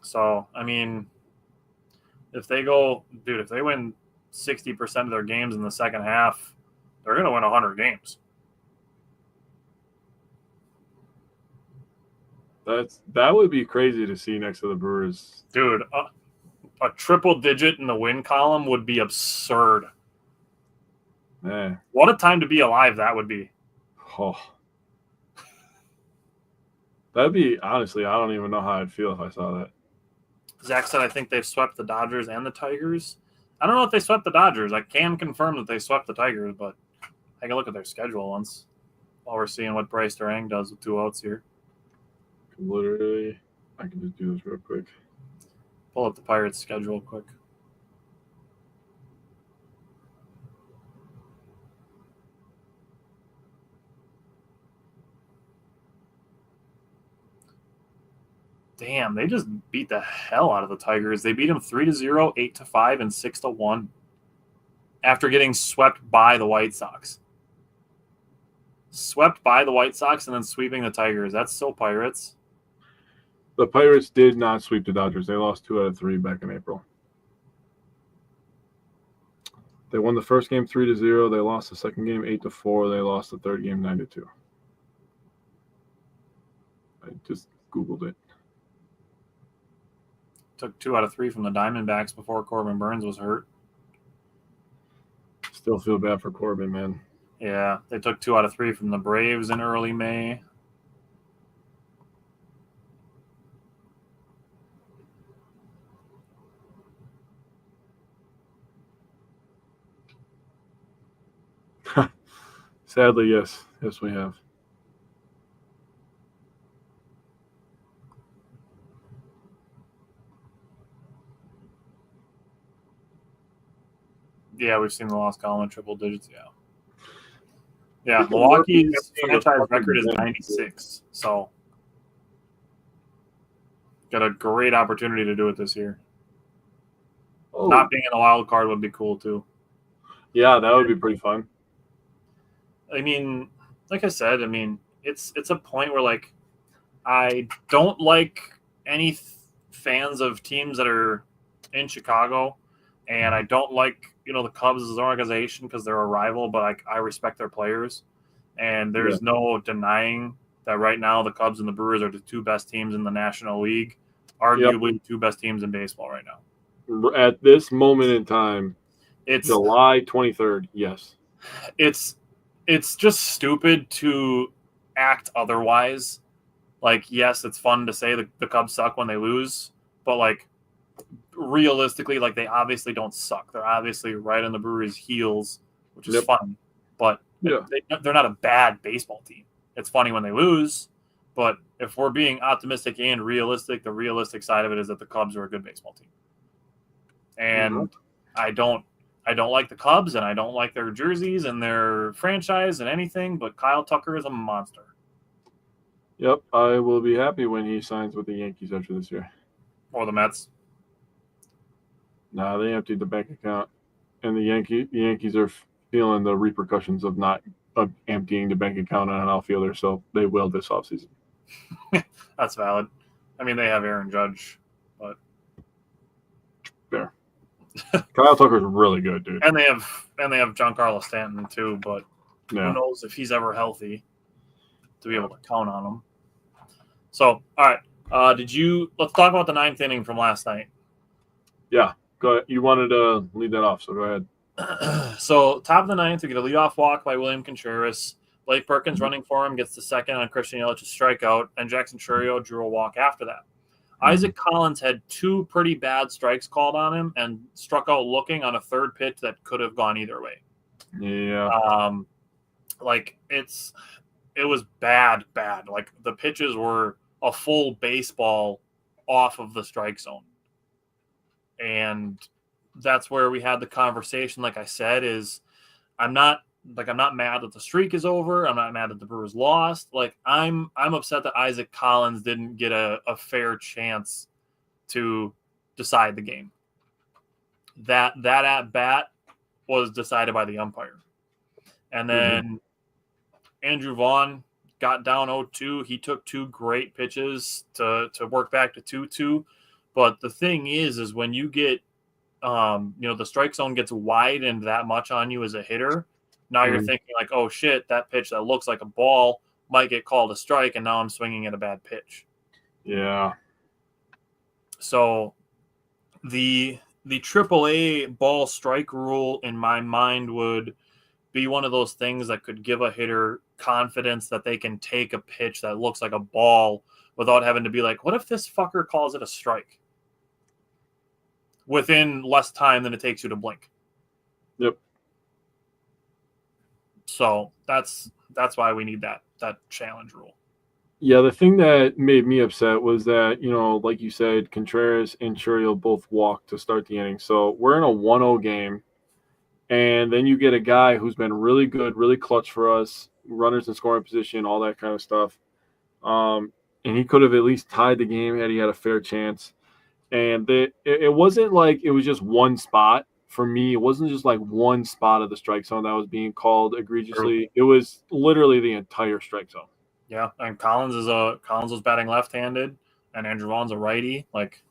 So, I mean, if they win 60% of their games in the second half, they're going to win 100 games. That would be crazy to see next to the Brewers. Dude, a triple digit in the win column would be absurd. Man. What a time to be alive that would be. Oh. That'd be, honestly, I don't even know how I'd feel if I saw that. Zach said, I think they've swept the Dodgers and the Tigers. I don't know if they swept the Dodgers. I can confirm that they swept the Tigers, but I can look at their schedule once while we're seeing what Bryce Durang does with 2 outs here. Literally, I can just do this real quick. Pull up the Pirates' schedule quick. Damn, they just beat the hell out of the Tigers. They beat them 3-0, 8-5, and 6-1 after getting swept by the White Sox. Swept by the White Sox and then sweeping the Tigers. That's so Pirates. The Pirates did not sweep the Dodgers. They lost 2 out of 3 back in April. They won the first game 3-0. They lost the second game 8-4. They lost the third game 9-2. I just Googled it. Took 2 out of 3 from the Diamondbacks before Corbin Burns was hurt. Still feel bad for Corbin, man. Yeah, they took 2 out of 3 from the Braves in early May. Sadly, yes. Yes, we have. Yeah, we've seen the loss column in triple digits, yeah. Yeah, Milwaukee's franchise record is 96, so got a great opportunity to do it this year. Oh. Not being in the wild card would be cool, too. Yeah, that would be pretty fun. I mean, like I said, it's a point where, like, I don't like any fans of teams that are in Chicago, and I don't like, the Cubs as an organization because they're a rival, but I respect their players. And there's no denying that right now the Cubs and the Brewers are the 2 best teams in the National League, arguably the 2 best teams in baseball right now. At this moment in time, it's July 23rd, yes. It's just stupid to act otherwise. Like, yes, it's fun to say the Cubs suck when they lose, but, like, realistically, like, they obviously don't suck. They're obviously right on the Brewers' heels, which is fun. But they're not a bad baseball team. It's funny when they lose, but if we're being optimistic and realistic, the realistic side of it is that the Cubs are a good baseball team. And I don't like the Cubs, and I don't like their jerseys and their franchise and anything, but Kyle Tucker is a monster. Yep, I will be happy when he signs with the Yankees after this year. Or the Mets. Nah, they emptied the bank account, and the Yankees are feeling the repercussions of not emptying the bank account on an outfielder, so they will this offseason. That's valid. I mean, they have Aaron Judge, but fair. Kyle Tucker's really good, dude. And they have Giancarlo Stanton too, but who knows if he's ever healthy to be able to count on him. So, all right. Let's talk about the 9th inning from last night. Yeah, go ahead. You wanted to lead that off, so go ahead. So, top of the 9th, we get a leadoff walk by William Contreras. Blake Perkins running for him gets the second on Christian Yelich's strikeout, and Jackson Chourio drew a walk after that. Isaac Collins had 2 pretty bad strikes called on him and struck out looking on a third pitch that could have gone either way. Yeah. It was bad. Like the pitches were a full baseball off of the strike zone. And that's where we had the conversation. Like I said, is I'm not mad that the streak is over. I'm not mad that the Brewers lost. Like I'm upset that Isaac Collins didn't get a fair chance to decide the game. That at bat was decided by the umpire. And then Andrew Vaughn got down 0-2. He took 2 great pitches to work back to 2-2. But the thing is when you get, the strike zone gets widened that much on you as a hitter, now you're thinking like, oh shit, that pitch that looks like a ball might get called a strike, and now I'm swinging at a bad pitch. Yeah. So the AAA ball strike rule in my mind would be one of those things that could give a hitter confidence that they can take a pitch that looks like a ball without having to be like, what if this fucker calls it a strike? Within less time than it takes you to blink. Yep. So that's why we need that challenge rule. Yeah, the thing that made me upset was that, like you said, Contreras and Chourio both walked to start the inning. So we're in a 1-0 game, and then you get a guy who's been really good, really clutch for us, runners in scoring position, all that kind of stuff. And he could have at least tied the game had he had a fair chance. And it wasn't like it was just one spot. For me, it wasn't just like one spot of the strike zone that was being called egregiously. True. It was literally the entire strike zone. Yeah, and Collins was batting left-handed, and Andrew Vaughn's a righty. Like,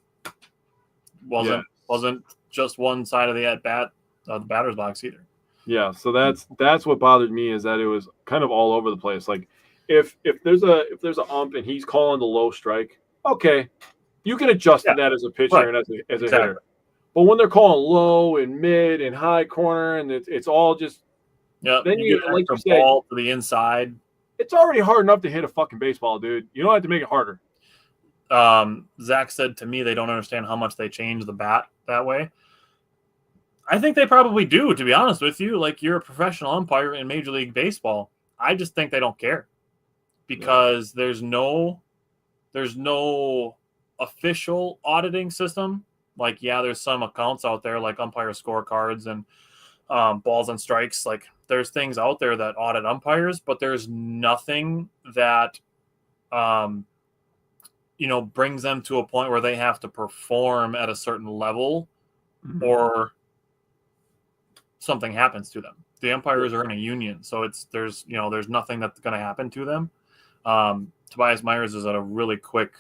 wasn't just one side of the at-bat, the batter's box either. Yeah, so that's what bothered me, is that it was kind of all over the place. Like, if there's a ump and he's calling the low strike, okay, you can adjust to that as a pitcher and as a hitter. But when they're calling low and mid and high corner, and it's all just then you like you said, ball to the inside. It's already hard enough to hit a fucking baseball, dude. You don't have to make it harder. Zach said to me they don't understand how much they change the bat that way. I think they probably do, to be honest with you. Like, you're a professional umpire in Major League Baseball. I just think they don't care because there's no official auditing system. Like, yeah, there's some accounts out there like umpire scorecards and balls and strikes. Like, there's things out there that audit umpires, but there's nothing that, brings them to a point where they have to perform at a certain level or something happens to them. The umpires are in a union, so there's nothing that's going to happen to them. Tobias Myers is at a really quick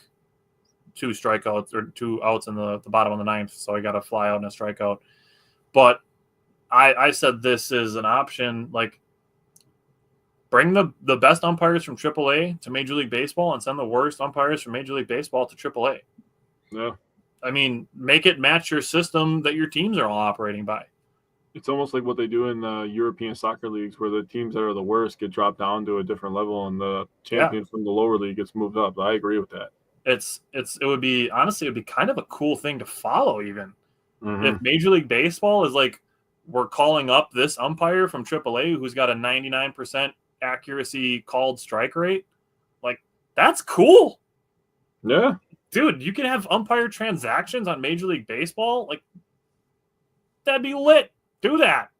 2 strikeouts or 2 outs in the bottom of the 9th, so he got a fly out and a strikeout. But I said this is an option. Like, bring the best umpires from AAA to Major League Baseball and send the worst umpires from Major League Baseball to AAA. Yeah. I mean, make it match your system that your teams are all operating by. It's almost like what they do in the European soccer leagues, where the teams that are the worst get dropped down to a different level and the champion from the lower league gets moved up. I agree with that. It would be kind of a cool thing to follow even. If Major League Baseball is like, we're calling up this umpire from AAA who's got a 99% accuracy called strike rate. Like, that's cool. Yeah. Dude, you can have umpire transactions on Major League Baseball. Like, that'd be lit. Do that.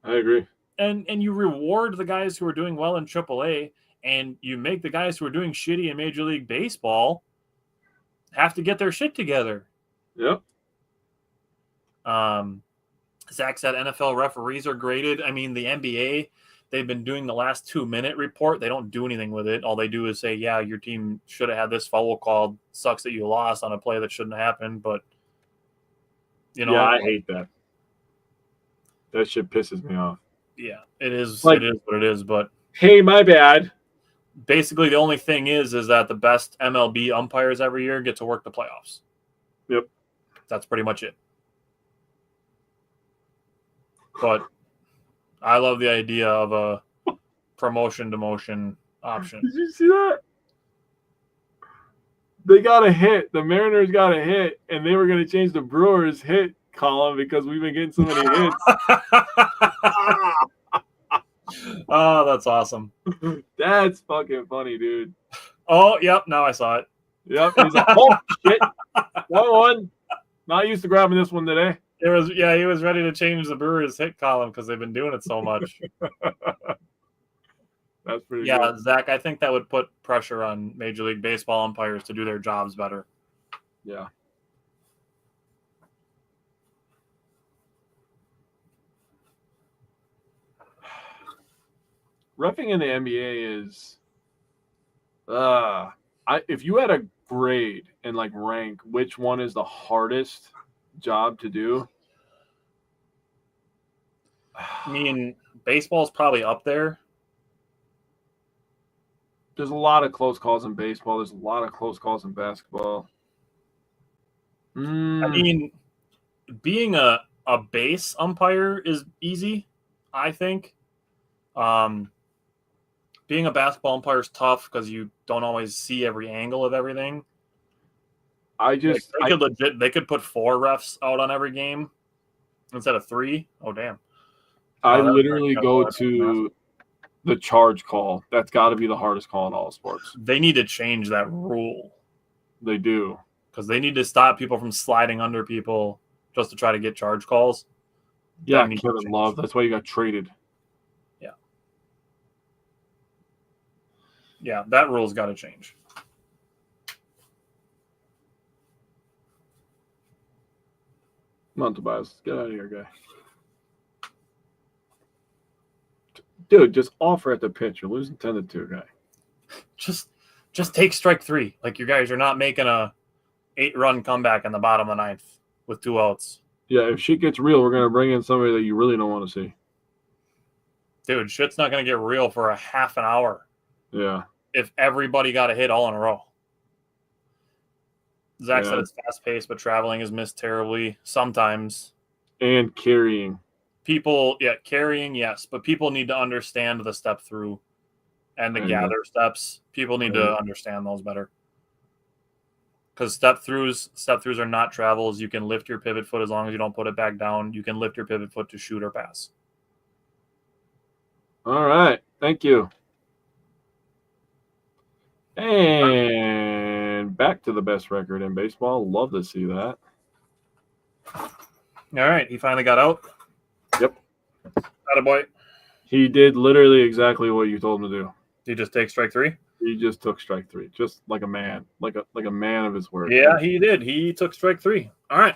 I agree. And you reward the guys who are doing well in AAA, and you make the guys who are doing shitty in Major League Baseball have to get their shit together. Yep. Zach said NFL referees are graded. I mean, the NBA, they've been doing the last 2-minute report. They don't do anything with it. All they do is say, yeah, your team should have had this foul called. Sucks that you lost on a play that shouldn't happen. But, yeah, I hate that. That shit pisses me off. Yeah, it is. Like, it is what it is. But hey, my bad. Basically, the only thing is that the best MLB umpires every year get to work the playoffs. Yep. That's pretty much it. But I love the idea of promotion demotion option. Did you see that? They got a hit. The Mariners got a hit, and they were going to change the Brewers hit column because we've been getting so many hits. Oh, that's awesome. That's fucking funny, dude. Oh, yep. Now I saw it. Yep. He's like, oh, shit. 1-1. Not used to grabbing this one today. He was ready to change the Brewers hit column because they've been doing it so much. That's pretty Yeah, good. Zach, I think that would put pressure on Major League Baseball umpires to do their jobs better. Yeah. Reffing in the NBA is if you had a grade and like rank which one is the hardest job to do. I mean, baseball's probably up there. There's a lot of close calls in baseball. There's a lot of close calls in basketball. I mean, being a base umpire is easy, I think. Being a basketball umpire is tough because you don't always see every angle of everything. They could put 4 refs out on every game instead of 3. Oh, damn. I literally go to the charge call. That's got to be the hardest call in all sports. They need to change that rule. They do. Because they need to stop people from sliding under people just to try to get charge calls. Yeah, Kevin Love. That's why you got traded. Yeah. Yeah, that rule's got to change. Come on, Tobias. Get out of here, guy. Dude, just offer at the pitch. You're losing 10-2, guy. Just take strike 3. Like, you guys are not making a 8-run comeback in the bottom of the 9th with 2 outs. Yeah, if shit gets real, we're going to bring in somebody that you really don't want to see. Dude, shit's not going to get real for a half an hour. Yeah. If everybody got a hit all in a row. Zach said it's fast-paced, but traveling is missed terribly sometimes. And carrying. Carrying, yes, but people need to understand the step through and the gather steps. People need to understand those better. Because step throughs are not travels. You can lift your pivot foot as long as you don't put it back down. You can lift your pivot foot to shoot or pass. All right. Thank you. And back to the best record in baseball. Love to see that. All right. He finally got out. Yep. Attaboy. He did literally exactly what you told him to do. Did he just take strike 3? He just took strike 3, just like a man, like a man of his word. Yeah, he did. He took strike 3. All right.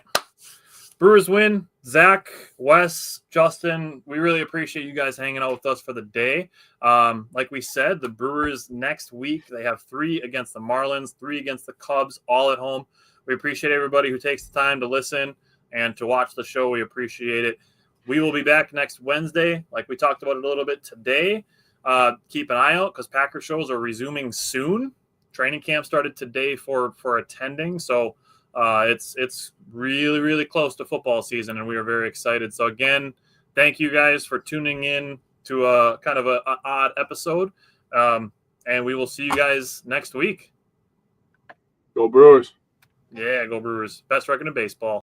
Brewers win. Zach, Wes, Justin, we really appreciate you guys hanging out with us for the day. Like we said, the Brewers next week, they have 3 against the Marlins, 3 against the Cubs, all at home. We appreciate everybody who takes the time to listen and to watch the show. We appreciate it. We will be back next Wednesday, like we talked about it a little bit today. Keep an eye out because Packer shows are resuming soon. Training camp started today for attending, so it's really, really close to football season, and we are very excited. So again, thank you guys for tuning in to a kind of an odd episode, and we will see you guys next week. Go Brewers. Yeah, go Brewers. Best record in baseball.